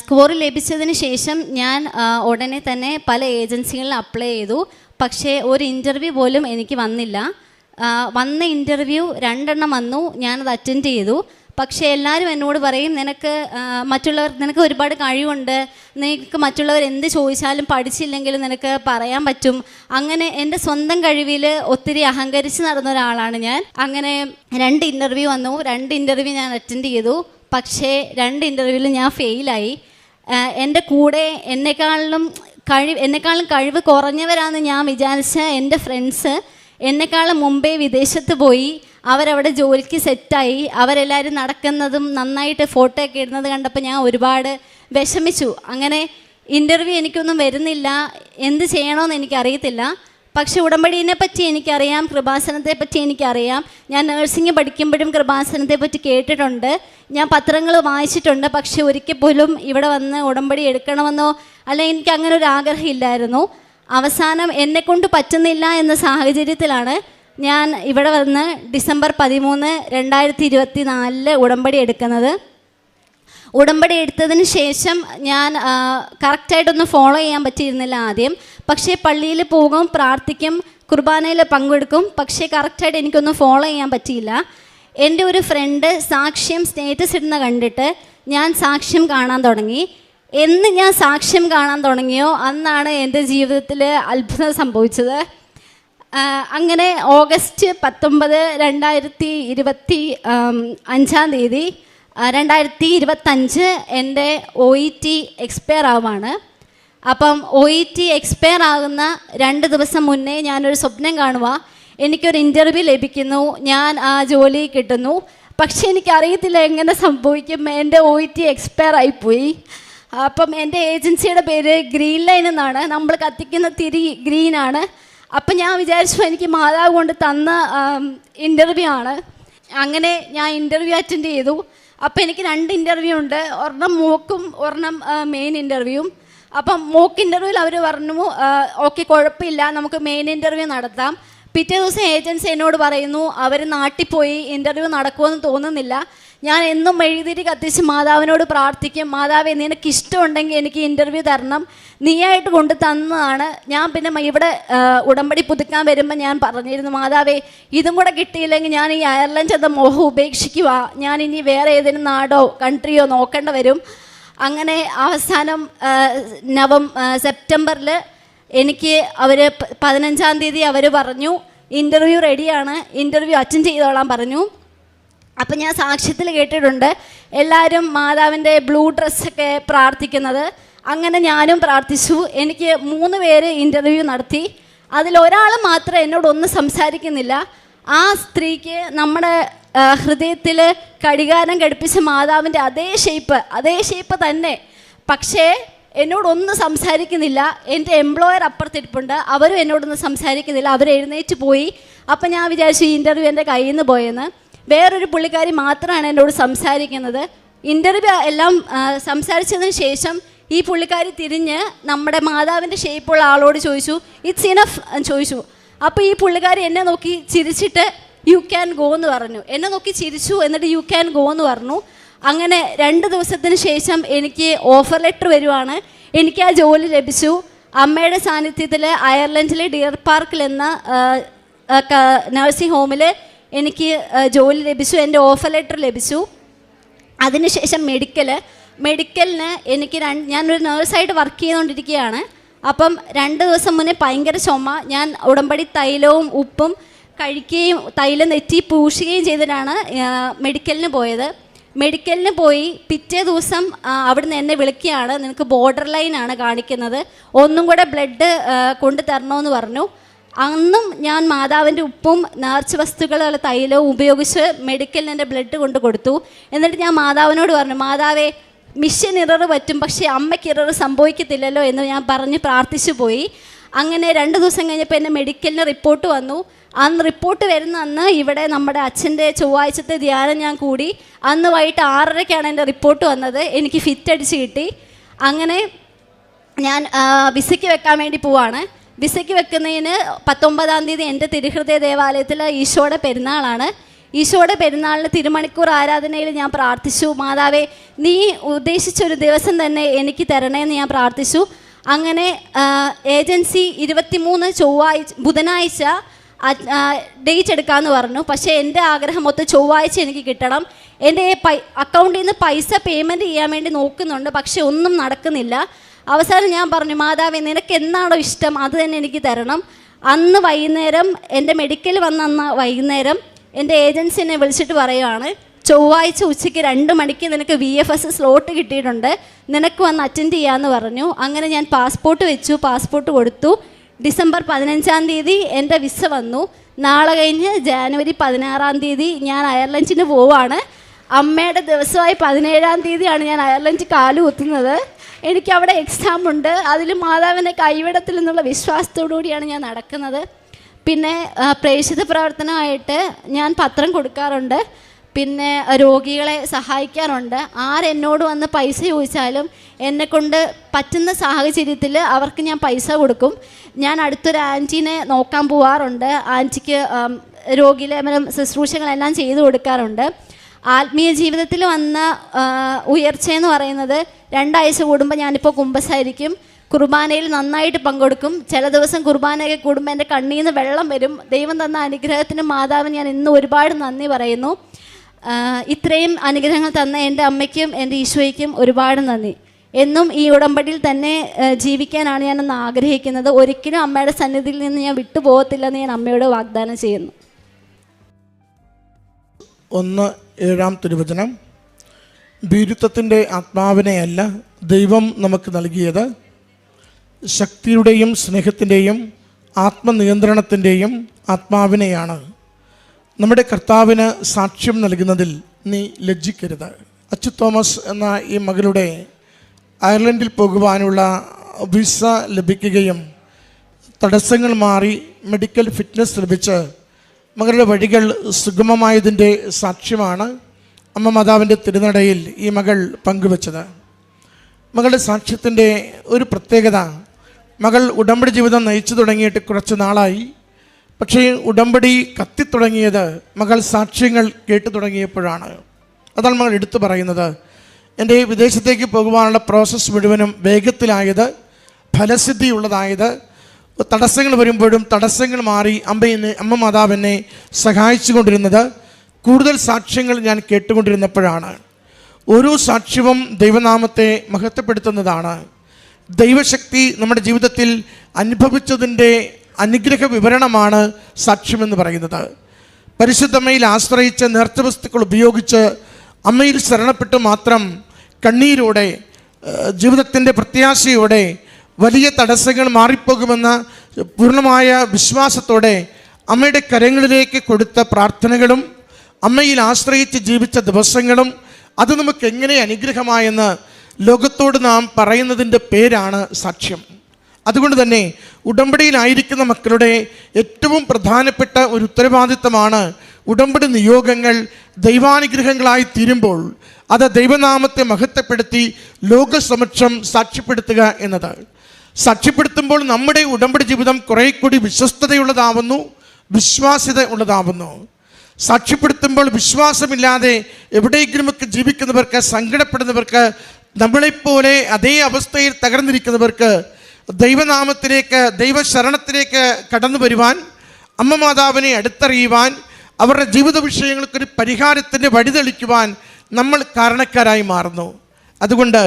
സ്കോർ ലഭിച്ചതിന് ശേഷം ഞാൻ ഉടനെ തന്നെ പല ഏജൻസികളിൽ അപ്ലൈ ചെയ്തു. പക്ഷേ ഒരു ഇൻ്റർവ്യൂ പോലും എനിക്ക് വന്നില്ല. വന്ന ഇൻ്റർവ്യൂ 2 എണ്ണം വന്നു. ഞാനത് അറ്റൻഡ് ചെയ്തു. പക്ഷേ എല്ലാവരും എന്നോട് പറയും, നിനക്ക് ഒരുപാട് കഴിവുണ്ട്, നിനക്ക് മറ്റുള്ളവർ എന്ത് ചോദിച്ചാലും പഠിച്ചില്ലെങ്കിലും നിനക്ക് പറയാൻ പറ്റും. അങ്ങനെ എൻ്റെ സ്വന്തം കഴിവിൽ ഒത്തിരി അഹങ്കരിച്ച് നടന്ന ഒരാളാണ് ഞാൻ. അങ്ങനെ 2 ഇൻ്റർവ്യൂ വന്നു. 2 ഇൻ്റർവ്യൂ ഞാൻ അറ്റൻഡ് ചെയ്തു. പക്ഷേ 2 ഇൻ്റർവ്യൂവിൽ ഞാൻ ഫെയിലായി. എൻ്റെ കൂടെ എന്നെക്കാളും കഴിവ് കുറഞ്ഞവരാണെന്ന് ഞാൻ വിചാരിച്ച എൻ്റെ ഫ്രണ്ട്സ് എന്നെക്കാളും മുമ്പേ വിദേശത്ത് പോയി. അവരവിടെ ജോലിക്ക് സെറ്റായി. അവരെല്ലാവരും നടക്കുന്നതും നന്നായിട്ട് ഫോട്ടോ ഒക്കെ ഇടുന്നത് കണ്ടപ്പോൾ ഞാൻ ഒരുപാട് വിഷമിച്ചു. അങ്ങനെ ഇൻ്റർവ്യൂ എനിക്കൊന്നും വരുന്നില്ല, എന്ത് ചെയ്യണമെന്ന് എനിക്കറിയത്തില്ല. പക്ഷേ ഉടമ്പടീനെ പറ്റി എനിക്കറിയാം, കൃപാസനത്തെ പറ്റി എനിക്കറിയാം. ഞാൻ നേഴ്സിംഗ് പഠിക്കുമ്പോഴും കൃപാസനത്തെ പറ്റി കേട്ടിട്ടുണ്ട്, ഞാൻ പത്രങ്ങൾ വായിച്ചിട്ടുണ്ട്. പക്ഷേ ഒരിക്കൽ പോലും ഇവിടെ വന്ന് ഉടമ്പടി എടുക്കണമെന്നോ അല്ലെങ്കിൽ എനിക്ക് അങ്ങനെ ഒരു ആഗ്രഹം ഇല്ലായിരുന്നു. അവസാനം എന്നെക്കൊണ്ട് പറ്റുന്നില്ല എന്ന സാഹചര്യത്തിലാണ് ഞാൻ ഇവിടെ വന്ന് ഡിസംബർ 13, 2024 ഉടമ്പടി എടുക്കുന്നത്. ഉടമ്പടി എടുത്തതിന് ശേഷം ഞാൻ കറക്റ്റായിട്ടൊന്നും ഫോളോ ചെയ്യാൻ പറ്റിയിരുന്നില്ല ആദ്യം. പക്ഷേ പള്ളിയിൽ പോകും, പ്രാർത്ഥിക്കും, കുർബാനയിൽ പങ്കെടുക്കും. പക്ഷേ കറക്റ്റായിട്ട് എനിക്കൊന്നും ഫോളോ ചെയ്യാൻ പറ്റിയില്ല. എൻ്റെ ഒരു ഫ്രണ്ട് സാക്ഷ്യം സ്റ്റേറ്റസ് ഇടുന്ന കണ്ടിട്ട് ഞാൻ സാക്ഷ്യം കാണാൻ തുടങ്ങി. എന്ന് ഞാൻ സാക്ഷ്യം കാണാൻ തുടങ്ങിയോ അന്നാണ് എൻ്റെ ജീവിതത്തിൽ അത്ഭുതം സംഭവിച്ചത്. അങ്ങനെ ഓഗസ്റ്റ് 19, 2025 2025 എൻ്റെ OET എക്സ്പയർ ആവുകയാണ്. അപ്പം OET എക്സ്പയർ ആകുന്ന 2 ദിവസം മുന്നേ ഞാനൊരു സ്വപ്നം കാണുക, എനിക്കൊരു ഇൻ്റർവ്യൂ ലഭിക്കുന്നു, ഞാൻ ആ ജോലി കിട്ടുന്നു. പക്ഷേ എനിക്കറിയത്തില്ല എങ്ങനെ സംഭവിക്കും, എൻ്റെ OET എക്സ്പയർ ആയിപ്പോയി. അപ്പം എൻ്റെ ഏജൻസിയുടെ പേര് ഗ്രീൻ ലൈൻ എന്നാണ്, നമ്മൾ കത്തിക്കുന്ന തിരി ഗ്രീനാണ്. അപ്പം ഞാൻ വിചാരിച്ചു എനിക്ക് മാതാവ് കൊണ്ട് തന്ന ഇൻ്റർവ്യൂ ആണ്. അങ്ങനെ ഞാൻ ഇൻ്റർവ്യൂ അറ്റൻഡ് ചെയ്തു. അപ്പം എനിക്ക് 2 ഇൻ്റർവ്യൂ ഉണ്ട്, ഒരെണ്ണം മോക്കും ഒരെണ്ണം മെയിൻ ഇൻ്റർവ്യൂവും. അപ്പം മോക്ക് ഇൻ്റർവ്യൂവിൽ അവർ പറഞ്ഞു ഓക്കെ കുഴപ്പമില്ല, നമുക്ക് മെയിൻ ഇൻ്റർവ്യൂ നടത്താം. പിറ്റേ ദിവസം ഏജൻസി എന്നോട് പറയുന്നു അവർ നാട്ടിൽ പോയി, ഇൻ്റർവ്യൂ നടക്കുമെന്ന് തോന്നുന്നില്ല. ഞാൻ എന്നും എഴുതിയിട്ട് കത്തിച്ച് മാതാവിനോട് പ്രാർത്ഥിക്കും, മാതാവേ നിനക്ക് ഇഷ്ടമുണ്ടെങ്കിൽ എനിക്ക് ഇൻ്റർവ്യൂ തരണം, നീയായിട്ട് കൊണ്ട് തന്നതാണ്. ഞാൻ പിന്നെ ഇവിടെ ഉടമ്പടി പുതുക്കാൻ വരുമ്പോൾ ഞാൻ പറഞ്ഞിരുന്നു, മാതാവേ ഇതും കൂടെ കിട്ടിയില്ലെങ്കിൽ ഞാൻ ഈ അയർലൻഡ് എന്ന മോഹം ഉപേക്ഷിക്കുക, ഞാൻ ഇനി വേറെ ഏതെങ്കിലും നാടോ കൺട്രിയോ നോക്കേണ്ട വരും. അങ്ങനെ അവസാനം സെപ്റ്റംബറിൽ എനിക്ക് അവർ 15-ാം തീയതി അവർ പറഞ്ഞു ഇൻ്റർവ്യൂ റെഡിയാണ്, ഇൻ്റർവ്യൂ അറ്റൻഡ് ചെയ്തോളാൻ പറഞ്ഞു. അപ്പം ഞാൻ സാക്ഷ്യത്തിൽ കേട്ടിട്ടുണ്ട് എല്ലാവരും മാതാവിൻ്റെ ബ്ലൂ ഡ്രസ്സൊക്കെ പ്രാർത്ഥിക്കുന്നത്. അങ്ങനെ ഞാനും പ്രാർത്ഥിച്ചു. എനിക്ക് 3 പേര് ഇൻ്റർവ്യൂ നടത്തി. അതിലൊരാൾ മാത്രം എന്നോടൊന്നും സംസാരിക്കുന്നില്ല. ആ സ്ത്രീക്ക് നമ്മുടെ ഹൃദയത്തിൽ കടികാരം ഘടിപ്പിച്ച മാതാവിൻ്റെ അതേ ഷേപ്പ് തന്നെ. പക്ഷേ എന്നോടൊന്നും സംസാരിക്കുന്നില്ല. എൻ്റെ എംപ്ലോയർ അപ്പുറത്തിരിപ്പുണ്ട്, അവരും എന്നോടൊന്നും സംസാരിക്കുന്നില്ല, അവർ എഴുന്നേറ്റ് പോയി. അപ്പം ഞാൻ വിചാരിച്ചു ഈ ഇൻ്റർവ്യൂ എൻ്റെ കയ്യിൽ നിന്ന് പോയെന്ന്. വേറൊരു പുള്ളിക്കാരി മാത്രമാണ് എന്നോട് സംസാരിക്കുന്നത്. ഇൻ്റർവ്യൂ എല്ലാം സംസാരിച്ചതിന് ശേഷം ഈ പുള്ളിക്കാരി തിരിഞ്ഞ് നമ്മുടെ മാതാവിൻ്റെ ഷേപ്പുള്ള ആളോട് ചോദിച്ചു ഇറ്റ്സ് ഇനഫ് എന്ന് ചോദിച്ചു. അപ്പോൾ ഈ പുള്ളിക്കാരി എന്നെ നോക്കി ചിരിച്ചിട്ട് യു ക്യാൻ ഗോ എന്ന് പറഞ്ഞു. എന്നെ നോക്കി ചിരിച്ചു, എന്നിട്ട് യു ക്യാൻ ഗോ എന്ന് പറഞ്ഞു. അങ്ങനെ 2 ദിവസത്തിന് ശേഷം എനിക്ക് ഓഫർ ലെറ്റർ വരുവാണ്. എനിക്ക് ആ ജോലി ലഭിച്ചു. അമ്മയുടെ സാന്നിധ്യത്തിൽ അയർലൻഡിലെ ഡിയർ പാർക്കിൽ എന്ന നഴ്സിംഗ് ഹോമിൽ എനിക്ക് ജോലി ലഭിച്ചു, എൻ്റെ ഓഫർ ലെറ്റർ ലഭിച്ചു. അതിനുശേഷം മെഡിക്കലിന് എനിക്ക് ഞാനൊരു നേഴ്സായിട്ട് വർക്ക് ചെയ്തുകൊണ്ടിരിക്കുകയാണ്. അപ്പം 2 ദിവസം മുന്നേ ഭയങ്കര ചുമ. ഞാൻ ഉടമ്പടി തൈലവും ഉപ്പും കഴിക്കുകയും തൈലം നെറ്റി പൂശുകയും ചെയ്തിട്ടാണ് മെഡിക്കലിന് പോയത്. മെഡിക്കലിന് പോയി പിറ്റേ ദിവസം അവിടുന്ന് എന്നെ വിളിക്കുകയാണ്, നിനക്ക് ബോർഡർ ലൈനാണ് കാണിക്കുന്നത്, ഒന്നും കൂടെ ബ്ലഡ് കൊണ്ടു തരണമെന്ന് പറഞ്ഞു. അന്നും ഞാൻ മാതാവിൻ്റെ ഉപ്പും നേർച്ച വസ്തുക്കളുള്ള തൈലവും ഉപയോഗിച്ച് മെഡിക്കലിന് എൻ്റെ ബ്ലഡ് കൊണ്ട് കൊടുത്തു. എന്നിട്ട് ഞാൻ മാതാവിനോട് പറഞ്ഞു, മാതാവേ മിഷൻ ഇറർ പറ്റും, പക്ഷേ അമ്മയ്ക്ക് ഇറർ സംഭവിക്കത്തില്ലല്ലോ എന്ന് ഞാൻ പറഞ്ഞ് പ്രാർത്ഥിച്ചു പോയി. അങ്ങനെ 2 ദിവസം കഴിഞ്ഞപ്പോൾ എൻ്റെ മെഡിക്കലിന് റിപ്പോർട്ട് വന്നു. അന്ന് റിപ്പോർട്ട് വരുന്ന അന്ന് ഇവിടെ നമ്മുടെ അച്ഛൻ്റെ ചൊവ്വാഴ്ചത്തെ ധ്യാനം ഞാൻ കൂടി. അന്ന് വൈകിട്ട് 6:30-ക്കാണ് എൻ്റെ റിപ്പോർട്ട് വന്നത്. എനിക്ക് ഫിറ്റ് അടിച്ച് കിട്ടി. അങ്ങനെ ഞാൻ വിസയ്ക്ക് വെക്കാൻ വേണ്ടി പോവാണ്. വിസയ്ക്ക് വെക്കുന്നതിന് 19-ാം തീയതി എൻ്റെ തിരുഹൃദയ ദേവാലയത്തിൽ ഈശോയുടെ പെരുന്നാളാണ്. ഈശോയുടെ പെരുന്നാളിന് തിരുമണിക്കൂർ ആരാധനയിൽ ഞാൻ പ്രാർത്ഥിച്ചു, മാതാവേ നീ ഉദ്ദേശിച്ചൊരു ദിവസം തന്നെ എനിക്ക് തരണേന്ന് ഞാൻ പ്രാർത്ഥിച്ചു. അങ്ങനെ ഏജൻസി 23 ബുധനാഴ്ച ഡേറ്റ് എടുക്കാമെന്ന് പറഞ്ഞു. പക്ഷേ എൻ്റെ ആഗ്രഹം മൊത്തം ചൊവ്വാഴ്ച എനിക്ക് കിട്ടണം. എൻ്റെ അക്കൗണ്ടിൽ നിന്ന് പൈസ പേയ്മെൻറ്റ് ചെയ്യാൻ വേണ്ടി നോക്കുന്നുണ്ട്, പക്ഷേ ഒന്നും നടക്കുന്നില്ല. അവസാനം ഞാൻ പറഞ്ഞു, മാതാവേ നിനക്ക് എന്നാണോ ഇഷ്ടം അത് തന്നെ എനിക്ക് തരണം. അന്ന് വൈകുന്നേരം എൻ്റെ മെഡിക്കൽ വന്ന വൈകുന്നേരം എൻ്റെ ഏജൻസി എന്നെ വിളിച്ചിട്ട് പറയുവാണ്, ചൊവ്വാഴ്ച ഉച്ചയ്ക്ക് 2 മണിക്ക് നിനക്ക് VFS സ്ലോട്ട് കിട്ടിയിട്ടുണ്ട്, നിനക്ക് വന്ന് അറ്റൻഡ് ചെയ്യാമെന്ന് പറഞ്ഞു. അങ്ങനെ ഞാൻ പാസ്പോർട്ട് വെച്ചു, പാസ്പോർട്ട് കൊടുത്തു. ഡിസംബർ 15-ാം തീയതി എൻ്റെ വിസ വന്നു. നാളെ കഴിഞ്ഞ് ജാനുവരി 16-ാം തീയതി ഞാൻ അയർലൻഡിന് പോവാണ്. അമ്മയുടെ ദിവസമായി 17-ാം തീയതിയാണ് ഞാൻ അയർലൻഡിൽ കാല് കുത്തുന്നത്. എനിക്ക് അവിടെ എക്സാം ഉണ്ട്. അതിൽ മാതാവിനെ കൈവിടത്തില്ലെന്നുള്ള വിശ്വാസത്തോടു കൂടിയാണ് ഞാൻ നടക്കുന്നത്. പിന്നെ പ്രേക്ഷിത പ്രവർത്തനമായിട്ട് ഞാൻ പത്രം കൊടുക്കാറുണ്ട്. പിന്നെ രോഗികളെ സഹായിക്കാറുണ്ട്. ആരെന്നോട് വന്ന് പൈസ ചോദിച്ചാലും എന്നെക്കൊണ്ട് പറ്റുന്ന സാഹചര്യത്തിൽ അവർക്ക് ഞാൻ പൈസ കൊടുക്കും. ഞാൻ അടുത്തൊരു ആൻറ്റീനെ നോക്കാൻ പോവാറുണ്ട്. ആൻറ്റിക്ക് രോഗിലേപനം ശുശ്രൂഷകളെല്ലാം ചെയ്തു കൊടുക്കാറുണ്ട്. ആത്മീയ ജീവിതത്തിൽ വന്ന ഉയർച്ചയെന്ന് പറയുന്നത് 2 ആഴ്ച കൂടുമ്പോൾ ഞാനിപ്പോൾ കുമ്പസാരിക്കും. കുർബാനയിൽ നന്നായിട്ട് പങ്കെടുക്കും. ചില ദിവസം കുർബാനയൊക്കെ കൂടുമ്പോൾ എൻ്റെ കണ്ണിൽ നിന്ന് വെള്ളം വരും. ദൈവം തന്ന അനുഗ്രഹത്തിന് മാതാവിന് ഞാൻ ഇന്ന് ഒരുപാട് നന്ദി പറയുന്നു. ഇത്രയും അനുഗ്രഹങ്ങൾ തന്ന എൻ്റെ അമ്മയ്ക്കും എൻ്റെ ഈശോയ്ക്കും ഒരുപാട് നന്ദി. എന്നും ഈ ഉടമ്പടിയിൽ തന്നെ ജീവിക്കാനാണ് ഞാനൊന്ന് ആഗ്രഹിക്കുന്നത്. ഒരിക്കലും അമ്മയുടെ സന്നിധിയിൽ നിന്ന് ഞാൻ വിട്ടുപോകത്തില്ലെന്ന് ഞാൻ അമ്മയോട് വാഗ്ദാനം ചെയ്യുന്നു. 1:7 തിരുവചനം, ഭീരുത്വത്തിൻ്റെ ആത്മാവിനെയല്ല ദൈവം നമുക്ക് നൽകിയത്, ശക്തിയുടെയും സ്നേഹത്തിൻ്റെയും ആത്മനിയന്ത്രണത്തിൻ്റെയും ആത്മാവിനെയാണ്. നമ്മുടെ കർത്താവിന് സാക്ഷ്യം നൽകുന്നതിൽ നീ ലജ്ജിക്കരുത്. അച്ചു തോമസ് എന്ന ഈ മകളുടെ അയർലൻഡിൽ പോകുവാനുള്ള വിസ ലഭിക്കുകയും തടസ്സങ്ങൾ മാറി മെഡിക്കൽ ഫിറ്റ്നസ് ലഭിച്ച് മകളുടെ വഴികൾ സുഗമമായതിൻ്റെ സാക്ഷ്യമാണ് അമ്മ മാതാവിൻ്റെ തിരുനടയിൽ ഈ മകൾ പങ്കുവച്ചത്. മകളുടെ സാക്ഷ്യത്തിൻ്റെ ഒരു പ്രത്യേകത, മകൾ ഉടമ്പടി ജീവിതം നയിച്ചു തുടങ്ങിയിട്ട് കുറച്ച് നാളായി. പക്ഷേ ഉടമ്പടി കത്തിത്തുടങ്ങിയത് മകൾ സാക്ഷ്യങ്ങൾ കേട്ടു തുടങ്ങിയപ്പോഴാണ്. അതാണ് മകൾ എടുത്തു പറയുന്നത്. എൻ്റെ വിദേശത്തേക്ക് പോകുവാനുള്ള പ്രോസസ്സ് മുഴുവനും വേഗത്തിലായത്, ഫലസിദ്ധിയുള്ളതായത്, തടസ്സങ്ങൾ വരുമ്പോഴും തടസ്സങ്ങൾ മാറി അമ്മ മാതാവ് എന്നെ സഹായിച്ചു കൊണ്ടിരുന്നത്, കൂടുതൽ സാക്ഷ്യങ്ങൾ ഞാൻ കേട്ടുകൊണ്ടിരുന്നപ്പോഴാണ്. ഓരോ സാക്ഷ്യവും ദൈവനാമത്തെ മഹത്വപ്പെടുത്തുന്നതാണ്. ദൈവശക്തി നമ്മുടെ ജീവിതത്തിൽ അനുഭവിച്ചതിൻ്റെ അനുഗ്രഹ വിവരണമാണ് സാക്ഷ്യമെന്ന് പറയുന്നത്. പരിശുദ്ധമ്മയിൽ ആശ്രയിച്ച നേർച്ച വസ്തുക്കൾ ഉപയോഗിച്ച് അമ്മയിൽ ശരണപ്പെട്ട് മാത്രം കണ്ണീരോടെ ജീവിതത്തിൻ്റെ പ്രത്യാശയോടെ വലിയ തടസ്സങ്ങൾ മാറിപ്പോകുമെന്ന പൂർണ്ണമായ വിശ്വാസത്തോടെ അമ്മയുടെ കരങ്ങളിലേക്ക് കൊടുത്ത പ്രാർത്ഥനകളും അമ്മയിൽ ആശ്രയിച്ച് ജീവിച്ച ദിവസങ്ങളും അത് നമുക്ക് എങ്ങനെ അനുഗ്രഹമായെന്ന് ലോകത്തോട് നാം പറയുന്നതിൻ്റെ പേരാണ് സാക്ഷ്യം. അതുകൊണ്ട് തന്നെ ഉടമ്പടിയിലായിരിക്കുന്ന മക്കളുടെ ഏറ്റവും പ്രധാനപ്പെട്ട ഒരു ഉത്തരവാദിത്തമാണ് ഉടമ്പടി നിയോഗങ്ങൾ ദൈവാനുഗ്രഹങ്ങളായി തീരുമ്പോൾ അത് ദൈവനാമത്തെ മഹത്വപ്പെടുത്തി ലോകസമക്ഷം സാക്ഷ്യപ്പെടുത്തുക എന്നത്. സാക്ഷ്യപ്പെടുത്തുമ്പോൾ നമ്മുടെ ഉടമ്പടി ജീവിതം കുറേ കൂടി വിശ്വസ്തതയുള്ളതാവുന്നു, വിശ്വാസ്യത ഉള്ളതാവുന്നു. സാക്ഷ്യപ്പെടുത്തുമ്പോൾ വിശ്വാസമില്ലാതെ എവിടെയെങ്കിലുമൊക്കെ ജീവിക്കുന്നവർക്ക്, സങ്കടപ്പെടുന്നവർക്ക്, നമ്മളെപ്പോലെ അതേ അവസ്ഥയിൽ തകർന്നിരിക്കുന്നവർക്ക് ദൈവനാമത്തിലേക്ക്, ദൈവശരണത്തിലേക്ക് കടന്നു വരുവാൻ, അമ്മ മാതാവിനെ അടുത്തറിയുവാൻ, അവരുടെ ജീവിത വിഷയങ്ങൾക്കൊരു പരിഹാരത്തിൻ്റെ വഴിതെളിക്കുവാൻ നമ്മൾ കാരണക്കാരായി മാറുന്നു. അതുകൊണ്ട്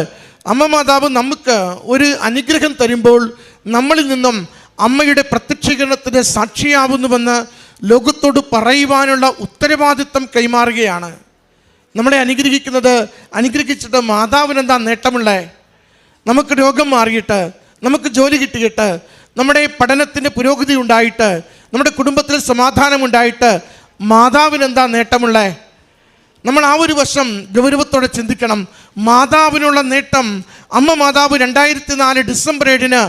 അമ്മ മാതാവ് നമുക്ക് ഒരു അനുഗ്രഹം തരുമ്പോൾ നമ്മളിൽ നിന്നും അമ്മയുടെ പ്രത്യക്ഷീകരണത്തിന് സാക്ഷിയാവുന്നുവെന്ന് ലോകത്തോട് പറയുവാനുള്ള ഉത്തരവാദിത്വം കൈമാറുകയാണ്. നമ്മളെ അനുഗ്രഹിച്ചിട്ട് മാതാവിനെന്താ നേട്ടമുള്ളേ? നമുക്ക് രോഗം മാറിയിട്ട്, നമുക്ക് ജോലി കിട്ടിയിട്ട്, നമ്മുടെ പഠനത്തിൻ്റെ പുരോഗതി ഉണ്ടായിട്ട്, നമ്മുടെ കുടുംബത്തിൽ സമാധാനമുണ്ടായിട്ട് മാതാവിനെന്താ നേട്ടമുള്ളേ? നമ്മൾ ആ ഒരു വശം ഗൗരവത്തോടെ ചിന്തിക്കണം. മാതാവിനുള്ള നേട്ടം, അമ്മ മാതാവ് 2004 ഡിസംബർ 7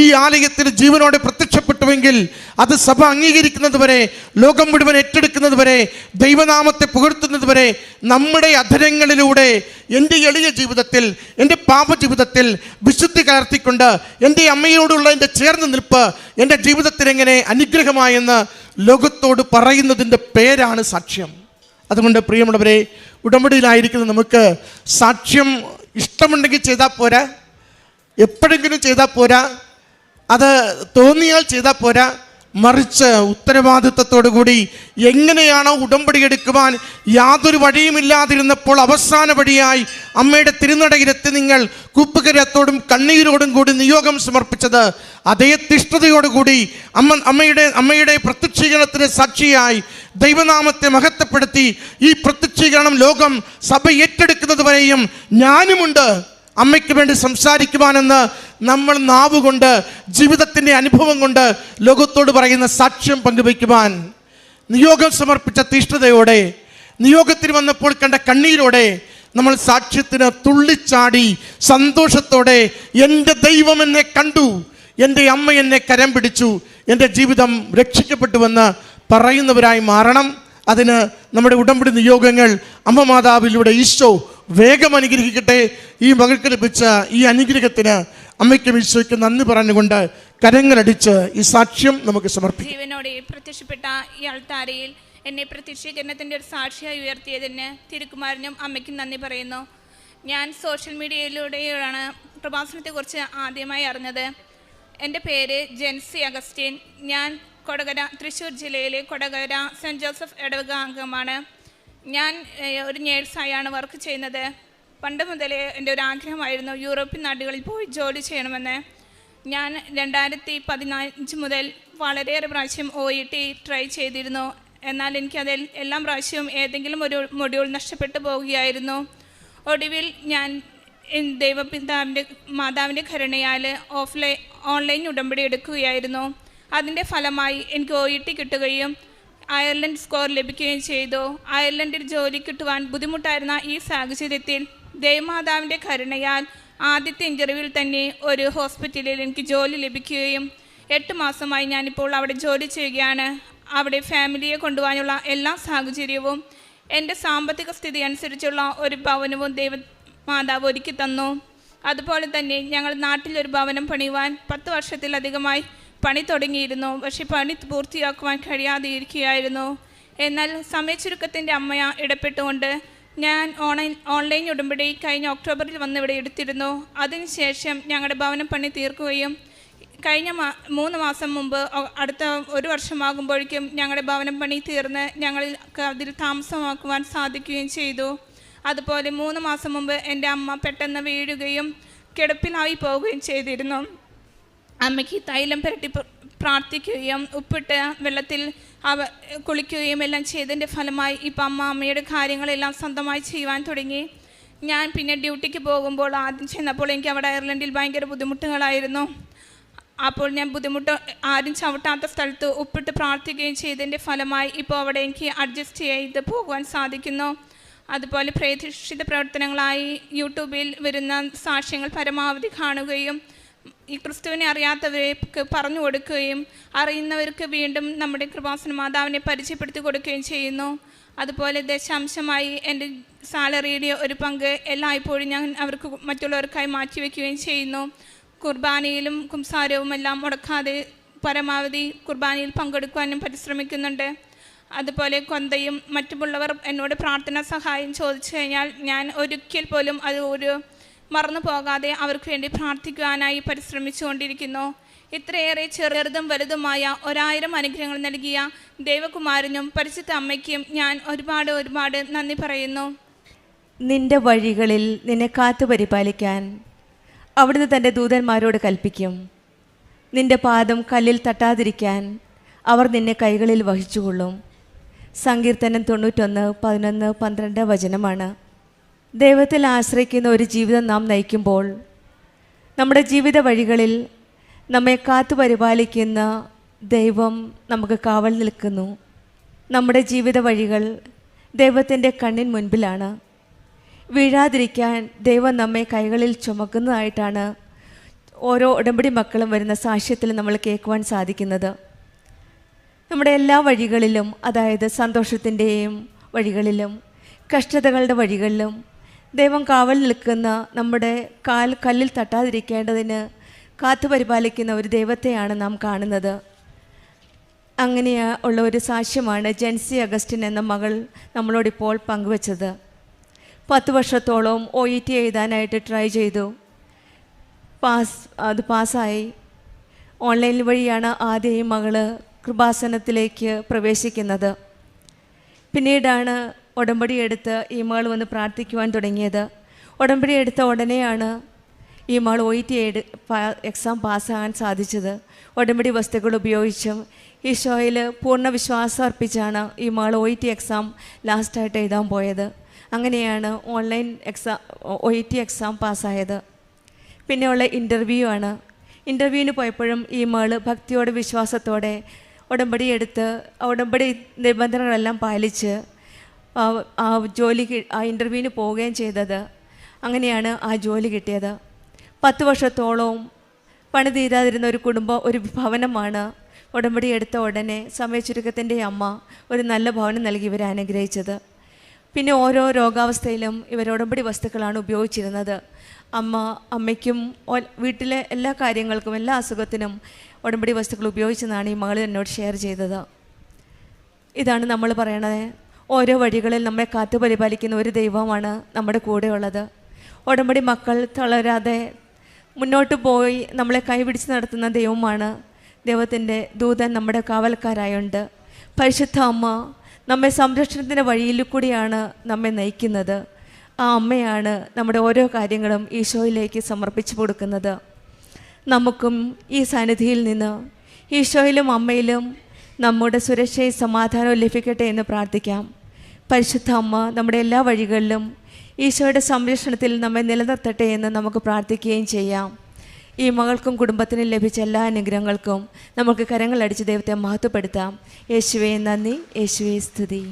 ഈ ആലയത്തിൽ ജീവനോടെ പ്രത്യക്ഷപ്പെട്ടുവെങ്കിൽ അത് സഭ അംഗീകരിക്കുന്നത് വരെ, ലോകം മുഴുവൻ ഏറ്റെടുക്കുന്നത് വരെ, ദൈവനാമത്തെ പുകഴ്ത്തുന്നത് വരെ നമ്മുടെ അധരങ്ങളിലൂടെ എൻ്റെ എളിയ ജീവിതത്തിൽ, എൻ്റെ പാപജീവിതത്തിൽ വിശുദ്ധി കലർത്തിക്കൊണ്ട് എൻ്റെ അമ്മയോടുള്ള എൻ്റെ ചേർന്ന് നിൽപ്പ് എൻ്റെ ജീവിതത്തിൽ എങ്ങനെ അനുഗ്രഹമായെന്ന് ലോകത്തോട് പറയുന്നതിൻ്റെ പേരാണ് സാക്ഷ്യം. അതുകൊണ്ട് പ്രിയമുള്ളവരെ, ഉടമ്പടിയിലായിരിക്കുന്ന നമുക്ക് സാക്ഷ്യം ഇഷ്ടമുണ്ടെങ്കിൽ ചെയ്താൽ പോരാ, എപ്പോഴെങ്കിലും ചെയ്താൽ പോരാ, അത് തോന്നിയാൽ ചെയ്താൽ പോരാ, മറിച്ച് ഉത്തരവാദിത്വത്തോടു കൂടി എങ്ങനെയാണോ ഉടമ്പടി എടുക്കുവാൻ യാതൊരു വഴിയുമില്ലാതിരുന്നപ്പോൾ അവസാന വഴിയായി അമ്മയുടെ തിരുനടയിലെത്തി നിങ്ങൾ കൂപ്പുകരത്തോടും കണ്ണീരോടും കൂടി നിയോഗം സമർപ്പിച്ചത്, അതേ തിഷ്ഠതയോടുകൂടി അമ്മയുടെ പ്രത്യക്ഷീകരണത്തിന് സാക്ഷിയായി ദൈവനാമത്തെ മഹത്വപ്പെടുത്തി ഈ പ്രത്യക്ഷീകരണം ലോകം സഭ ഏറ്റെടുക്കുന്നത് വരെയും ഞാനുമുണ്ട് അമ്മയ്ക്ക് വേണ്ടി സംസാരിക്കുവാനെന്ന് നമ്മൾ നാവുകൊണ്ട്, ജീവിതത്തിൻ്റെ അനുഭവം കൊണ്ട് ലോകത്തോട് പറയുന്ന സാക്ഷ്യം പങ്കുവയ്ക്കുവാൻ നിയോഗം സമർപ്പിച്ച തീഷ്ണതയോടെ, നിയോഗത്തിൽ വന്നപ്പോൾ കണ്ട കണ്ണീരോടെ, നമ്മൾ സാക്ഷ്യത്തിന് തുള്ളിച്ചാടി സന്തോഷത്തോടെ എൻ്റെ ദൈവം എന്നെ കണ്ടു, എൻ്റെ അമ്മ എന്നെ കരം പിടിച്ചു, എൻ്റെ ജീവിതം രക്ഷിക്കപ്പെട്ടുവെന്ന് പറയുന്നവരായി മാറണം. അതിന് നമ്മുടെ ഉടമ്പടി നിയോഗങ്ങൾ അമ്മ മാതാവിലൂടെ ഈശോ വേഗം അനുഗ്രഹിക്കട്ടെ. ഈ മകൾക്ക് ലഭിച്ച ഈ അനുഗ്രഹത്തിന് അമ്മയ്ക്കും ഈശോയ്ക്കും നന്ദി പറഞ്ഞുകൊണ്ട് കരങ്ങളടിച്ച് ഈ സാക്ഷ്യം നമുക്ക് സമർപ്പിക്കാം. ജീവനോടെ പ്രത്യക്ഷപ്പെട്ട ഈ അൾത്താരയിൽ എന്നെ പ്രത്യക്ഷീകരണത്തിൻ്റെ ഒരു സാക്ഷിയായി ഉയർത്തിയതിന് തിരുക്കുമാരനും അമ്മയ്ക്കും നന്ദി പറയുന്നു. ഞാൻ സോഷ്യൽ മീഡിയയിലൂടെയാണ് പ്രഭാഷണത്തെക്കുറിച്ച് ആദ്യമായി അറിഞ്ഞത്. എൻ്റെ പേര് ജെൻസി അഗസ്റ്റിൻ. ഞാൻ കൊടകര, തൃശ്ശൂർ ജില്ലയിലെ കൊടകര സെൻറ്റ് ജോസഫ് ഇടവക അംഗമാണ്. ഞാൻ ഒരു നേഴ്സായാണ് വർക്ക് ചെയ്യുന്നത്. പണ്ട് മുതലേ എൻ്റെ ഒരു ആഗ്രഹമായിരുന്നു യൂറോപ്യൻ നാടുകളിൽ പോയി ജോലി ചെയ്യണമെന്ന്. ഞാൻ 2015 മുതൽ വളരെയേറെ പ്രാവശ്യം OET ട്രൈ ചെയ്തിരുന്നു. എന്നാൽ എനിക്കതിൽ എല്ലാ പ്രാവശ്യവും ഏതെങ്കിലും ഒരു മൊഡ്യൂൾ നഷ്ടപ്പെട്ടു പോവുകയായിരുന്നു. ഒടുവിൽ ഞാൻ ദൈവപിതാവിൻ്റെ മാതാവിൻ്റെ കരുണയാൽ ഓൺലൈൻ ഉടമ്പടി എടുക്കുകയായിരുന്നു. അതിൻ്റെ ഫലമായി എനിക്ക് OET കിട്ടുകയും അയർലൻഡ് സ്കോർ ലഭിക്കുകയും ചെയ്തു. അയർലൻഡിൽ ജോലി കിട്ടുവാൻ ബുദ്ധിമുട്ടായിരുന്ന ഈ സാഹചര്യത്തിൽ ദൈവമാതാവിൻ്റെ കരുണയാൽ ആദ്യത്തെ ഇൻ്റർവ്യൂവിൽ തന്നെ ഒരു ഹോസ്പിറ്റലിൽ എനിക്ക് ജോലി ലഭിക്കുകയും 8 മാസമായി ഞാനിപ്പോൾ അവിടെ ജോലി ചെയ്യുകയാണ്. അവിടെ ഫാമിലിയെ കൊണ്ടുപോകാനുള്ള എല്ലാ സാഹചര്യവും എൻ്റെ സാമ്പത്തിക സ്ഥിതി അനുസരിച്ചുള്ള ഒരു ഭവനവും ദൈവമാതാവ് ഒരുക്കി തന്നു. അതുപോലെ തന്നെ ഞങ്ങൾ നാട്ടിലൊരു ഭവനം പണിയുവാൻ 10 വർഷത്തിലധികമായി പണി തുടങ്ങിയിരുന്നു. പക്ഷേ പണി പൂർത്തിയാക്കുവാൻ കഴിയാതെ ഇരിക്കുകയായിരുന്നു. എന്നാൽ സമയച്ചുരുക്കത്തിൻ്റെ അമ്മ ഇടപെട്ടുകൊണ്ട് ഞാൻ ഓൺലൈൻ ഉടമ്പടി കഴിഞ്ഞ ഒക്ടോബറിൽ വന്ന് ഇവിടെ എടുത്തിരുന്നു. അതിനുശേഷം ഞങ്ങളുടെ ഭവനം പണി തീർക്കുകയും കഴിഞ്ഞ 3 മാസം മുമ്പ് അടുത്ത 1 വർഷമാകുമ്പോഴേക്കും ഞങ്ങളുടെ ഭവനം പണി തീർന്ന് ഞങ്ങൾക്ക് അതിൽ താമസമാക്കുവാൻ സാധിക്കുകയും ചെയ്തു. അതുപോലെ 3 മാസം മുമ്പ് എൻ്റെ അമ്മ പെട്ടെന്ന് വീഴുകയും കിടപ്പിലായി പോവുകയും ചെയ്തിരുന്നു. അമ്മയ്ക്ക് തൈലം പുരട്ടി പ്രാർത്ഥിക്കുകയും ഉപ്പിട്ട് വെള്ളത്തിൽ കുളിക്കുകയും എല്ലാം ചെയ്തതിൻ്റെ ഫലമായി ഇപ്പം അമ്മയുടെ കാര്യങ്ങളെല്ലാം സ്വന്തമായി ചെയ്യുവാൻ തുടങ്ങി. ഞാൻ പിന്നെ ഡ്യൂട്ടിക്ക് പോകുമ്പോൾ ആദ്യം ചെന്നപ്പോൾ എനിക്ക് അവിടെ അയർലൻഡിൽ ഭയങ്കര ബുദ്ധിമുട്ടുകളായിരുന്നു. അപ്പോൾ ഞാൻ ആരും ചവിട്ടാത്ത സ്ഥലത്ത് ഉപ്പിട്ട് പ്രാർത്ഥിക്കുകയും ചെയ്തതിൻ്റെ ഫലമായി ഇപ്പോൾ അവിടെ എനിക്ക് അഡ്ജസ്റ്റ് ചെയ്ത് പോകുവാൻ സാധിക്കുന്നു. അതുപോലെ പ്രേക്ഷിത പ്രവർത്തനങ്ങളായി യൂട്യൂബിൽ വരുന്ന സാക്ഷ്യങ്ങൾ പരമാവധി കാണുകയും ഈ ക്രിസ്തുവിനെ അറിയാത്തവർക്ക് പറഞ്ഞു കൊടുക്കുകയും അറിയുന്നവർക്ക് വീണ്ടും നമ്മുടെ കൃപാസന മാതാവിനെ പരിചയപ്പെടുത്തി കൊടുക്കുകയും ചെയ്യുന്നു. അതുപോലെ ദശാംശമായി എൻ്റെ സാലറിയുടെ ഒരു പങ്ക് എല്ലായ്പ്പോഴും ഞാൻ അവർക്ക് മറ്റുള്ളവർക്കായി മാറ്റിവെക്കുകയും ചെയ്യുന്നു. കുർബാനയിലും കുംസാരവും എല്ലാം മുടക്കാതെ പരമാവധി കുർബാനയിൽ പങ്കെടുക്കുവാനും പരിശ്രമിക്കുന്നുണ്ട്. അതുപോലെ കൊന്തയും മറ്റുള്ളവർ എന്നോട് പ്രാർത്ഥനാ സഹായം ചോദിച്ചു കഴിഞ്ഞാൽ ഞാൻ ഒരിക്കൽ പോലും അത് മറന്നു പോകാതെ അവർക്ക് വേണ്ടി പ്രാർത്ഥിക്കുവാനായി പരിശ്രമിച്ചുകൊണ്ടിരിക്കുന്നു. ഇത്രയേറെ ചെറുതും വലുതുമായ 1000 അനുഗ്രഹങ്ങൾ നൽകിയ ദേവകുമാരനും പരിശുദ്ധ അമ്മയ്ക്കും ഞാൻ ഒരുപാട് നന്ദി പറയുന്നു. നിന്റെ വഴികളിൽ നിന്നെ കാത്തു പരിപാലിക്കാൻ അവിടുന്ന് തൻ്റെ ദൂതന്മാരോട് കൽപ്പിക്കും. നിന്റെ പാദം കല്ലിൽ തട്ടാതിരിക്കാൻ അവർ നിന്നെ കൈകളിൽ വഹിച്ചുകൊള്ളും. സങ്കീർത്തനം 91:11-12 വചനമാണ്. ദൈവത്തിൽ ആശ്രയിക്കുന്ന ഒരു ജീവിതം നാം നയിക്കുമ്പോൾ നമ്മുടെ ജീവിത വഴികളിൽ നമ്മെ കാത്തു പരിപാലിക്കുന്ന ദൈവം നമുക്ക് കാവൽ നിൽക്കുന്നു. നമ്മുടെ ജീവിത വഴികൾ ദൈവത്തിൻ്റെ കണ്ണിൻ മുൻപിലാണ്. വീഴാതിരിക്കാൻ ദൈവം നമ്മെ കൈകളിൽ ചുമക്കുന്നതായിട്ടാണ് ഓരോ ഉടമ്പടി മക്കളും വരുന്ന സാക്ഷ്യത്തിൽ നമ്മൾ കേൾക്കുവാൻ സാധിക്കുന്നത്. നമ്മുടെ എല്ലാ വഴികളിലും, അതായത് സന്തോഷത്തിൻ്റെയും വഴികളിലും കഷ്ടതകളുടെ വഴികളിലും ദൈവം കാവൽ നിൽക്കുന്ന, നമ്മുടെ കല്ലിൽ തട്ടാതിരിക്കേണ്ടതിന് കാത്തു പരിപാലിക്കുന്ന ഒരു ദൈവത്തെയാണ് നാം കാണുന്നത്. അങ്ങനെ ഉള്ള ഒരു സാക്ഷ്യമാണ് ജെൻസി അഗസ്റ്റിൻ എന്ന മകൾ നമ്മളോടിപ്പോൾ പങ്കുവച്ചത്. 10 വർഷത്തോളം OET എഴുതാനായിട്ട് ട്രൈ ചെയ്തു. അത് പാസ്സായി. ഓൺലൈൻ വഴിയാണ് ആദ്യം ഈ മകള് കൃപാസനത്തിലേക്ക് പ്രവേശിക്കുന്നത്. പിന്നീടാണ് ഉടമ്പടി എടുത്ത് ഈ മകൾ വന്ന് പ്രാർത്ഥിക്കുവാൻ തുടങ്ങിയത്. ഉടമ്പടി എടുത്ത ഉടനെയാണ് ഈ മകൾ OET എക്സാം പാസ്സാകാൻ സാധിച്ചത്. ഉടമ്പടി വസ്തുക്കൾ ഉപയോഗിച്ചും ഈശോയിൽ പൂർണ്ണ വിശ്വാസം അർപ്പിച്ചാണ് ഈ മകൾ OET എക്സാം ലാസ്റ്റായിട്ട് എഴുതാൻ പോയത്. അങ്ങനെയാണ് OET എക്സാം പാസ്സായത്. പിന്നെയുള്ള ഇൻ്റർവ്യൂ ആണ്. ഇൻ്റർവ്യൂവിന് പോയപ്പോഴും ഈ മകൾ ഭക്തിയോടെ വിശ്വാസത്തോടെ ഉടമ്പടി എടുത്ത് ഉടമ്പടി നിബന്ധനകളെല്ലാം പാലിച്ച് ആ ഇൻ്റർവ്യൂവിന് പോവുകയും ചെയ്തത്. അങ്ങനെയാണ് ആ ജോലി കിട്ടിയത്. 10 വർഷത്തോളവും പണി തീരാതിരുന്ന ഒരു ഭവനമാണ് ഉടമ്പടി എടുത്ത ഉടനെ സമയച്ചുരുക്കത്തിൻ്റെ അമ്മ ഒരു നല്ല ഭവനം നൽകി ഇവരെ അനുഗ്രഹിച്ചത്. പിന്നെ ഓരോ രോഗാവസ്ഥയിലും ഇവർ ഉടമ്പടി വസ്തുക്കളാണ് ഉപയോഗിച്ചിരുന്നത്. അമ്മയ്ക്കും വീട്ടിലെ എല്ലാ കാര്യങ്ങൾക്കും എല്ലാ അസുഖത്തിനും ഉടമ്പടി വസ്തുക്കൾ ഉപയോഗിച്ചെന്നാണ് ഈ മകൾ എന്നോട് ഷെയർ ചെയ്തത്. ഇതാണ് നമ്മൾ പറയണത്, ഓരോ വഴികളിൽ നമ്മെ കാത്തു പരിപാലിക്കുന്ന ഒരു ദൈവമാണ് നമ്മുടെ കൂടെയുള്ളത്. ഉടമ്പടി മക്കൾ തളരാതെ മുന്നോട്ട് പോയി നമ്മളെ കൈപിടിച്ച് നടത്തുന്ന ദൈവമാണ്. ദൈവത്തിൻ്റെ ദൂതൻ നമ്മുടെ കാവൽക്കാരായുണ്ട്. പരിശുദ്ധ അമ്മ നമ്മെ സംരക്ഷണത്തിൻ്റെ വഴിയിൽ കൂടിയാണ് നമ്മെ നയിക്കുന്നത്. ആ അമ്മയാണ് നമ്മുടെ ഓരോ കാര്യങ്ങളും ഈശോയിലേക്ക് സമർപ്പിച്ചു കൊടുക്കുന്നത്. നമുക്കും ഈ സന്നിധിയിൽ നിന്ന് ഈശോയിലും അമ്മയിലും നമ്മുടെ സുരക്ഷയും സമാധാനവും ലഭിക്കട്ടെ എന്ന് പ്രാർത്ഥിക്കാം. പരിശുദ്ധ അമ്മ നമ്മുടെ എല്ലാ വഴികളിലും ഈശോയുടെ സംരക്ഷണത്തിൽ നമ്മെ നിലനിർത്തട്ടെ എന്ന് നമുക്ക് പ്രാർത്ഥിക്കുകയും ചെയ്യാം. ഈ മകൾക്കും കുടുംബത്തിനും ലഭിച്ച എല്ലാ അനുഗ്രഹങ്ങൾക്കും നമുക്ക് കരങ്ങളടിച്ച് ദൈവത്തെ മഹത്വപ്പെടുത്താം. യേശുവേ നന്ദി, യേശുവേ സ്തുതി.